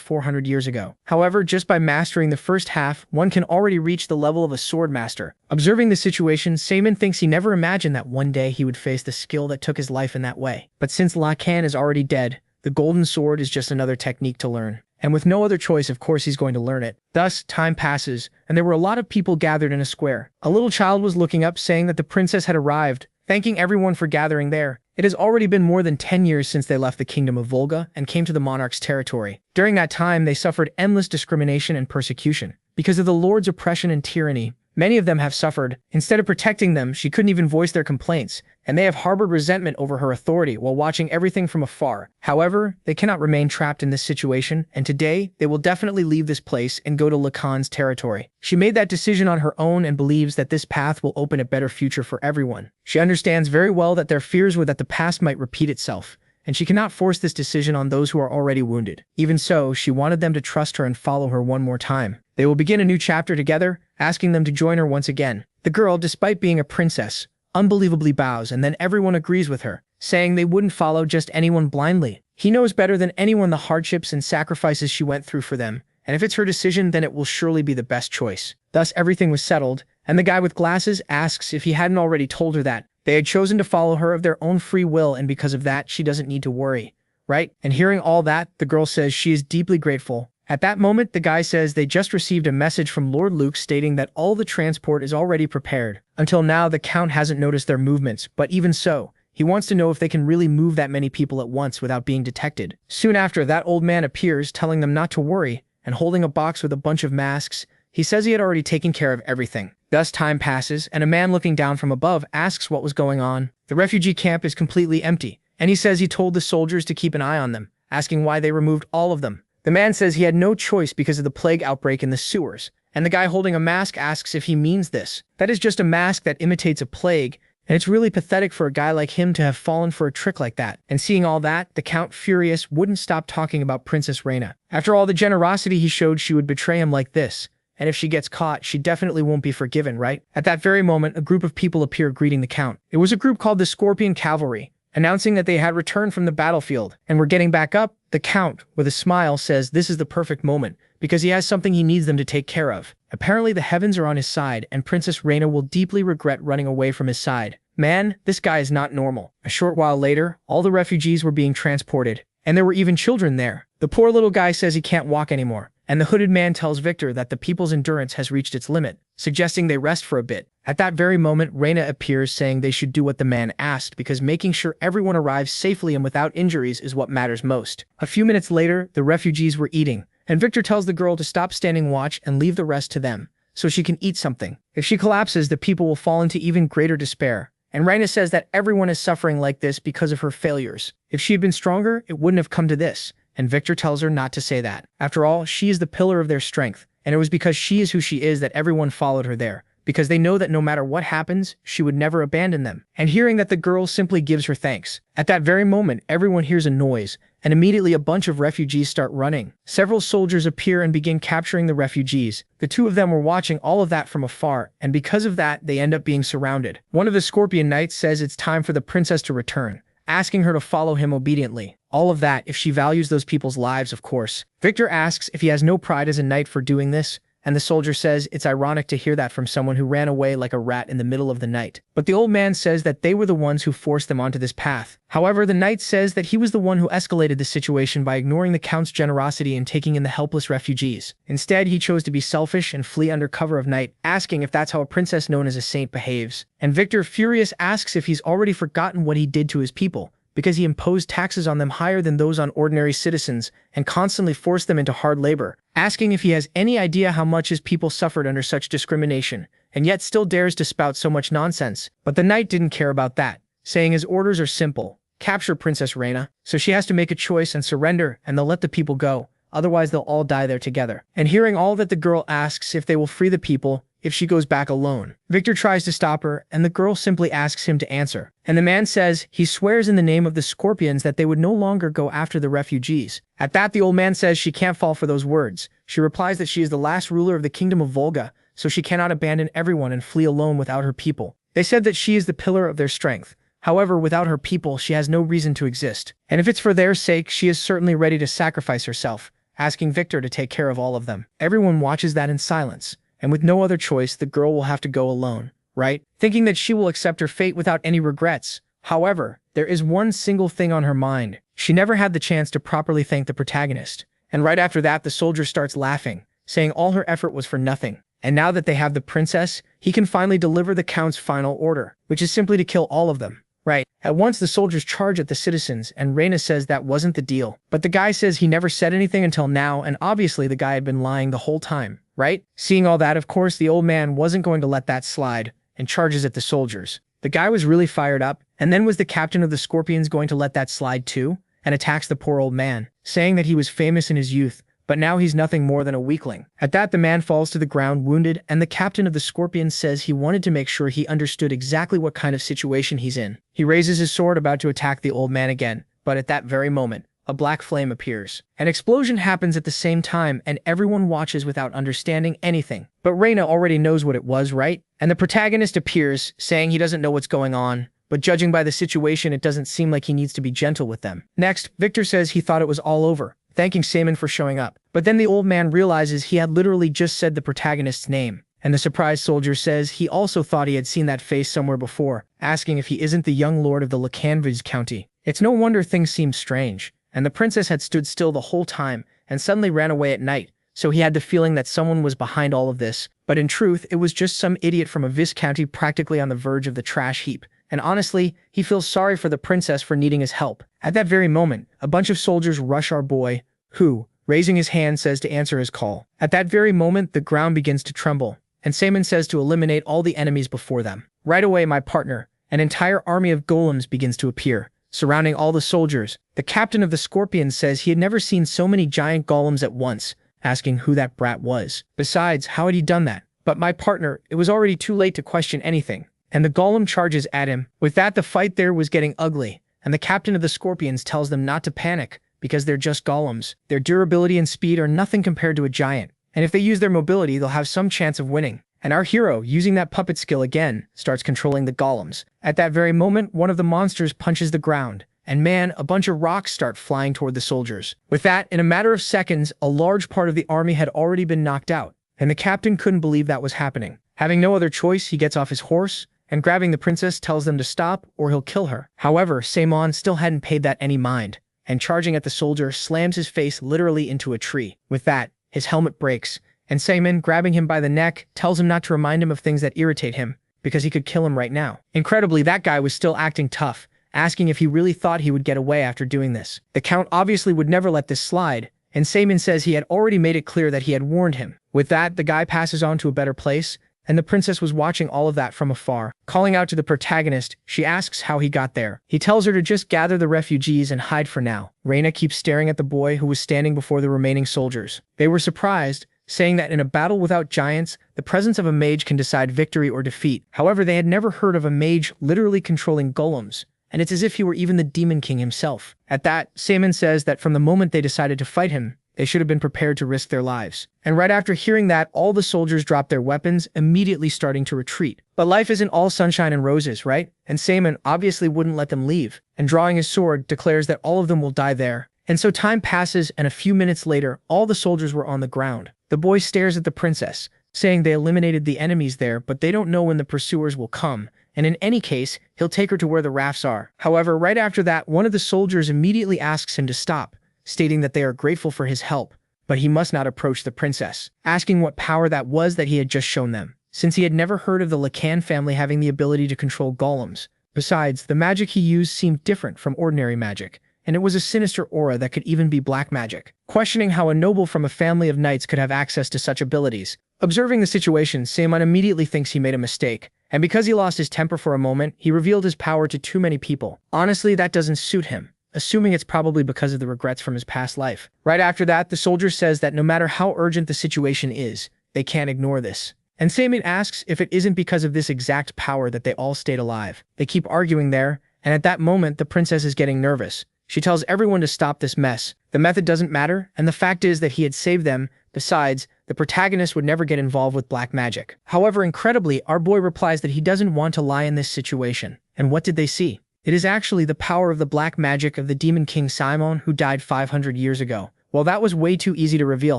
400 years ago. However, just by mastering the first half, one can already reach the level of a sword master. Observing the situation, Seaman thinks he never imagined that one day he would face the skill that took his life in that way. But since Lacan is already dead, the golden sword is just another technique to learn. and with no other choice, of course, he's going to learn it. Thus, time passes, and there were a lot of people gathered in a square. A little child was looking up, saying that the princess had arrived, thanking everyone for gathering there. It has already been more than 10 years since they left the kingdom of Volga and came to the monarch's territory. During that time, they suffered endless discrimination and persecution. Because of the lord's oppression and tyranny, many of them have suffered. Instead of protecting them, she couldn't even voice their complaints, and they have harbored resentment over her authority while watching everything from afar. However, they cannot remain trapped in this situation, and today, they will definitely leave this place and go to Lacan's territory. She made that decision on her own and believes that this path will open a better future for everyone. She understands very well that their fears were that the past might repeat itself, and she cannot force this decision on those who are already wounded. Even so, she wanted them to trust her and follow her one more time. They will begin a new chapter together, asking them to join her once again. The girl, despite being a princess, unbelievably bows, and then everyone agrees with her, saying they wouldn't follow just anyone blindly. He knows better than anyone the hardships and sacrifices she went through for them, and if it's her decision, then it will surely be the best choice. Thus, everything was settled, and the guy with glasses asks if he hadn't already told her that they had chosen to follow her of their own free will, and because of that, she doesn't need to worry, right? And hearing all that, the girl says she is deeply grateful. At that moment, the guy says they just received a message from Lord Luke stating that all the transport is already prepared. Until now, the Count hasn't noticed their movements, but even so, he wants to know if they can really move that many people at once without being detected. Soon after, that old man appears, telling them not to worry, and holding a box with a bunch of masks. He says he had already taken care of everything. Thus, time passes, and a man looking down from above asks what was going on. The refugee camp is completely empty, and he says he told the soldiers to keep an eye on them, asking why they removed all of them. The man says he had no choice because of the plague outbreak in the sewers, and the guy holding a mask asks if he means this. That is just a mask that imitates a plague, and it's really pathetic for a guy like him to have fallen for a trick like that. And seeing all that, the Count, furious, wouldn't stop talking about Princess Reina. After all the generosity he showed, she would betray him like this, and if she gets caught, she definitely won't be forgiven, right? At that very moment, a group of people appear greeting the Count. It was a group called the Scorpion Cavalry, announcing that they had returned from the battlefield and were getting back up. The Count, with a smile, says this is the perfect moment because he has something he needs them to take care of. Apparently, the heavens are on his side, and Princess Reina will deeply regret running away from his side. Man, this guy is not normal. A short while later, all the refugees were being transported, and there were even children there. The poor little guy says he can't walk anymore, and the hooded man tells Victor that the people's endurance has reached its limit, suggesting they rest for a bit. At that very moment, Reina appears, saying they should do what the man asked because making sure everyone arrives safely and without injuries is what matters most. A few minutes later, the refugees were eating, and Victor tells the girl to stop standing watch and leave the rest to them, so she can eat something. If she collapses, the people will fall into even greater despair. And Reina says that everyone is suffering like this because of her failures. If she had been stronger, it wouldn't have come to this. And Victor tells her not to say that. After all, she is the pillar of their strength, and it was because she is who she is that everyone followed her there, because they know that no matter what happens, she would never abandon them. And hearing that, the girl simply gives her thanks. At that very moment, everyone hears a noise, and immediately a bunch of refugees start running. Several soldiers appear and begin capturing the refugees. The two of them were watching all of that from afar, and because of that, they end up being surrounded. One of the Scorpion Knights says it's time for the princess to return, asking her to follow him obediently. All of that if she values those people's lives, of course. Victor asks if he has no pride as a knight for doing this, and the soldier says it's ironic to hear that from someone who ran away like a rat in the middle of the night. But the old man says that they were the ones who forced them onto this path. However, the knight says that he was the one who escalated the situation by ignoring the Count's generosity and taking in the helpless refugees. Instead, he chose to be selfish and flee under cover of night, asking if that's how a princess known as a saint behaves. And Victor, furious, asks if he's already forgotten what he did to his people, because he imposed taxes on them higher than those on ordinary citizens and constantly forced them into hard labor, asking if he has any idea how much his people suffered under such discrimination, and yet still dares to spout so much nonsense. But the knight didn't care about that, saying his orders are simple: capture Princess Reina, so she has to make a choice and surrender, and they'll let the people go, otherwise they'll all die there together. And hearing all that, the girl asks if they will free the people if she goes back alone. Victor tries to stop her, and the girl simply asks him to answer. And the man says he swears in the name of the Scorpions that they would no longer go after the refugees. At that, the old man says she can't fall for those words. She replies that she is the last ruler of the kingdom of Volga, so she cannot abandon everyone and flee alone without her people. They said that she is the pillar of their strength. However, without her people, she has no reason to exist. And if it's for their sake, she is certainly ready to sacrifice herself, asking Victor to take care of all of them. Everyone watches that in silence. And with no other choice, the girl will have to go alone, right? Thinking that she will accept her fate without any regrets. However, there is one single thing on her mind. She never had the chance to properly thank the protagonist. And right after that, the soldier starts laughing, saying all her effort was for nothing. And now that they have the princess, he can finally deliver the Count's final order, which is simply to kill all of them. Right. At once the soldiers charge at the citizens, and Reina says that wasn't the deal. But the guy says he never said anything until now, and obviously the guy had been lying the whole time, right? Seeing all that, of course, the old man wasn't going to let that slide, and charges at the soldiers. The guy was really fired up, and then was the captain of the Scorpions going to let that slide too? And attacks the poor old man, saying that he was famous in his youth, but now he's nothing more than a weakling. At that, the man falls to the ground wounded, and the captain of the Scorpions says he wanted to make sure he understood exactly what kind of situation he's in. He raises his sword about to attack the old man again, but at that very moment, a black flame appears. An explosion happens at the same time, and everyone watches without understanding anything. But Reina already knows what it was, right? And the protagonist appears, saying he doesn't know what's going on, but judging by the situation, it doesn't seem like he needs to be gentle with them. Next, Victor says he thought it was all over, thanking Simon for showing up. But then the old man realizes he had literally just said the protagonist's name. And the surprised soldier says he also thought he had seen that face somewhere before, asking if he isn't the young lord of the Lacanvige County. It's no wonder things seemed strange, and the princess had stood still the whole time and suddenly ran away at night, so he had the feeling that someone was behind all of this. But in truth, it was just some idiot from a Viscounty practically on the verge of the trash heap. And honestly, he feels sorry for the princess for needing his help. At that very moment, a bunch of soldiers rush our boy, who, raising his hand, says to answer his call. At that very moment, the ground begins to tremble, and Simon says to eliminate all the enemies before them. Right away, my partner, an entire army of golems begins to appear, surrounding all the soldiers. The captain of the Scorpions says he had never seen so many giant golems at once, asking who that brat was. Besides, how had he done that? But my partner, it was already too late to question anything, and the golem charges at him. With that, the fight there was getting ugly, and the captain of the Scorpions tells them not to panic, because they're just golems. Their durability and speed are nothing compared to a giant, and if they use their mobility, they'll have some chance of winning. And our hero, using that puppet skill again, starts controlling the golems. At that very moment, one of the monsters punches the ground, and man, a bunch of rocks start flying toward the soldiers. With that, in a matter of seconds, a large part of the army had already been knocked out, and the captain couldn't believe that was happening. Having no other choice, he gets off his horse, and grabbing the princess tells them to stop or he'll kill her. However, Simon still hadn't paid that any mind, and charging at the soldier, slams his face literally into a tree. With that, his helmet breaks, and Simon, grabbing him by the neck, tells him not to remind him of things that irritate him, because he could kill him right now. Incredibly, that guy was still acting tough, asking if he really thought he would get away after doing this. The Count obviously would never let this slide, and Simon says he had already made it clear that he had warned him. With that, the guy passes on to a better place, and the princess was watching all of that from afar. Calling out to the protagonist, she asks how he got there. He tells her to just gather the refugees and hide for now. Reina keeps staring at the boy who was standing before the remaining soldiers. They were surprised, saying that in a battle without giants, the presence of a mage can decide victory or defeat. However, they had never heard of a mage literally controlling golems, and it's as if he were even the Demon King himself. At that, Simon says that from the moment they decided to fight him, they should have been prepared to risk their lives. And right after hearing that, all the soldiers dropped their weapons, immediately starting to retreat. But life isn't all sunshine and roses, right? And Simon obviously wouldn't let them leave, and drawing his sword, declares that all of them will die there. And so time passes, and a few minutes later, all the soldiers were on the ground. The boy stares at the princess, saying they eliminated the enemies there, but they don't know when the pursuers will come, and in any case, he'll take her to where the rafts are. However, right after that, one of the soldiers immediately asks him to stop, stating that they are grateful for his help, but he must not approach the princess, asking what power that was that he had just shown them, since he had never heard of the Lacan family having the ability to control golems. Besides, the magic he used seemed different from ordinary magic, and it was a sinister aura that could even be black magic. Questioning how a noble from a family of knights could have access to such abilities. Observing the situation, Simon immediately thinks he made a mistake, and because he lost his temper for a moment, he revealed his power to too many people. Honestly, that doesn't suit him, assuming it's probably because of the regrets from his past life. Right after that, the soldier says that no matter how urgent the situation is, they can't ignore this. And Simon asks if it isn't because of this exact power that they all stayed alive. They keep arguing there, and at that moment, the princess is getting nervous. She tells everyone to stop this mess. The method doesn't matter, and the fact is that he had saved them. Besides, the protagonist would never get involved with black magic. However, incredibly, our boy replies that he doesn't want to lie in this situation. And what did they see? It is actually the power of the black magic of the Demon King Simon, who died 500 years ago. Well, that was way too easy to reveal,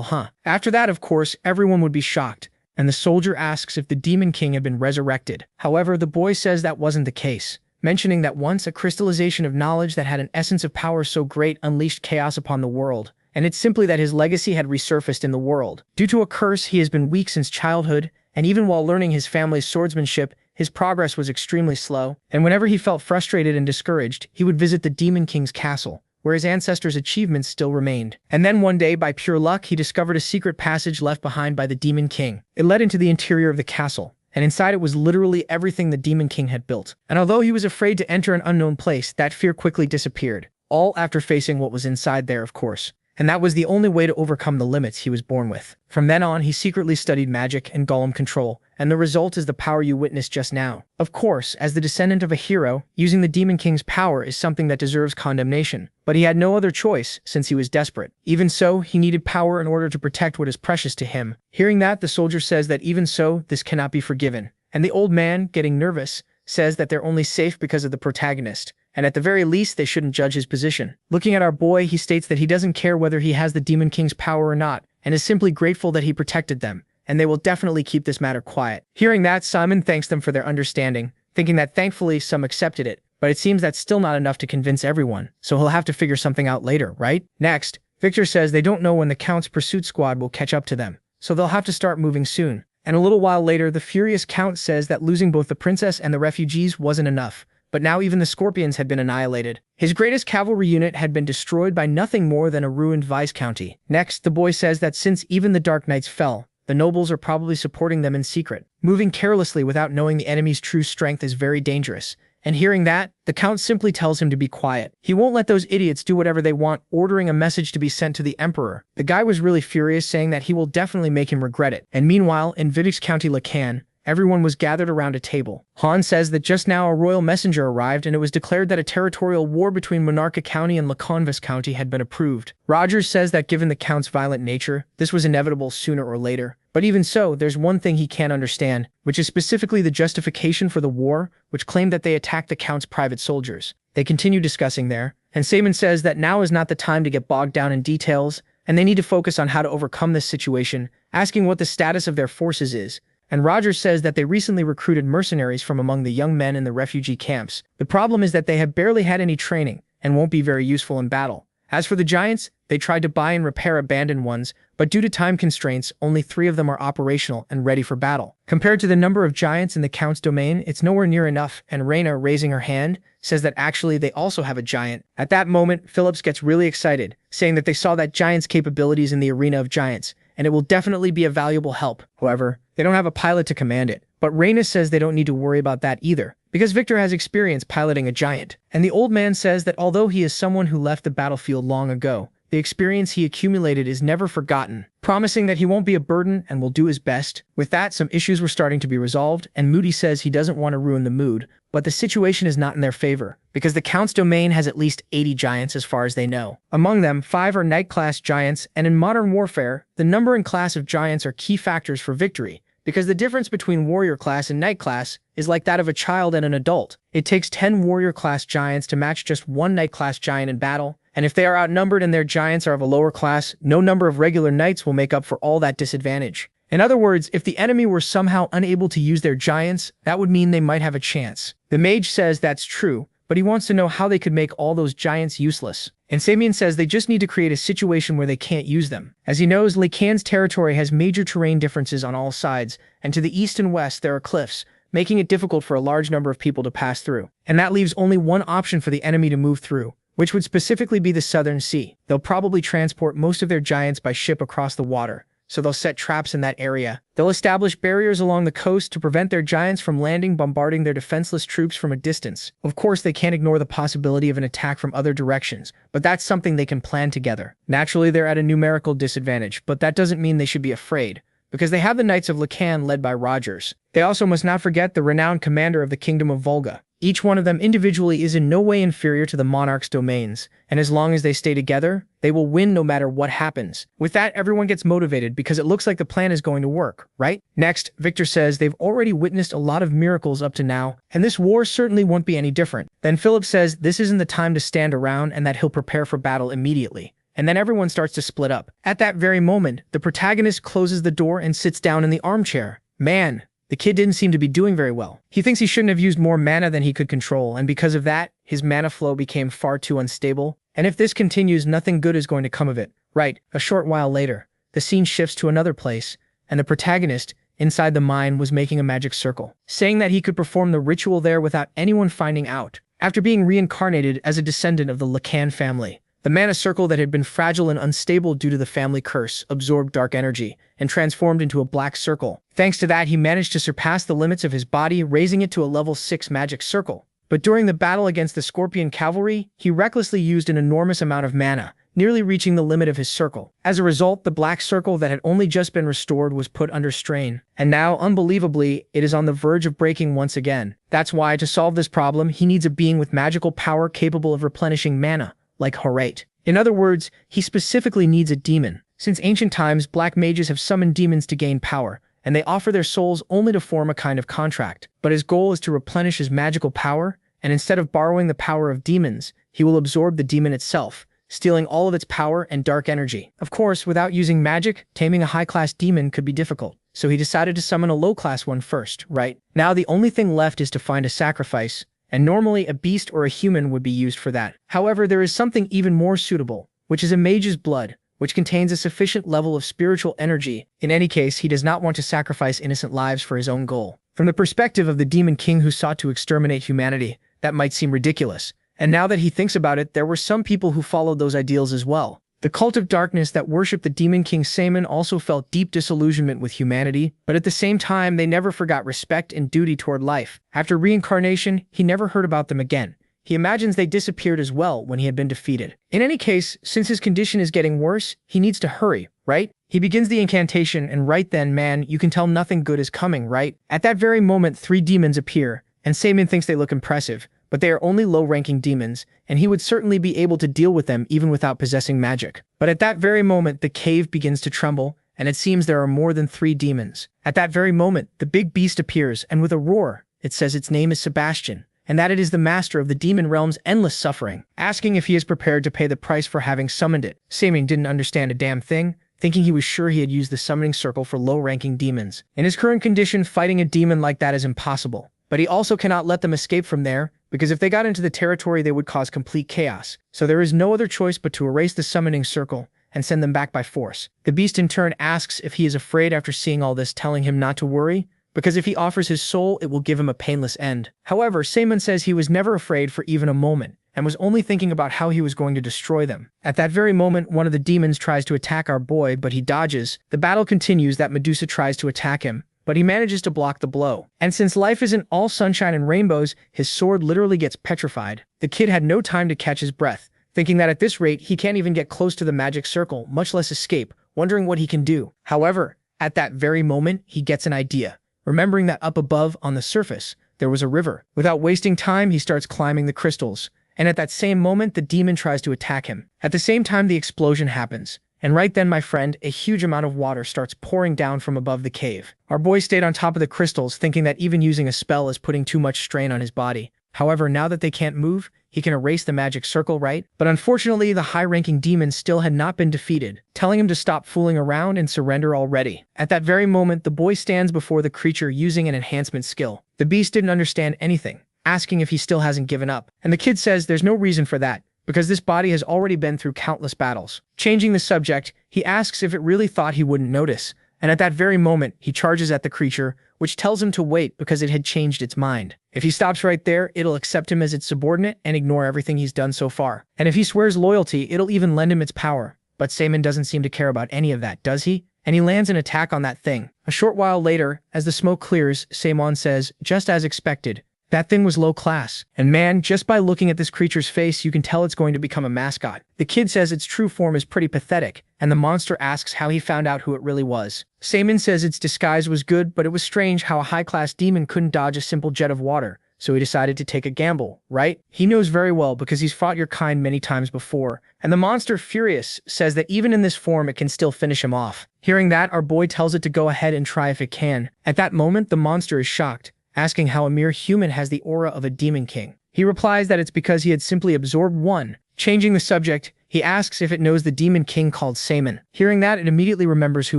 huh? After that, of course, everyone would be shocked, and the soldier asks if the Demon King had been resurrected. However, the boy says that wasn't the case, mentioning that once a crystallization of knowledge that had an essence of power so great unleashed chaos upon the world, and it's simply that his legacy had resurfaced in the world. Due to a curse, he has been weak since childhood, and even while learning his family's swordsmanship, his progress was extremely slow, and whenever he felt frustrated and discouraged, he would visit the Demon King's castle, where his ancestors' achievements still remained. And then one day, by pure luck, he discovered a secret passage left behind by the Demon King. It led into the interior of the castle, and inside it was literally everything the Demon King had built. And although he was afraid to enter an unknown place, that fear quickly disappeared, all after facing what was inside there, of course. And that was the only way to overcome the limits he was born with. From then on, he secretly studied magic and golem control, and the result is the power you witnessed just now. Of course, as the descendant of a hero, using the Demon King's power is something that deserves condemnation. But he had no other choice, since he was desperate. Even so, he needed power in order to protect what is precious to him. Hearing that, the soldier says that even so, this cannot be forgiven. And the old man, getting nervous, says that they're only safe because of the protagonist, and at the very least, they shouldn't judge his position. Looking at our boy, he states that he doesn't care whether he has the Demon King's power or not, and is simply grateful that he protected them, and they will definitely keep this matter quiet. Hearing that, Simon thanks them for their understanding, thinking that thankfully some accepted it, but it seems that's still not enough to convince everyone, so he'll have to figure something out later, right? Next, Victor says they don't know when the Count's pursuit squad will catch up to them, so they'll have to start moving soon. And a little while later, the furious Count says that losing both the princess and the refugees wasn't enough, but now even the Scorpions had been annihilated. His greatest cavalry unit had been destroyed by nothing more than a ruined vice-county. Next, the boy says that since even the Dark Knights fell, the nobles are probably supporting them in secret. Moving carelessly without knowing the enemy's true strength is very dangerous. And hearing that, the Count simply tells him to be quiet. He won't let those idiots do whatever they want, ordering a message to be sent to the Emperor. The guy was really furious, saying that he will definitely make him regret it. And meanwhile, in Vidix County Lacan, everyone was gathered around a table. Han says that just now a royal messenger arrived and it was declared that a territorial war between Monarcha County and Lacanvis County had been approved. Rogers says that given the Count's violent nature, this was inevitable sooner or later. But even so, there's one thing he can't understand, which is specifically the justification for the war, which claimed that they attacked the Count's private soldiers. They continue discussing there, and Saman says that now is not the time to get bogged down in details, and they need to focus on how to overcome this situation, asking what the status of their forces is. And Rogers says that they recently recruited mercenaries from among the young men in the refugee camps. The problem is that they have barely had any training, and won't be very useful in battle. As for the giants, they tried to buy and repair abandoned ones, but due to time constraints, only 3 of them are operational and ready for battle. Compared to the number of giants in the Count's domain, it's nowhere near enough, and Reyna, raising her hand, says that actually they also have a giant. At that moment, Phillips gets really excited, saying that they saw that giant's capabilities in the arena of giants, and it will definitely be a valuable help. However, they don't have a pilot to command it. But Reyna says they don't need to worry about that either, because Victor has experience piloting a giant. And the old man says that although he is someone who left the battlefield long ago, the experience he accumulated is never forgotten, promising that he won't be a burden and will do his best. With that, some issues were starting to be resolved, and Moody says he doesn't want to ruin the mood, but the situation is not in their favor, because the Count's domain has at least 80 giants as far as they know. Among them, 5 are Knight-class giants, and in modern warfare, the number and class of giants are key factors for victory, because the difference between warrior class and knight class is like that of a child and an adult. It takes 10 warrior class giants to match just 1 knight class giant in battle, and if they are outnumbered and their giants are of a lower class, no number of regular knights will make up for all that disadvantage. In other words, if the enemy were somehow unable to use their giants, that would mean they might have a chance. The mage says that's true, but he wants to know how they could make all those giants useless. And Samian says they just need to create a situation where they can't use them. As he knows, Lacan's territory has major terrain differences on all sides, and to the east and west there are cliffs, making it difficult for a large number of people to pass through. And that leaves only one option for the enemy to move through, which would specifically be the Southern Sea. They'll probably transport most of their giants by ship across the water, so they'll set traps in that area. They'll establish barriers along the coast to prevent their giants from landing, bombarding their defenseless troops from a distance. Of course, they can't ignore the possibility of an attack from other directions, but that's something they can plan together. Naturally, they're at a numerical disadvantage, but that doesn't mean they should be afraid, because they have the Knights of Lacan led by Rogers. They also must not forget the renowned commander of the Kingdom of Volga. Each one of them individually is in no way inferior to the monarch's domains, and as long as they stay together, they will win no matter what happens. With that, everyone gets motivated because it looks like the plan is going to work, right? Next, Victor says they've already witnessed a lot of miracles up to now, and this war certainly won't be any different. Then Philip says this isn't the time to stand around and that he'll prepare for battle immediately. And then everyone starts to split up. At that very moment, the protagonist closes the door and sits down in the armchair. Man, the kid didn't seem to be doing very well. He thinks he shouldn't have used more mana than he could control, and because of that, his mana flow became far too unstable. And if this continues, nothing good is going to come of it. Right, a short while later, the scene shifts to another place, and the protagonist, inside the mine, was making a magic circle, saying that he could perform the ritual there without anyone finding out. After being reincarnated as a descendant of the Lacan family, the mana circle that had been fragile and unstable due to the family curse absorbed dark energy and transformed into a black circle. Thanks to that, he managed to surpass the limits of his body, raising it to a level 6 magic circle. But during the battle against the Scorpion Cavalry, he recklessly used an enormous amount of mana, nearly reaching the limit of his circle. As a result, the black circle that had only just been restored was put under strain, and now, unbelievably, it is on the verge of breaking once again. That's why, to solve this problem, he needs a being with magical power capable of replenishing mana, like Horate. In other words, he specifically needs a demon. Since ancient times, black mages have summoned demons to gain power, and they offer their souls only to form a kind of contract. But his goal is to replenish his magical power, and instead of borrowing the power of demons, he will absorb the demon itself, stealing all of its power and dark energy. Of course, without using magic, taming a high-class demon could be difficult, so he decided to summon a low-class one first, right? Now the only thing left is to find a sacrifice, and normally a beast or a human would be used for that. However, there is something even more suitable, which is a mage's blood, which contains a sufficient level of spiritual energy. In any case, he does not want to sacrifice innocent lives for his own goal. From the perspective of the demon king who sought to exterminate humanity, that might seem ridiculous. And now that he thinks about it, there were some people who followed those ideals as well. The cult of darkness that worshipped the demon king Saman also felt deep disillusionment with humanity, but at the same time, they never forgot respect and duty toward life. After reincarnation, he never heard about them again. He imagines they disappeared as well when he had been defeated. In any case, since his condition is getting worse, he needs to hurry, right? He begins the incantation, and right then, man, you can tell nothing good is coming, right? At that very moment, 3 demons appear, and Saman thinks they look impressive, but they are only low-ranking demons, and he would certainly be able to deal with them even without possessing magic. But at that very moment, the cave begins to tremble, and it seems there are more than 3 demons. At that very moment, the big beast appears, and with a roar, it says its name is Sebastian, and that it is the master of the demon realm's endless suffering, asking if he is prepared to pay the price for having summoned it. Saman didn't understand a damn thing, thinking he was sure he had used the summoning circle for low-ranking demons. In his current condition, fighting a demon like that is impossible. But he also cannot let them escape from there, because if they got into the territory they would cause complete chaos. So there is no other choice but to erase the summoning circle and send them back by force. The beast in turn asks if he is afraid after seeing all this, telling him not to worry, because if he offers his soul, it will give him a painless end. However, Saman says he was never afraid for even a moment, and was only thinking about how he was going to destroy them. At that very moment, one of the demons tries to attack our boy, but he dodges. The battle continues that Medusa tries to attack him, but he manages to block the blow. And since life isn't all sunshine and rainbows, his sword literally gets petrified. The kid had no time to catch his breath, thinking that at this rate, he can't even get close to the magic circle, much less escape, wondering what he can do. However, at that very moment, he gets an idea, remembering that up above, on the surface, there was a river. Without wasting time, he starts climbing the crystals, and at that same moment, the demon tries to attack him. At the same time, the explosion happens. And right then, my friend, a huge amount of water starts pouring down from above the cave. Our boy stayed on top of the crystals, thinking that even using a spell is putting too much strain on his body. However, now that they can't move, he can erase the magic circle, right? But unfortunately, the high-ranking demon still had not been defeated, telling him to stop fooling around and surrender already. At that very moment, the boy stands before the creature using an enhancement skill. The beast didn't understand anything, asking if he still hasn't given up. And the kid says there's no reason for that, because this body has already been through countless battles. Changing the subject, he asks if it really thought he wouldn't notice, and at that very moment, he charges at the creature, which tells him to wait because it had changed its mind. If he stops right there, it'll accept him as its subordinate and ignore everything he's done so far. And if he swears loyalty, it'll even lend him its power. But Saman doesn't seem to care about any of that, does he? And he lands an attack on that thing. A short while later, as the smoke clears, Saman says, just as expected, that thing was low class. And man, just by looking at this creature's face, you can tell it's going to become a mascot. The kid says its true form is pretty pathetic, and the monster asks how he found out who it really was. Saman says its disguise was good, but it was strange how a high-class demon couldn't dodge a simple jet of water, so he decided to take a gamble, right? He knows very well because he's fought your kind many times before, and the monster, furious, says that even in this form it can still finish him off. Hearing that, our boy tells it to go ahead and try if it can. At that moment, the monster is shocked, asking how a mere human has the aura of a demon king. He replies that it's because he had simply absorbed one. Changing the subject, he asks if it knows the demon king called Saman. Hearing that, it immediately remembers who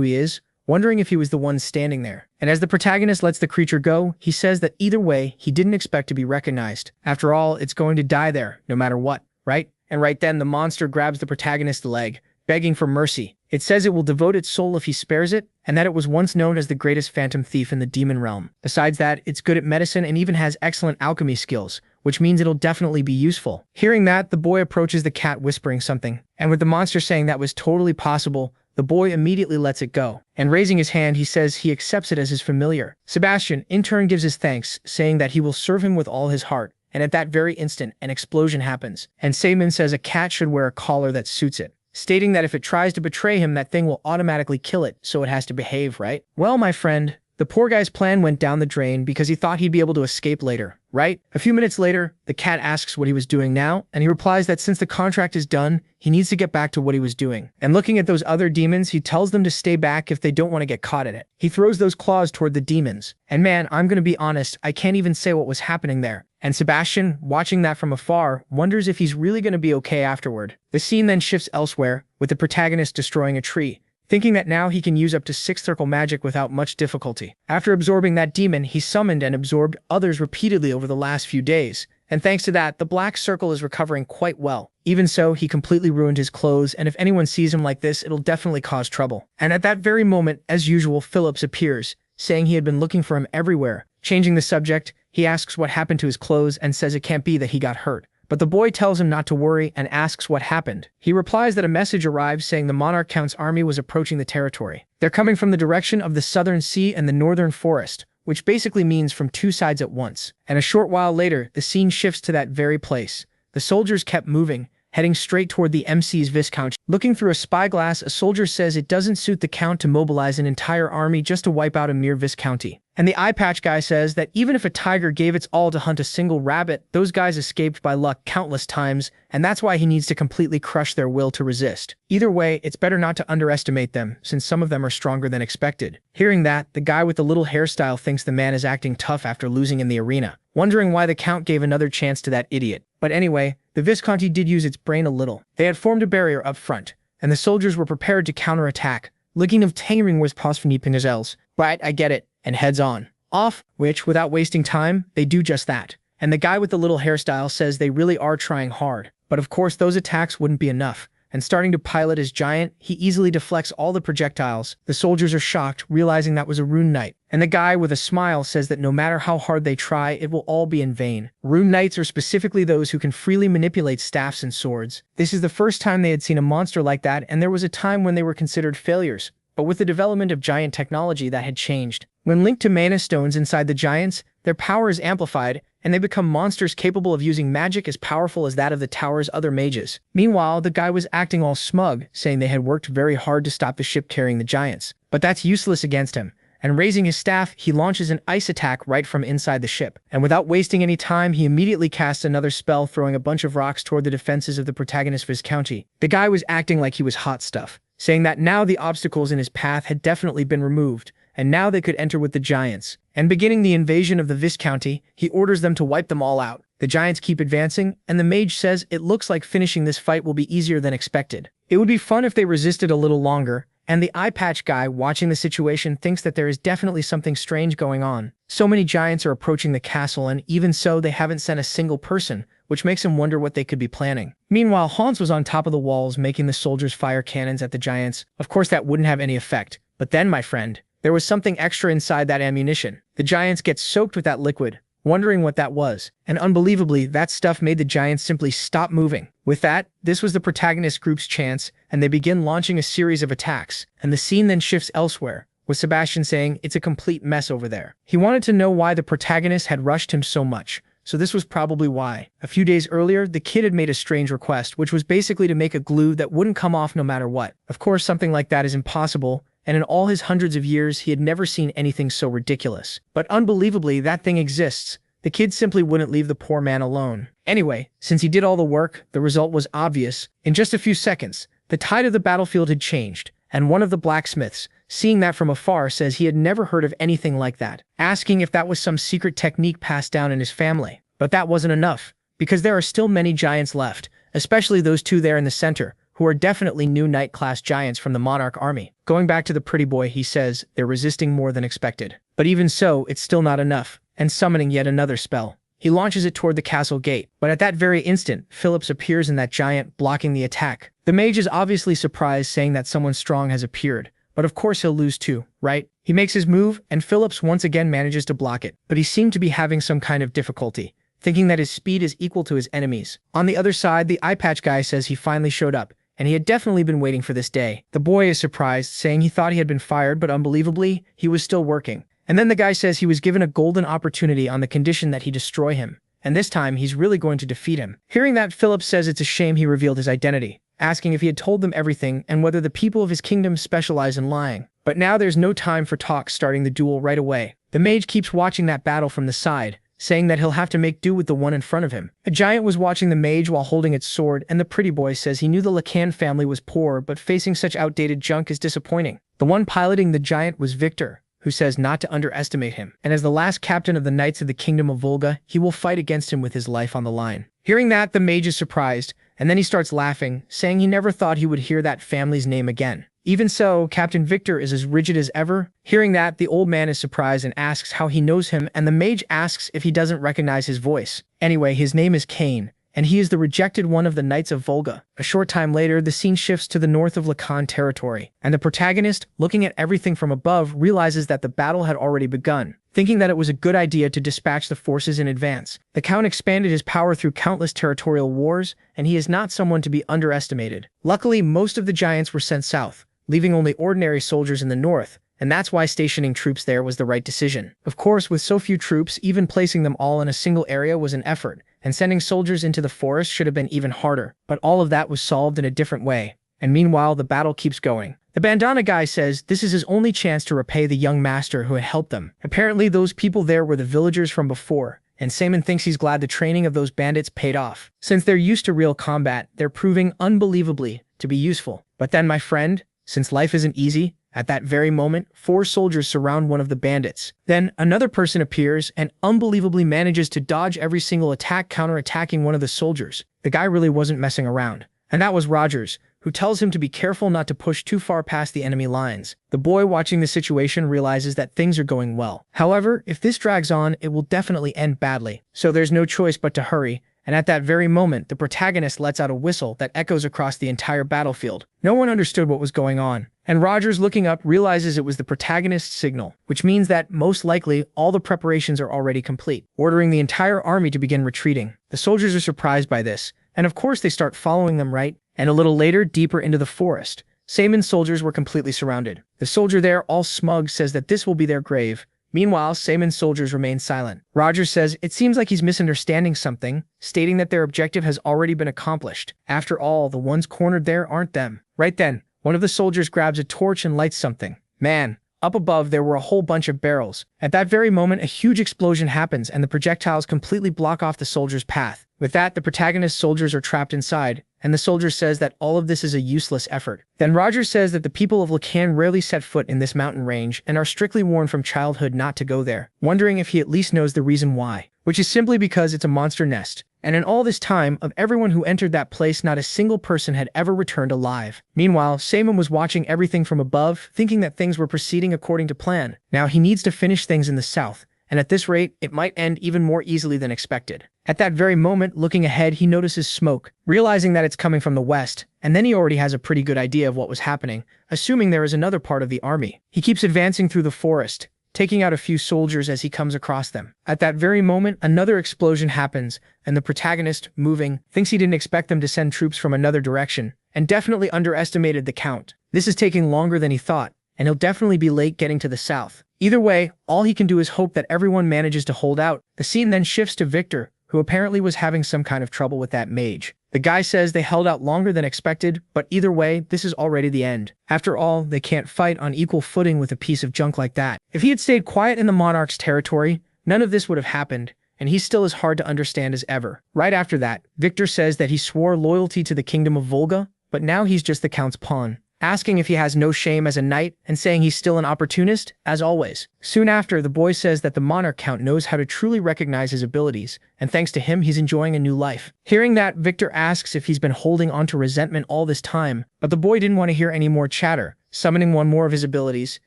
he is, wondering if he was the one standing there. And as the protagonist lets the creature go, he says that either way, he didn't expect to be recognized. After all, it's going to die there, no matter what, right? And right then, the monster grabs the protagonist's leg, begging for mercy. It says it will devote its soul if he spares it, and that it was once known as the greatest phantom thief in the demon realm. Besides that, it's good at medicine and even has excellent alchemy skills, which means it'll definitely be useful. Hearing that, the boy approaches the cat whispering something, and with the monster saying that was totally possible, the boy immediately lets it go. And raising his hand, he says he accepts it as his familiar. Sebastian, in turn, gives his thanks, saying that he will serve him with all his heart. And at that very instant, an explosion happens, and Seaman says a cat should wear a collar that suits it, stating that if it tries to betray him, that thing will automatically kill it, so it has to behave, right? Well, my friend, the poor guy's plan went down the drain because he thought he'd be able to escape later, right? A few minutes later, the cat asks what he was doing now, and he replies that since the contract is done, he needs to get back to what he was doing. And looking at those other demons, he tells them to stay back if they don't want to get caught in it. He throws those claws toward the demons. And man, I'm gonna be honest, I can't even say what was happening there. And Sebastian, watching that from afar, wonders if he's really gonna be okay afterward. The scene then shifts elsewhere, with the protagonist destroying a tree, thinking that now he can use up to 6 circle magic without much difficulty. After absorbing that demon, he summoned and absorbed others repeatedly over the last few days, and thanks to that, the black circle is recovering quite well. Even so, he completely ruined his clothes, and if anyone sees him like this, it'll definitely cause trouble. And at that very moment, as usual, Phillips appears, saying he had been looking for him everywhere. Changing the subject, he asks what happened to his clothes and says it can't be that he got hurt. But the boy tells him not to worry and asks what happened. He replies that a message arrived saying the Monarch Count's army was approaching the territory. They're coming from the direction of the southern sea and the northern forest, which basically means from 2 sides at once. And a short while later, the scene shifts to that very place. The soldiers kept moving, heading straight toward the MC's Viscount. Looking through a spyglass, a soldier says it doesn't suit the Count to mobilize an entire army just to wipe out a mere Viscounty. And the eye patch guy says that even if a tiger gave its all to hunt a single rabbit, those guys escaped by luck countless times, and that's why he needs to completely crush their will to resist. Either way, it's better not to underestimate them, since some of them are stronger than expected. Hearing that, the guy with the little hairstyle thinks the man is acting tough after losing in the arena, wondering why the Count gave another chance to that idiot. But anyway, the Visconti did use its brain a little. They had formed a barrier up front, and the soldiers were prepared to counterattack, looking of tangering was Pinazels. Right, I get it, and heads on. Off, which, without wasting time, they do just that. And the guy with the little hairstyle says they really are trying hard. But of course those attacks wouldn't be enough, and starting to pilot his giant, he easily deflects all the projectiles. The soldiers are shocked, realizing that was a rune knight. And the guy with a smile says that no matter how hard they try, it will all be in vain. Rune knights are specifically those who can freely manipulate staffs and swords. This is the first time they had seen a monster like that, and there was a time when they were considered failures. But with the development of giant technology, that had changed. When linked to mana stones inside the giants, their power is amplified, and they become monsters capable of using magic as powerful as that of the tower's other mages. Meanwhile, the guy was acting all smug, saying they had worked very hard to stop the ship carrying the giants. But that's useless against him. And raising his staff, he launches an ice attack right from inside the ship. And without wasting any time, he immediately casts another spell, throwing a bunch of rocks toward the defenses of the protagonist Viscounty. The guy was acting like he was hot stuff, saying that now the obstacles in his path had definitely been removed, and now they could enter with the giants. And beginning the invasion of the Viscounty, he orders them to wipe them all out. The giants keep advancing, and the mage says it looks like finishing this fight will be easier than expected. It would be fun if they resisted a little longer, and the eye patch guy watching the situation thinks that there is definitely something strange going on. So many giants are approaching the castle, and even so, they haven't sent a single person, which makes him wonder what they could be planning. Meanwhile, Hans was on top of the walls making the soldiers fire cannons at the giants. Of course, that wouldn't have any effect. But then, my friend, there was something extra inside that ammunition. The giants get soaked with that liquid, wondering what that was. And unbelievably, that stuff made the giants simply stop moving. With that, this was the protagonist group's chance, and they begin launching a series of attacks. And the scene then shifts elsewhere, with Sebastian saying it's a complete mess over there. He wanted to know why the protagonist had rushed him so much. So this was probably why. A few days earlier, the kid had made a strange request, which was basically to make a glue that wouldn't come off no matter what. Of course, something like that is impossible, and in all his hundreds of years, he had never seen anything so ridiculous. But unbelievably, that thing exists. The kid simply wouldn't leave the poor man alone. Anyway, since he did all the work, the result was obvious. In just a few seconds, the tide of the battlefield had changed, and one of the blacksmiths, seeing that from afar, says he had never heard of anything like that, asking if that was some secret technique passed down in his family. But that wasn't enough, because there are still many giants left, especially those 2 there in the center, who are definitely new knight-class giants from the Monarch army. Going back to the pretty boy, he says they're resisting more than expected. But even so, it's still not enough, and summoning yet another spell, He launches it toward the castle gate, but at that very instant, Phillips appears in that giant, blocking the attack. The mage is obviously surprised, saying that someone strong has appeared, but of course he'll lose too, right? He makes his move, and Phillips once again manages to block it, but he seemed to be having some kind of difficulty, thinking that his speed is equal to his enemies. On the other side, the eye patch guy says he finally showed up, and he had definitely been waiting for this day. The boy is surprised, saying he thought he had been fired, but unbelievably, he was still working. And then the guy says he was given a golden opportunity on the condition that he destroy him, and this time he's really going to defeat him. Hearing that, Phillips says it's a shame he revealed his identity, asking if he had told them everything and whether the people of his kingdom specialize in lying. But now there's no time for talk, starting the duel right away. The mage keeps watching that battle from the side, saying that he'll have to make do with the one in front of him. A giant was watching the mage while holding its sword, and the pretty boy says he knew the Lacan family was poor, but facing such outdated junk is disappointing. The one piloting the giant was Victor, who says not to underestimate him, and as the last captain of the Knights of the Kingdom of Volga, he will fight against him with his life on the line. Hearing that, the mage is surprised, and then he starts laughing, saying he never thought he would hear that family's name again. Even so, Captain Victor is as rigid as ever. Hearing that, the old man is surprised and asks how he knows him, and the mage asks if he doesn't recognize his voice. Anyway, his name is Cain, and he is the rejected one of the Knights of Volga. A short time later, the scene shifts to the north of Lacan territory, and the protagonist, looking at everything from above, realizes that the battle had already begun. Thinking that it was a good idea to dispatch the forces in advance, the Count expanded his power through countless territorial wars, and he is not someone to be underestimated. Luckily, most of the giants were sent south, leaving only ordinary soldiers in the north, and that's why stationing troops there was the right decision. Of course, with so few troops, even placing them all in a single area was an effort, and sending soldiers into the forest should have been even harder, but all of that was solved in a different way. And meanwhile, the battle keeps going. The bandana guy says this is his only chance to repay the young master who had helped them. Apparently, those people there were the villagers from before, and Simon thinks he's glad the training of those bandits paid off. Since they're used to real combat, they're proving unbelievably to be useful. But then, my friend, since life isn't easy, at that very moment, 4 soldiers surround one of the bandits. Then, another person appears and unbelievably manages to dodge every single attack, counter-attacking one of the soldiers. The guy really wasn't messing around. And that was Rogers, who tells him to be careful not to push too far past the enemy lines. The boy watching the situation realizes that things are going well. However, if this drags on, it will definitely end badly. So there's no choice but to hurry. And at that very moment, the protagonist lets out a whistle that echoes across the entire battlefield. No one understood what was going on, and Rogers, looking up, realizes it was the protagonist's signal, which means that, most likely, all the preparations are already complete, ordering the entire army to begin retreating. The soldiers are surprised by this, and of course they start following them, right? And a little later, deeper into the forest, Saman's soldiers were completely surrounded. The soldier there, all smug, says that this will be their grave. Meanwhile, Saman's soldiers remain silent. Rogers says it seems like he's misunderstanding something, stating that their objective has already been accomplished. After all, the ones cornered there aren't them. Right then, one of the soldiers grabs a torch and lights something. Man, up above there were a whole bunch of barrels. At that very moment, a huge explosion happens and the projectiles completely block off the soldier's path. With that, the protagonist's soldiers are trapped inside, and the soldier says that all of this is a useless effort. Then Rogers says that the people of Lacan rarely set foot in this mountain range and are strictly warned from childhood not to go there, wondering if he at least knows the reason why, which is simply because it's a monster nest. And in all this time, of everyone who entered that place, not a single person had ever returned alive. Meanwhile, Saman was watching everything from above, thinking that things were proceeding according to plan. Now he needs to finish things in the south, and at this rate, it might end even more easily than expected. At that very moment, looking ahead, he notices smoke, realizing that it's coming from the west, and then he already has a pretty good idea of what was happening, assuming there is another part of the army. He keeps advancing through the forest, taking out a few soldiers as he comes across them. At that very moment, another explosion happens, and the protagonist, moving, thinks he didn't expect them to send troops from another direction, and definitely underestimated the count. This is taking longer than he thought, and he'll definitely be late getting to the south. Either way, all he can do is hope that everyone manages to hold out. The scene then shifts to Victor, who apparently was having some kind of trouble with that mage. The guy says they held out longer than expected, but either way, this is already the end. After all, they can't fight on equal footing with a piece of junk like that. If he had stayed quiet in the monarch's territory, none of this would have happened, and he's still as hard to understand as ever. Right after that, Victor says that he swore loyalty to the kingdom of Volga, but now he's just the count's pawn, asking if he has no shame as a knight and saying he's still an opportunist, as always. Soon after, the boy says that the monarch count knows how to truly recognize his abilities, and thanks to him, he's enjoying a new life. Hearing that, Victor asks if he's been holding on to resentment all this time, but the boy didn't want to hear any more chatter. Summoning one more of his abilities,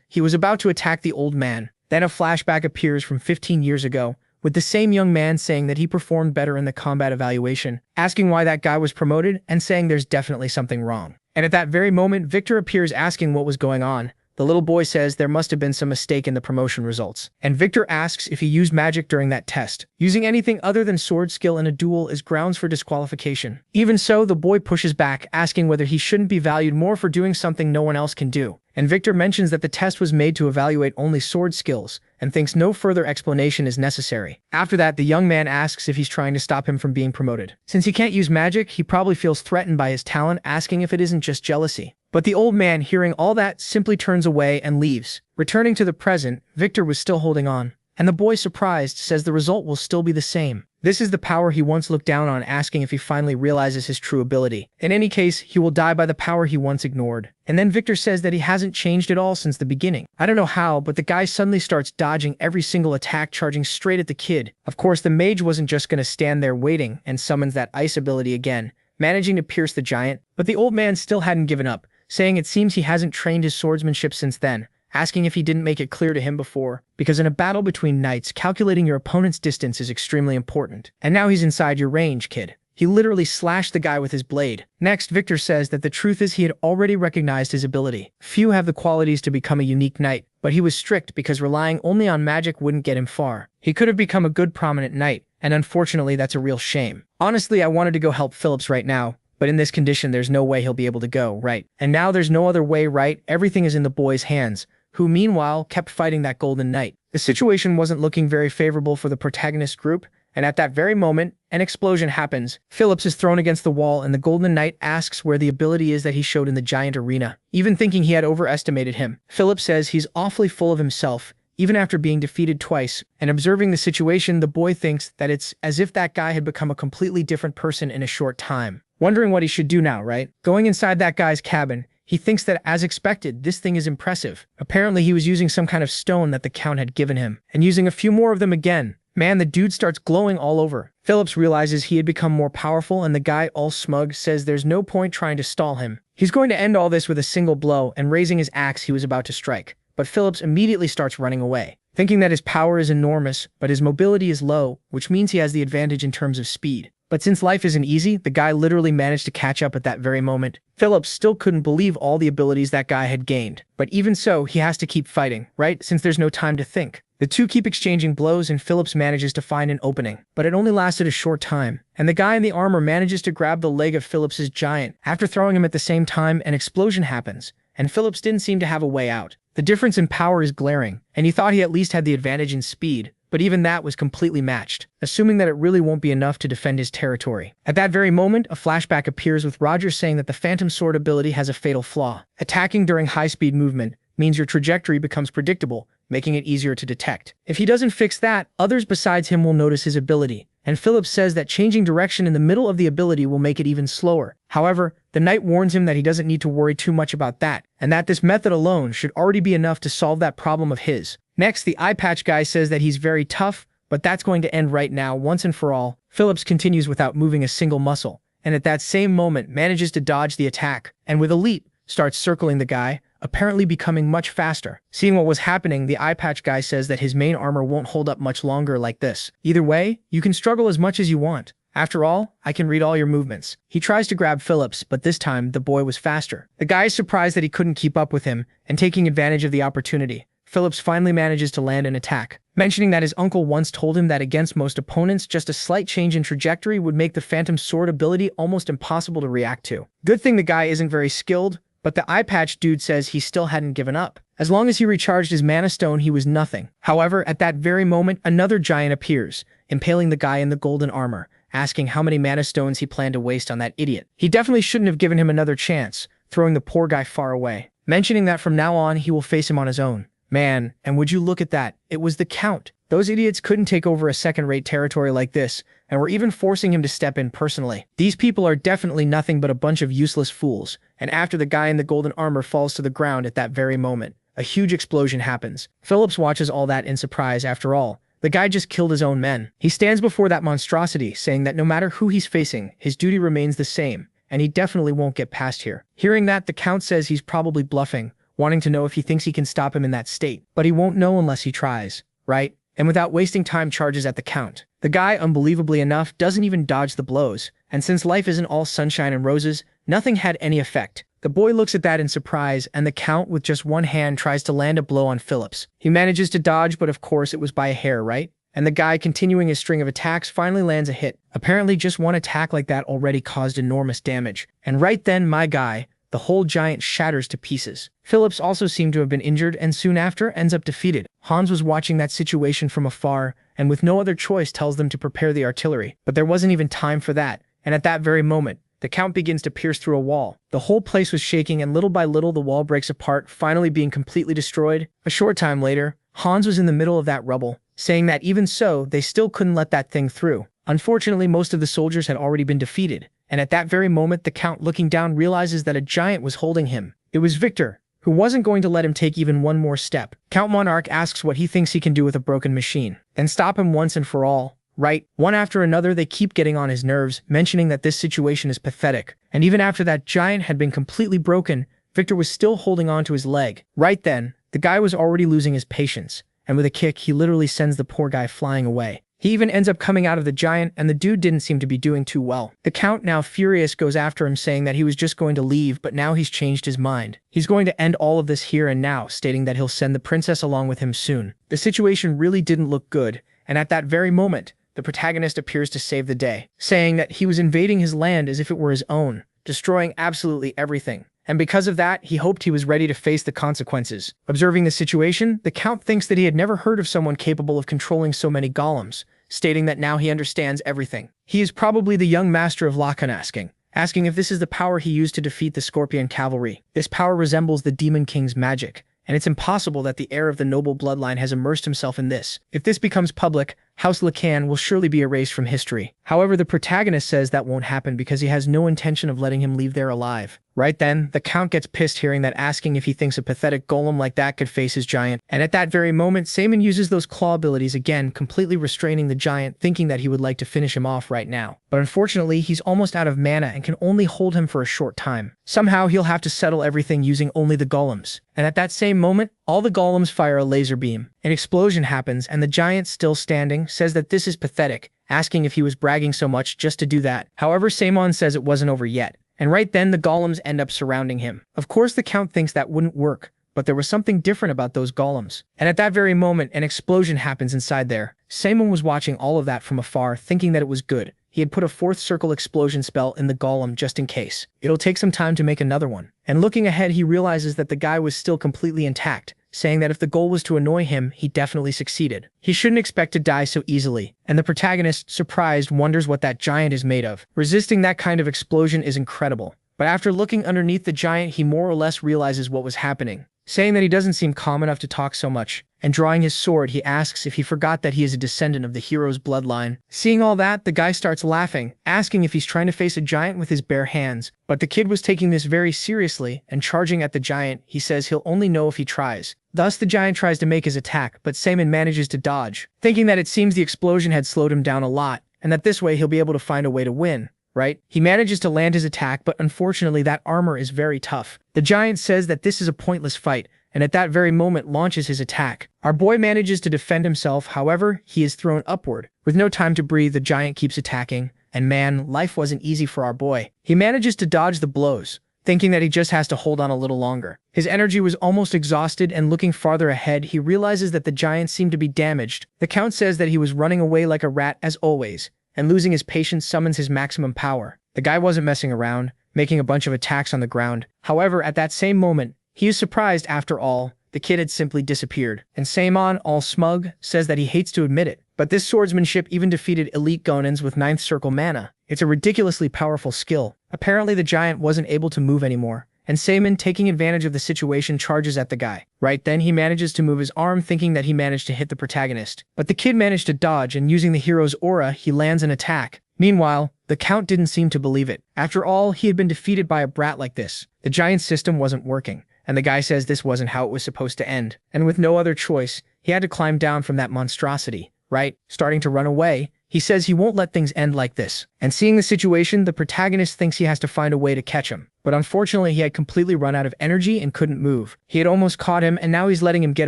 he was about to attack the old man. Then a flashback appears from 15 years ago, with the same young man saying that he performed better in the combat evaluation, asking why that guy was promoted and saying there's definitely something wrong. And at that very moment, Victor appears asking what was going on. The little boy says there must have been some mistake in the promotion results. And Victor asks if he used magic during that test. Using anything other than sword skill in a duel is grounds for disqualification. Even so, the boy pushes back, asking whether he shouldn't be valued more for doing something no one else can do. And Victor mentions that the test was made to evaluate only sword skills, and thinks no further explanation is necessary. After that, the young man asks if he's trying to stop him from being promoted. Since he can't use magic, he probably feels threatened by his talent, asking if it isn't just jealousy. But the old man, hearing all that, simply turns away and leaves. Returning to the present, Victor was still holding on. And the boy, surprised, says the result will still be the same. This is the power he once looked down on, asking if he finally realizes his true ability. In any case, he will die by the power he once ignored. And then Victor says that he hasn't changed at all since the beginning. I don't know how, but the guy suddenly starts dodging every single attack, charging straight at the kid. Of course, the mage wasn't just gonna stand there waiting, and summons that ice ability again, managing to pierce the giant. But the old man still hadn't given up, saying it seems he hasn't trained his swordsmanship since then, asking if he didn't make it clear to him before, because in a battle between knights, calculating your opponent's distance is extremely important. And now he's inside your range, kid. He literally slashed the guy with his blade. Next, Victor says that the truth is he had already recognized his ability. Few have the qualities to become a unique knight, but he was strict because relying only on magic wouldn't get him far. He could have become a good prominent knight, and unfortunately that's a real shame. Honestly, I wanted to go help Phillips right now, but in this condition there's no way he'll be able to go, right? And now there's no other way, right? Everything is in the boy's hands, who meanwhile kept fighting that golden knight. The situation wasn't looking very favorable for the protagonist group, and at that very moment, an explosion happens. Phillips is thrown against the wall, and the golden knight asks where the ability is that he showed in the giant arena, even thinking he had overestimated him. Phillips says he's awfully full of himself, even after being defeated twice, and observing the situation, the boy thinks that it's as if that guy had become a completely different person in a short time. Wondering what he should do now, right? Going inside that guy's cabin, he thinks that, as expected, this thing is impressive. Apparently he was using some kind of stone that the count had given him, and using a few more of them again. Man, the dude starts glowing all over. Phillips realizes he had become more powerful, and the guy, all smug, says there's no point trying to stall him. He's going to end all this with a single blow, and raising his axe he was about to strike. But Phillips immediately starts running away, thinking that his power is enormous, but his mobility is low, which means he has the advantage in terms of speed. But since life isn't easy, the guy literally managed to catch up at that very moment. Phillips still couldn't believe all the abilities that guy had gained. But even so, he has to keep fighting, right? Since there's no time to think. The two keep exchanging blows, and Phillips manages to find an opening. But it only lasted a short time, and the guy in the armor manages to grab the leg of Phillips's giant. After throwing him at the same time, an explosion happens, and Phillips didn't seem to have a way out. The difference in power is glaring, and he thought he at least had the advantage in speed. But even that was completely matched, assuming that it really won't be enough to defend his territory. At that very moment, a flashback appears with Roger saying that the Phantom Sword ability has a fatal flaw. Attacking during high-speed movement means your trajectory becomes predictable, making it easier to detect. If he doesn't fix that, others besides him will notice his ability. And Phillips says that changing direction in the middle of the ability will make it even slower. However, the knight warns him that he doesn't need to worry too much about that, and that this method alone should already be enough to solve that problem of his. Next, the eye patch guy says that he's very tough, but that's going to end right now, once and for all. Phillips continues without moving a single muscle, and at that same moment manages to dodge the attack, and with a leap, starts circling the guy, apparently becoming much faster. Seeing what was happening, the eye patch guy says that his main armor won't hold up much longer like this. Either way, you can struggle as much as you want. After all, I can read all your movements. He tries to grab Phillips, but this time the boy was faster. The guy is surprised that he couldn't keep up with him, and taking advantage of the opportunity, Phillips finally manages to land an attack, mentioning that his uncle once told him that against most opponents, just a slight change in trajectory would make the Phantom Sword ability almost impossible to react to. Good thing the guy isn't very skilled, but the eye patch dude says he still hadn't given up. As long as he recharged his mana stone, he was nothing. However, at that very moment, another giant appears, impaling the guy in the golden armor, asking how many mana stones he planned to waste on that idiot. He definitely shouldn't have given him another chance, throwing the poor guy far away, mentioning that from now on he will face him on his own. Man, and would you look at that, it was the Count. Those idiots couldn't take over a second-rate territory like this, and were even forcing him to step in personally. These people are definitely nothing but a bunch of useless fools, and after the guy in the golden armor falls to the ground at that very moment, a huge explosion happens. Phillips watches all that in surprise. After all, the guy just killed his own men. He stands before that monstrosity, saying that no matter who he's facing, his duty remains the same, and he definitely won't get past here. Hearing that, the Count says he's probably bluffing, wanting to know if he thinks he can stop him in that state. But he won't know unless he tries, right? and without wasting time charges at the Count. The guy, unbelievably enough, doesn't even dodge the blows, and since life isn't all sunshine and roses, nothing had any effect. The boy looks at that in surprise, and the Count with just one hand tries to land a blow on Phillips. He manages to dodge, but of course it was by a hair, right? And the guy, continuing his string of attacks, finally lands a hit. Apparently just one attack like that already caused enormous damage. And right then, my guy, the whole giant shatters to pieces. Phillips also seemed to have been injured and soon after ends up defeated. Hans was watching that situation from afar and with no other choice tells them to prepare the artillery. But there wasn't even time for that, and at that very moment, the Count begins to pierce through a wall. The whole place was shaking and little by little the wall breaks apart, finally being completely destroyed. A short time later, Hans was in the middle of that rubble, saying that even so, they still couldn't let that thing through. Unfortunately, most of the soldiers had already been defeated, and at that very moment the Count, looking down, realizes that a giant was holding him. It was Victor, who wasn't going to let him take even one more step. Count Monarch asks what he thinks he can do with a broken machine, and stop him once and for all. Right, one after another they keep getting on his nerves, mentioning that this situation is pathetic. And even after that giant had been completely broken, Victor was still holding on to his leg. Right then, the guy was already losing his patience, and with a kick he literally sends the poor guy flying away. He even ends up coming out of the giant, and the dude didn't seem to be doing too well. The Count, now furious, goes after him, saying that he was just going to leave, but now he's changed his mind. He's going to end all of this here and now, stating that he'll send the princess along with him soon. The situation really didn't look good, and at that very moment, the protagonist appears to save the day, saying that he was invading his land as if it were his own, destroying absolutely everything. And because of that, he hoped he was ready to face the consequences. Observing the situation, the Count thinks that he had never heard of someone capable of controlling so many golems, stating that now he understands everything. He is probably the young master of Lakan, asking if this is the power he used to defeat the Scorpion Cavalry. This power resembles the Demon King's magic, and it's impossible that the heir of the noble bloodline has immersed himself in this. If this becomes public, House Lakan will surely be erased from history. However, the protagonist says that won't happen because he has no intention of letting him leave there alive. Right then, the Count gets pissed hearing that, asking if he thinks a pathetic golem like that could face his giant. And at that very moment, Saman uses those claw abilities again, completely restraining the giant, thinking that he would like to finish him off right now. But unfortunately, he's almost out of mana and can only hold him for a short time. Somehow, he'll have to settle everything using only the golems. And at that same moment, all the golems fire a laser beam. An explosion happens, and the giant, still standing, says that this is pathetic, asking if he was bragging so much just to do that. However, Samon says it wasn't over yet. And right then, the golems end up surrounding him. Of course, the Count thinks that wouldn't work, but there was something different about those golems. And at that very moment, an explosion happens inside there. Samon was watching all of that from afar, thinking that it was good. He had put a fourth circle explosion spell in the golem just in case. It'll take some time to make another one. And looking ahead, he realizes that the guy was still completely intact, saying that if the goal was to annoy him, he definitely succeeded. He shouldn't expect to die so easily. And the protagonist, surprised, wonders what that giant is made of. Resisting that kind of explosion is incredible. But after looking underneath the giant, he more or less realizes what was happening, saying that he doesn't seem calm enough to talk so much. And drawing his sword, he asks if he forgot that he is a descendant of the hero's bloodline. Seeing all that, the guy starts laughing, asking if he's trying to face a giant with his bare hands. But the kid was taking this very seriously, and charging at the giant, he says he'll only know if he tries. Thus, the giant tries to make his attack, but Samon manages to dodge, thinking that it seems the explosion had slowed him down a lot, and that this way he'll be able to find a way to win. Right? He manages to land his attack, but unfortunately that armor is very tough. The giant says that this is a pointless fight, and at that very moment launches his attack. Our boy manages to defend himself, however, he is thrown upward. With no time to breathe, the giant keeps attacking, and man, life wasn't easy for our boy. He manages to dodge the blows, thinking that he just has to hold on a little longer. His energy was almost exhausted, and looking farther ahead, he realizes that the giant seemed to be damaged. The Count says that he was running away like a rat as always, and losing his patience summons his maximum power. The guy wasn't messing around, making a bunch of attacks on the ground. However, at that same moment, he is surprised. After all, the kid had simply disappeared. And Samon, all smug, says that he hates to admit it, but this swordsmanship even defeated elite Gonins with 9th circle mana. It's a ridiculously powerful skill. Apparently the giant wasn't able to move anymore, and Samon, taking advantage of the situation, charges at the guy. Right then, he manages to move his arm, thinking that he managed to hit the protagonist. But the kid managed to dodge, and using the hero's aura, he lands an attack. Meanwhile, the Count didn't seem to believe it. After all, he had been defeated by a brat like this. The giant's system wasn't working, and the guy says this wasn't how it was supposed to end. And with no other choice, he had to climb down from that monstrosity. Right? Starting to run away, he says he won't let things end like this. And seeing the situation, the protagonist thinks he has to find a way to catch him. But unfortunately, he had completely run out of energy and couldn't move. He had almost caught him, and now he's letting him get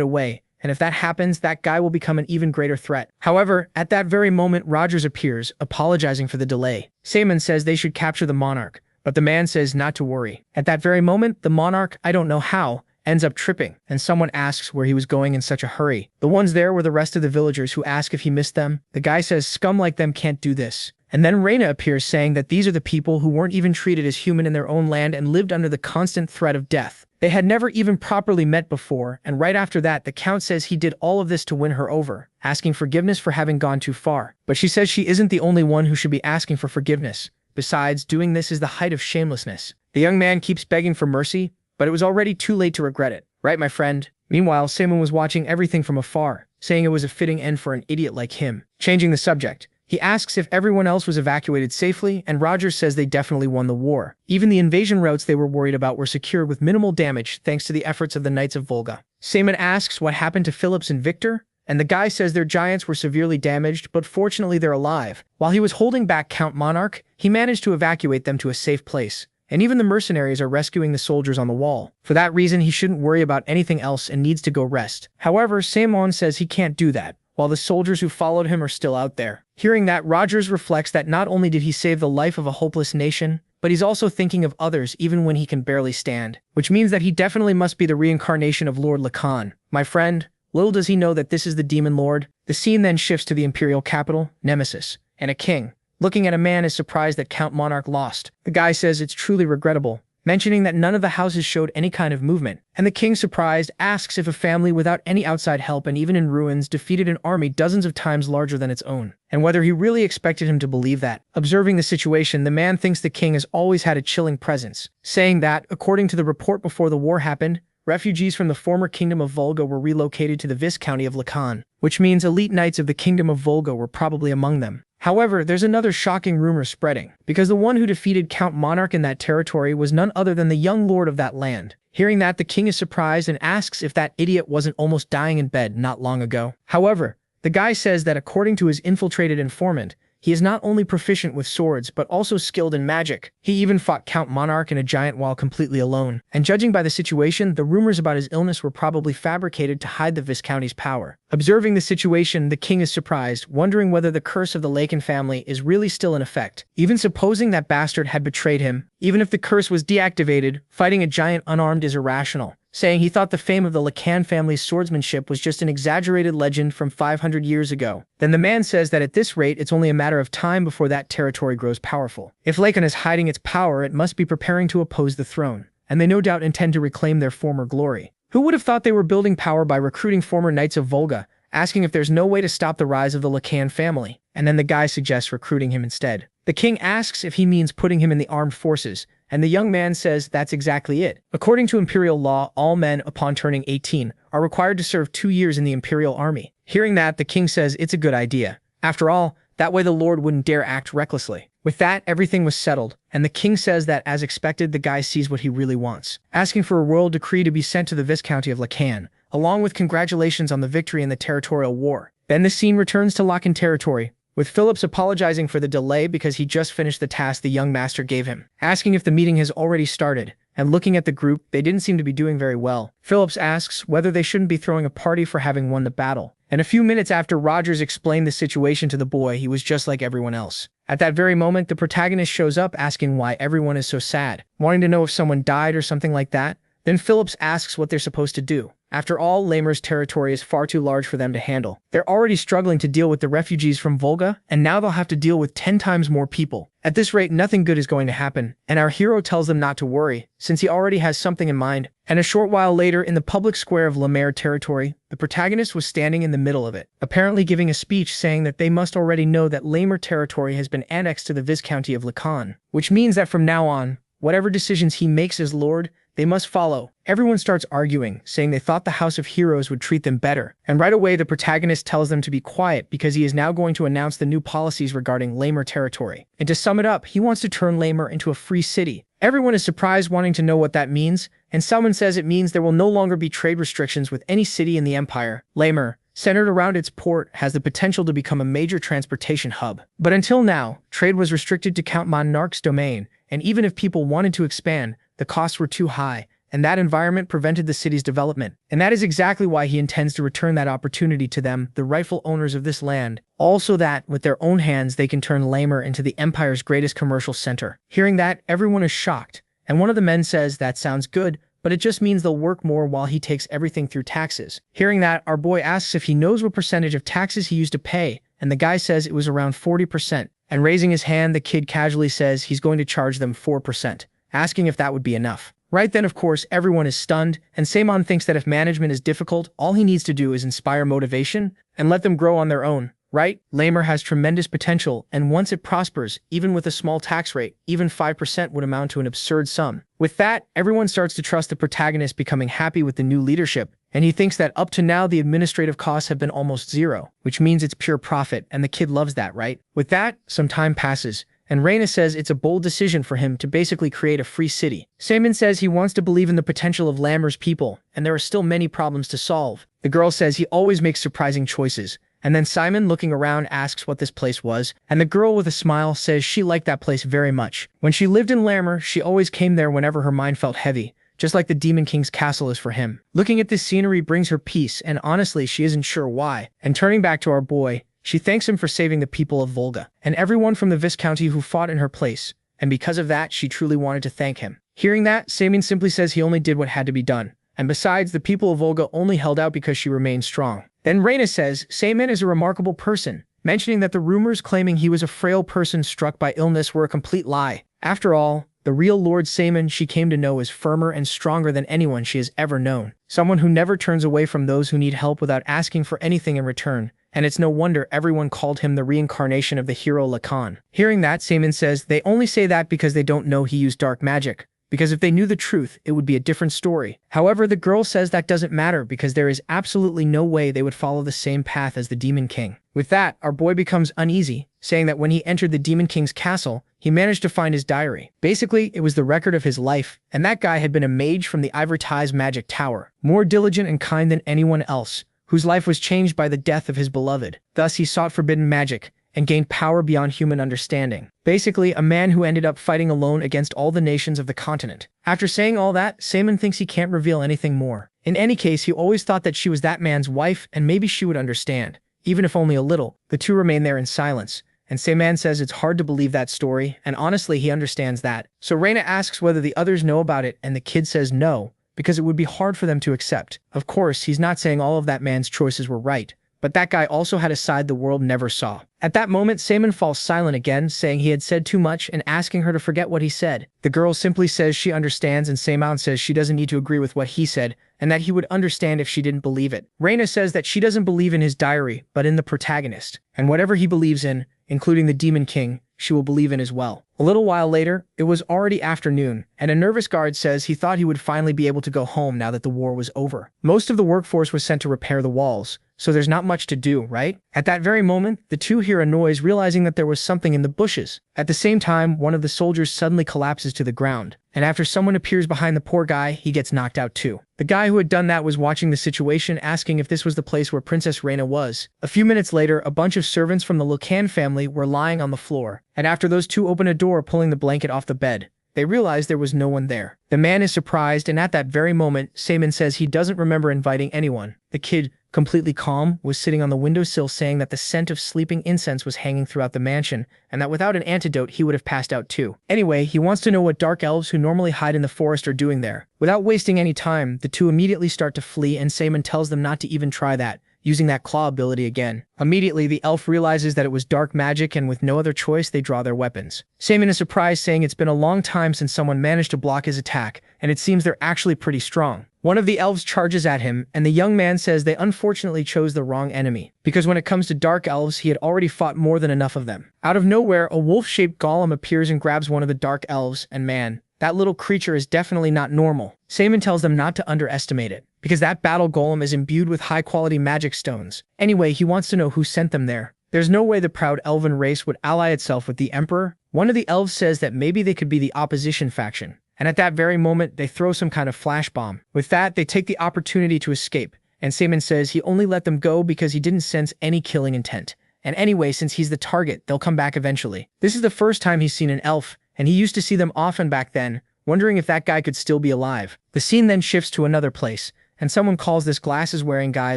away, and if that happens, that guy will become an even greater threat. However, at that very moment, Rogers appears, apologizing for the delay. Simon says they should capture the monarch, but the man says not to worry. At that very moment, the monarch, I don't know how, ends up tripping, and someone asks where he was going in such a hurry. The ones there were the rest of the villagers who ask if he missed them. The guy says scum like them can't do this. And then Reina appears saying that these are the people who weren't even treated as human in their own land and lived under the constant threat of death. They had never even properly met before, and right after that, the Count says he did all of this to win her over, asking forgiveness for having gone too far. But she says she isn't the only one who should be asking for forgiveness. Besides, doing this is the height of shamelessness. The young man keeps begging for mercy, but it was already too late to regret it. Right, my friend? Meanwhile, Simon was watching everything from afar, saying it was a fitting end for an idiot like him. Changing the subject, he asks if everyone else was evacuated safely, and Rogers says they definitely won the war. Even the invasion routes they were worried about were secured with minimal damage thanks to the efforts of the Knights of Volga. Simon asks what happened to Phillips and Victor, and the guy says their giants were severely damaged, but fortunately they're alive. While he was holding back Count Monarch, he managed to evacuate them to a safe place. And even the mercenaries are rescuing the soldiers on the wall. For that reason, he shouldn't worry about anything else and needs to go rest. However, Simon says he can't do that, while the soldiers who followed him are still out there. Hearing that, Rogers reflects that not only did he save the life of a hopeless nation, but he's also thinking of others even when he can barely stand. Which means that he definitely must be the reincarnation of Lord Lacan. My friend, little does he know that this is the Demon Lord. The scene then shifts to the imperial capital, Nemesis, and a king. Looking at a man is surprised that Count Monarch lost. The guy says it's truly regrettable, mentioning that none of the houses showed any kind of movement. And the king, surprised, asks if a family without any outside help and even in ruins defeated an army dozens of times larger than its own, and whether he really expected him to believe that. Observing the situation, the man thinks the king has always had a chilling presence, saying that, according to the report before the war happened, refugees from the former Kingdom of Volga were relocated to the Viscounty of Lacan, which means elite knights of the Kingdom of Volga were probably among them. However, there's another shocking rumor spreading, because the one who defeated Count Monarch in that territory was none other than the young lord of that land. Hearing that, the king is surprised and asks if that idiot wasn't almost dying in bed not long ago. However, the guy says that according to his infiltrated informant, he is not only proficient with swords, but also skilled in magic. He even fought Count Monarch and a giant while completely alone. And judging by the situation, the rumors about his illness were probably fabricated to hide the Viscounty's power. Observing the situation, the king is surprised, wondering whether the curse of the Lacan family is really still in effect. Even supposing that bastard had betrayed him, even if the curse was deactivated, fighting a giant unarmed is irrational, saying he thought the fame of the Lacan family's swordsmanship was just an exaggerated legend from 500 years ago. Then the man says that at this rate, it's only a matter of time before that territory grows powerful. If Lacan is hiding its power, it must be preparing to oppose the throne, and they no doubt intend to reclaim their former glory. Who would have thought they were building power by recruiting former Knights of Volga, asking if there's no way to stop the rise of the Lacan family? And then the guy suggests recruiting him instead. The king asks if he means putting him in the armed forces, and the young man says that's exactly it. According to imperial law, all men upon turning 18 are required to serve 2 years in the imperial army. Hearing that, the king says it's a good idea. After all, that way the lord wouldn't dare act recklessly. With that, everything was settled, and the king says that, as expected, the guy sees what he really wants, asking for a royal decree to be sent to the Viscounty of Lacan, along with congratulations on the victory in the territorial war. Then the scene returns to Lacan territory, with Phillips apologizing for the delay because he just finished the task the young master gave him, asking if the meeting has already started, and looking at the group, they didn't seem to be doing very well. Phillips asks whether they shouldn't be throwing a party for having won the battle, and a few minutes after Rogers explained the situation to the boy, he was just like everyone else. At that very moment, the protagonist shows up asking why everyone is so sad, wanting to know if someone died or something like that. Then Phillips asks what they're supposed to do. After all, Lamer's territory is far too large for them to handle. They're already struggling to deal with the refugees from Volga, and now they'll have to deal with 10 times more people. At this rate, nothing good is going to happen, and our hero tells them not to worry, since he already has something in mind. And a short while later, in the public square of Lamer territory, the protagonist was standing in the middle of it, apparently giving a speech saying that they must already know that Lamer territory has been annexed to the Viscounty of Lacan, which means that from now on, whatever decisions he makes as lord, they must follow. Everyone starts arguing, saying they thought the House of Heroes would treat them better. And right away, the protagonist tells them to be quiet because he is now going to announce the new policies regarding Lamer territory. And to sum it up, he wants to turn Lamer into a free city. Everyone is surprised, wanting to know what that means, and someone says it means there will no longer be trade restrictions with any city in the empire. Lamer, centered around its port, has the potential to become a major transportation hub. But until now, trade was restricted to Count Monarch's domain, and even if people wanted to expand, the costs were too high, and that environment prevented the city's development. And that is exactly why he intends to return that opportunity to them, the rightful owners of this land, also that, with their own hands, they can turn Lamer into the Empire's greatest commercial center. Hearing that, everyone is shocked, and one of the men says that sounds good, but it just means they'll work more while he takes everything through taxes. Hearing that, our boy asks if he knows what percentage of taxes he used to pay, and the guy says it was around 40%. And raising his hand, the kid casually says he's going to charge them 4%, asking if that would be enough. Right then, of course, everyone is stunned, and Samon thinks that if management is difficult, all he needs to do is inspire motivation and let them grow on their own. Right? Lamer has tremendous potential, and once it prospers, even with a small tax rate, even 5% would amount to an absurd sum. With that, everyone starts to trust the protagonist, becoming happy with the new leadership, and he thinks that up to now the administrative costs have been almost zero, which means it's pure profit, and the kid loves that, right? With that, some time passes, and Reina says it's a bold decision for him to basically create a free city. Samon says he wants to believe in the potential of Lamer's people, and there are still many problems to solve. The girl says he always makes surprising choices, and then Simon, looking around, asks what this place was, and the girl with a smile says she liked that place very much. When she lived in Lamer, she always came there whenever her mind felt heavy, just like the Demon King's castle is for him. Looking at this scenery brings her peace, and honestly, she isn't sure why. And turning back to our boy, she thanks him for saving the people of Volga, and everyone from the Viscounty who fought in her place, and because of that, she truly wanted to thank him. Hearing that, Samon simply says he only did what had to be done, and besides, the people of Volga only held out because she remained strong. Then Reina says Samon is a remarkable person, mentioning that the rumors claiming he was a frail person struck by illness were a complete lie. After all, the real Lord Samon she came to know is firmer and stronger than anyone she has ever known. Someone who never turns away from those who need help without asking for anything in return. And it's no wonder everyone called him the reincarnation of the hero Lacan. Hearing that, Samon says they only say that because they don't know he used dark magic. Because if they knew the truth, it would be a different story. However, the girl says that doesn't matter because there is absolutely no way they would follow the same path as the Demon King. With that, our boy becomes uneasy, saying that when he entered the Demon King's castle, he managed to find his diary. Basically, it was the record of his life, and that guy had been a mage from the Ivortized Magic Tower, more diligent and kind than anyone else, whose life was changed by the death of his beloved. Thus, he sought forbidden magic, and gained power beyond human understanding. Basically, a man who ended up fighting alone against all the nations of the continent. After saying all that, Samon thinks he can't reveal anything more. In any case, he always thought that she was that man's wife, and maybe she would understand, even if only a little. The two remain there in silence, and Samon says it's hard to believe that story, and honestly, he understands that. So Reina asks whether the others know about it, and the kid says no, because it would be hard for them to accept. Of course, he's not saying all of that man's choices were right, but that guy also had a side the world never saw. At that moment, Samon falls silent again, saying he had said too much and asking her to forget what he said. The girl simply says she understands, and Samon says she doesn't need to agree with what he said, and that he would understand if she didn't believe it. Reina says that she doesn't believe in his diary, but in the protagonist, and whatever he believes in, including the Demon King, she will believe in as well. A little while later, it was already afternoon, and a nervous guard says he thought he would finally be able to go home now that the war was over. Most of the workforce was sent to repair the walls, so there's not much to do, right? At that very moment, the two hear a noise, realizing that there was something in the bushes. At the same time, one of the soldiers suddenly collapses to the ground, and after someone appears behind the poor guy, he gets knocked out too. The guy who had done that was watching the situation, asking if this was the place where Princess Reina was. A few minutes later, a bunch of servants from the Lacan family were lying on the floor, and after those two open a door, pulling the blanket off the bed, they realize there was no one there. The man is surprised, and at that very moment, Samon says he doesn't remember inviting anyone. The kid, completely calm, was sitting on the windowsill saying that the scent of sleeping incense was hanging throughout the mansion, and that without an antidote he would have passed out too. Anyway, he wants to know what dark elves who normally hide in the forest are doing there. Without wasting any time, the two immediately start to flee, and Samon tells them not to even try that, using that claw ability again. Immediately, the elf realizes that it was dark magic, and with no other choice, they draw their weapons. Samon is surprised, saying it's been a long time since someone managed to block his attack, and it seems they're actually pretty strong. One of the elves charges at him, and the young man says they unfortunately chose the wrong enemy, because when it comes to dark elves, he had already fought more than enough of them. Out of nowhere, a wolf-shaped golem appears and grabs one of the dark elves, and man, that little creature is definitely not normal. Samon tells them not to underestimate it, because that battle golem is imbued with high-quality magic stones. Anyway, he wants to know who sent them there. There's no way the proud elven race would ally itself with the Emperor. One of the elves says that maybe they could be the opposition faction, and at that very moment, they throw some kind of flash bomb. With that, they take the opportunity to escape, and Samon says he only let them go because he didn't sense any killing intent. And anyway, since he's the target, they'll come back eventually. This is the first time he's seen an elf, and he used to see them often back then, wondering if that guy could still be alive. The scene then shifts to another place, and someone calls this glasses-wearing guy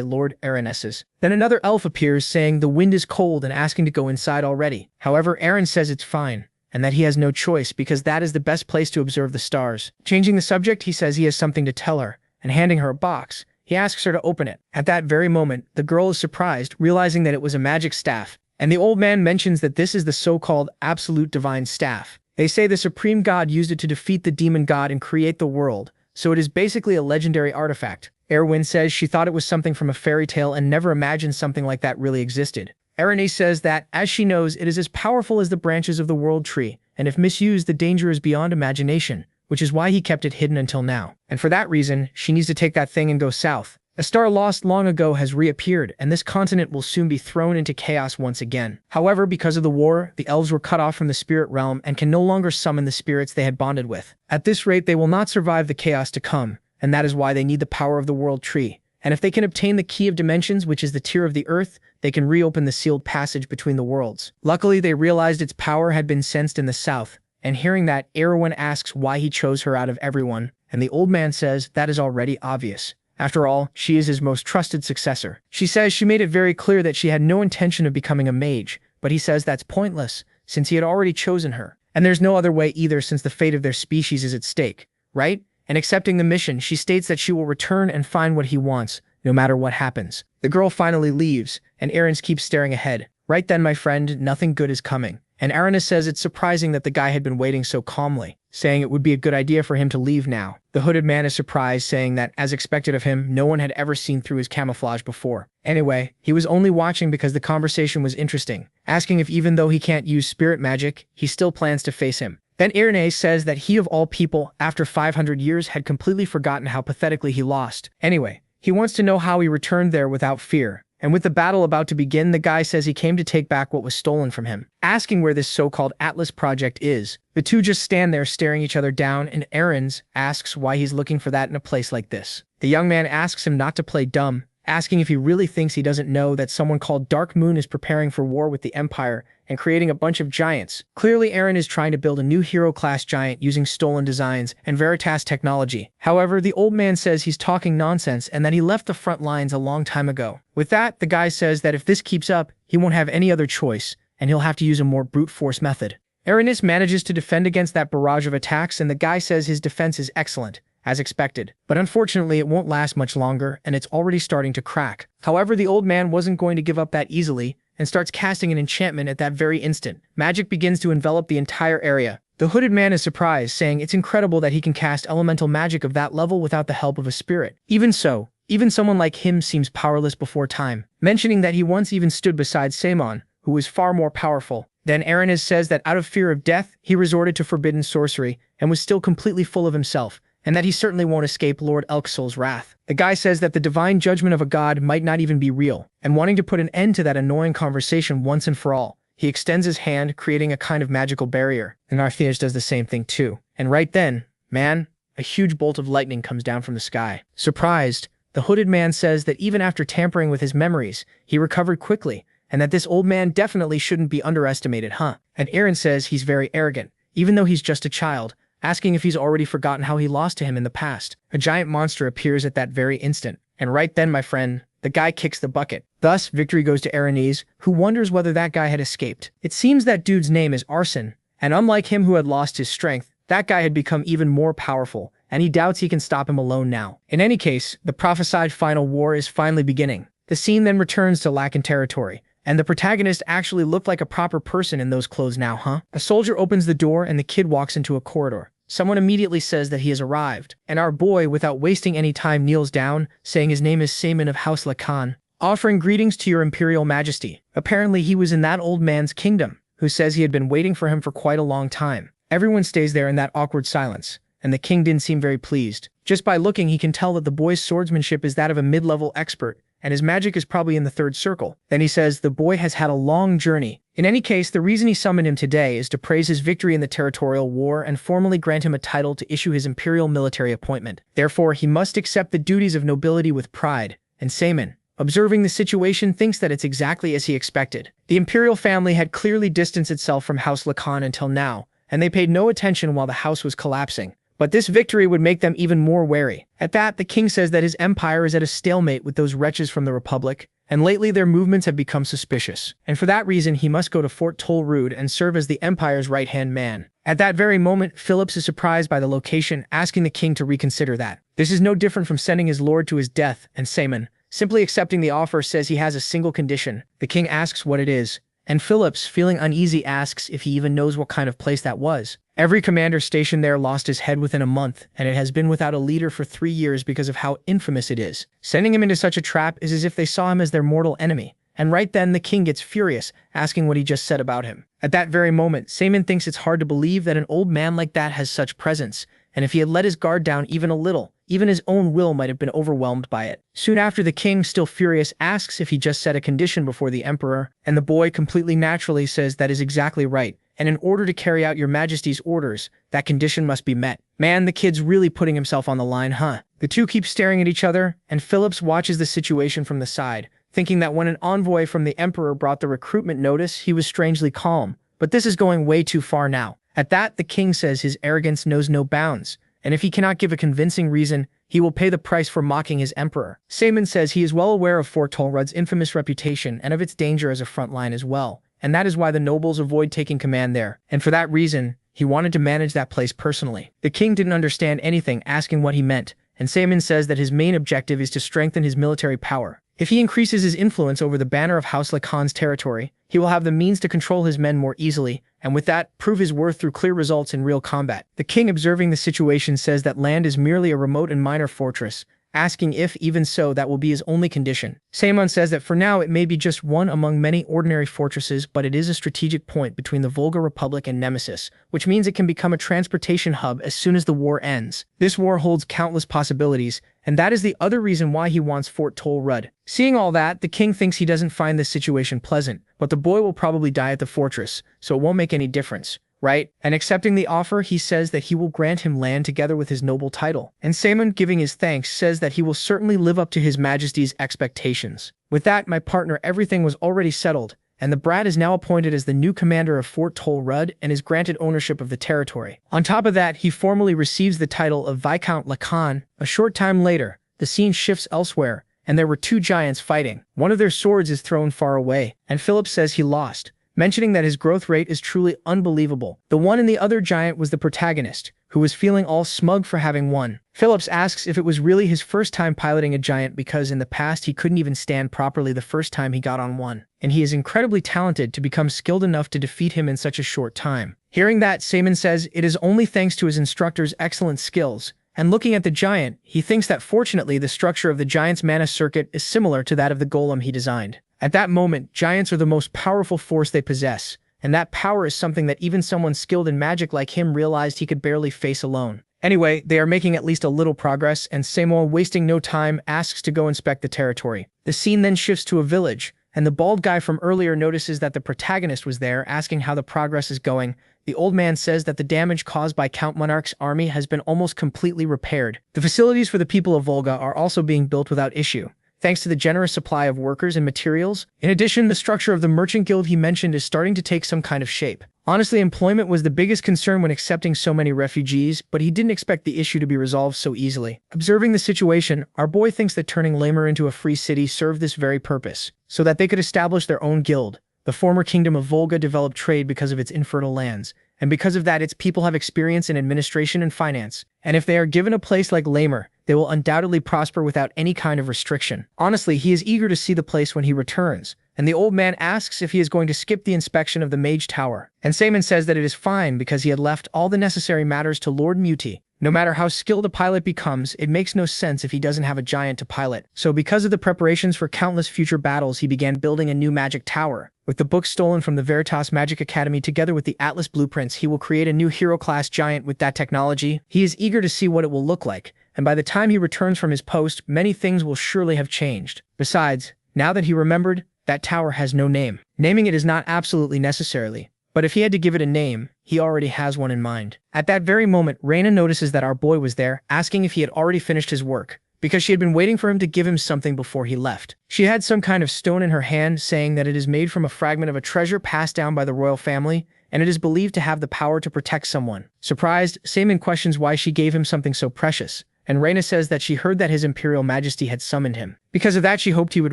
Lord Aranesses. Then another elf appears saying the wind is cold and asking to go inside already. However, Aaron says it's fine, and that he has no choice because that is the best place to observe the stars. Changing the subject, he says he has something to tell her, and handing her a box, he asks her to open it. At that very moment, the girl is surprised, realizing that it was a magic staff, and the old man mentions that this is the so-called absolute divine staff. They say the supreme god used it to defeat the demon god and create the world, so it is basically a legendary artifact. Erwin says she thought it was something from a fairy tale and never imagined something like that really existed. Erene says that, as she knows, it is as powerful as the branches of the world tree, and if misused, the danger is beyond imagination, which is why he kept it hidden until now. And for that reason, she needs to take that thing and go south. A star lost long ago has reappeared, and this continent will soon be thrown into chaos once again. However, because of the war, the elves were cut off from the spirit realm and can no longer summon the spirits they had bonded with. At this rate, they will not survive the chaos to come, and that is why they need the power of the world tree. And if they can obtain the key of dimensions, which is the tier of the earth, they can reopen the sealed passage between the worlds. Luckily, they realized its power had been sensed in the south, and hearing that, Erwin asks why he chose her out of everyone, and the old man says that is already obvious. After all, she is his most trusted successor. She says she made it very clear that she had no intention of becoming a mage, but he says that's pointless, since he had already chosen her. And there's no other way either since the fate of their species is at stake, right? And accepting the mission, she states that she will return and find what he wants, no matter what happens. The girl finally leaves, and Aaron's keeps staring ahead. Right then, my friend, nothing good is coming. And Aranis says it's surprising that the guy had been waiting so calmly, saying it would be a good idea for him to leave now. The hooded man is surprised, saying that, as expected of him, no one had ever seen through his camouflage before. Anyway, he was only watching because the conversation was interesting, asking if even though he can't use spirit magic, he still plans to face him. Then Irene says that he of all people, after 500 years, had completely forgotten how pathetically he lost. Anyway, he wants to know how he returned there without fear. And with the battle about to begin, the guy says he came to take back what was stolen from him, asking where this so-called Atlas project is. The two just stand there staring each other down, and Aaron's asks why he's looking for that in a place like this. The young man asks him not to play dumb, asking if he really thinks he doesn't know that someone called Dark Moon is preparing for war with the Empire and creating a bunch of giants. Clearly, Aaron is trying to build a new hero-class giant using stolen designs and Veritas technology. However, the old man says he's talking nonsense and that he left the front lines a long time ago. With that, the guy says that if this keeps up, he won't have any other choice, and he'll have to use a more brute force method. Aranis manages to defend against that barrage of attacks, and the guy says his defense is excellent, as expected. But unfortunately, it won't last much longer, and it's already starting to crack. However, the old man wasn't going to give up that easily, and starts casting an enchantment at that very instant. Magic begins to envelop the entire area. The hooded man is surprised, saying it's incredible that he can cast elemental magic of that level without the help of a spirit. Even so, even someone like him seems powerless before time, mentioning that he once even stood beside Samon, who was far more powerful. Then Aranis says that out of fear of death, he resorted to forbidden sorcery and was still completely full of himself, and that he certainly won't escape Lord Elksol's wrath. The guy says that the divine judgment of a god might not even be real, and wanting to put an end to that annoying conversation once and for all, he extends his hand, creating a kind of magical barrier. And Artheus does the same thing too. And right then, man, a huge bolt of lightning comes down from the sky. Surprised, the hooded man says that even after tampering with his memories, he recovered quickly, and that this old man definitely shouldn't be underestimated, huh? And Aaron says he's very arrogant, even though he's just a child, asking if he's already forgotten how he lost to him in the past. A giant monster appears at that very instant, and right then, my friend, the guy kicks the bucket. Thus, victory goes to Aranis, who wonders whether that guy had escaped. It seems that dude's name is Arson, and unlike him who had lost his strength, that guy had become even more powerful, and he doubts he can stop him alone now. In any case, the prophesied final war is finally beginning. The scene then returns to Lacan territory, and the protagonist actually looked like a proper person in those clothes now, huh? A soldier opens the door and the kid walks into a corridor. Someone immediately says that he has arrived, and our boy, without wasting any time, kneels down, saying his name is Saman of House Lacan, offering greetings to your Imperial Majesty. Apparently he was in that old man's kingdom, who says he had been waiting for him for quite a long time. Everyone stays there in that awkward silence, and the king didn't seem very pleased. Just by looking, he can tell that the boy's swordsmanship is that of a mid-level expert, and his magic is probably in the third circle. Then he says the boy has had a long journey. In any case, the reason he summoned him today is to praise his victory in the territorial war and formally grant him a title to issue his imperial military appointment. Therefore, he must accept the duties of nobility with pride, and Saman, observing the situation, thinks that it's exactly as he expected. The imperial family had clearly distanced itself from House Lacan until now, and they paid no attention while the house was collapsing. But this victory would make them even more wary. At that, the king says that his empire is at a stalemate with those wretches from the Republic, and lately their movements have become suspicious. And for that reason, he must go to Fort Tolrud and serve as the empire's right-hand man. At that very moment, Phillips is surprised by the location, asking the king to reconsider that. This is no different from sending his lord to his death, and Saemon, simply accepting the offer, says he has a single condition. The king asks what it is, and Phillips, feeling uneasy, asks if he even knows what kind of place that was. Every commander stationed there lost his head within a month, and it has been without a leader for 3 years because of how infamous it is. Sending him into such a trap is as if they saw him as their mortal enemy. And right then, the king gets furious, asking what he just said about him. At that very moment, Saemon thinks it's hard to believe that an old man like that has such presence, and if he had let his guard down even a little, even his own will might have been overwhelmed by it. Soon after, the king, still furious, asks if he just set a condition before the emperor, and the boy completely naturally says that is exactly right, and in order to carry out your majesty's orders, that condition must be met. Man, the kid's really putting himself on the line, huh? The two keep staring at each other, and Phillips watches the situation from the side, thinking that when an envoy from the emperor brought the recruitment notice, he was strangely calm. But this is going way too far now. At that, the king says his arrogance knows no bounds, and if he cannot give a convincing reason, he will pay the price for mocking his emperor. Saemon says he is well aware of Fort Tolrud's infamous reputation and of its danger as a front line as well, and that is why the nobles avoid taking command there, and for that reason, he wanted to manage that place personally. The king didn't understand anything, asking what he meant, and Saemon says that his main objective is to strengthen his military power. If he increases his influence over the banner of House Lacan's territory, he will have the means to control his men more easily, and with that, prove his worth through clear results in real combat. The king, observing the situation, says that land is merely a remote and minor fortress, asking if, even so, that will be his only condition. Saemon says that for now it may be just one among many ordinary fortresses, but it is a strategic point between the Volga Republic and Nemesis, which means it can become a transportation hub as soon as the war ends. This war holds countless possibilities, and that is the other reason why he wants Fort Tolrud. Seeing all that, the king thinks he doesn't find this situation pleasant, but the boy will probably die at the fortress, so it won't make any difference, right? And accepting the offer, he says that he will grant him land together with his noble title. And Saemon, giving his thanks, says that he will certainly live up to his majesty's expectations. With that, my partner, everything was already settled, and the brat is now appointed as the new commander of Fort Tolrud and is granted ownership of the territory. On top of that, he formally receives the title of Viscount Lacan. A short time later, the scene shifts elsewhere, and there were two giants fighting. One of their swords is thrown far away, and Philip says he lost, mentioning that his growth rate is truly unbelievable. The one and the other giant was the protagonist, who was feeling all smug for having won. Phillips asks if it was really his first time piloting a giant because in the past he couldn't even stand properly the first time he got on one, and he is incredibly talented to become skilled enough to defeat him in such a short time. Hearing that, Saemon says it is only thanks to his instructor's excellent skills, and looking at the giant, he thinks that fortunately the structure of the giant's mana circuit is similar to that of the golem he designed. At that moment, giants are the most powerful force they possess, and that power is something that even someone skilled in magic like him realized he could barely face alone. Anyway, they are making at least a little progress, and Saemon, wasting no time, asks to go inspect the territory. The scene then shifts to a village, and the bald guy from earlier notices that the protagonist was there, asking how the progress is going. The old man says that the damage caused by Count Monarch's army has been almost completely repaired. The facilities for the people of Volga are also being built without issue, thanks to the generous supply of workers and materials. In addition, the structure of the merchant guild he mentioned is starting to take some kind of shape. Honestly, employment was the biggest concern when accepting so many refugees, but he didn't expect the issue to be resolved so easily. Observing the situation, our boy thinks that turning Lamer into a free city served this very purpose, so that they could establish their own guild. The former kingdom of Volga developed trade because of its infertile lands, and because of that its people have experience in administration and finance. And if they are given a place like Lamer, they will undoubtedly prosper without any kind of restriction. Honestly, he is eager to see the place when he returns, and the old man asks if he is going to skip the inspection of the Mage Tower. And Saemon says that it is fine because he had left all the necessary matters to Lord Muti. No matter how skilled a pilot becomes, it makes no sense if he doesn't have a giant to pilot. So because of the preparations for countless future battles, he began building a new magic tower. With the books stolen from the Veritas Magic Academy together with the Atlas blueprints, he will create a new hero-class giant with that technology. He is eager to see what it will look like, and by the time he returns from his post, many things will surely have changed. Besides, now that he remembered, that tower has no name. Naming it is not absolutely necessary, but if he had to give it a name, he already has one in mind. At that very moment, Reina notices that our boy was there, asking if he had already finished his work, because she had been waiting for him to give him something before he left. She had some kind of stone in her hand, saying that it is made from a fragment of a treasure passed down by the royal family, and it is believed to have the power to protect someone. Surprised, Saemin questions why she gave him something so precious, and Reina says that she heard that His Imperial Majesty had summoned him. Because of that, she hoped he would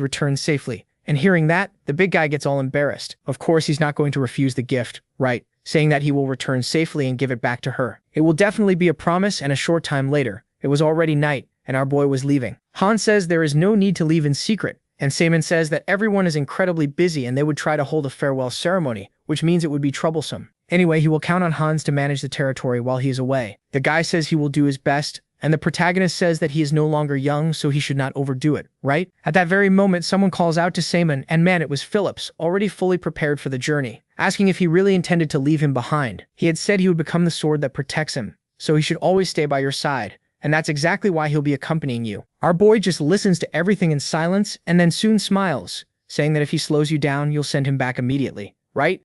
return safely. And hearing that, the big guy gets all embarrassed. Of course, he's not going to refuse the gift, right? Saying that he will return safely and give it back to her. It will definitely be a promise, and a short time later, it was already night, and our boy was leaving. Han says there is no need to leave in secret, and Saemin says that everyone is incredibly busy and they would try to hold a farewell ceremony, which means it would be troublesome. Anyway, he will count on Hans to manage the territory while he is away. The guy says he will do his best, and the protagonist says that he is no longer young, so he should not overdo it, right? At that very moment, someone calls out to Saemin, and man, it was Phillips, already fully prepared for the journey, asking if he really intended to leave him behind. He had said he would become the sword that protects him, so he should always stay by your side, and that's exactly why he'll be accompanying you. Our boy just listens to everything in silence, and then soon smiles, saying that if he slows you down, you'll send him back immediately, right?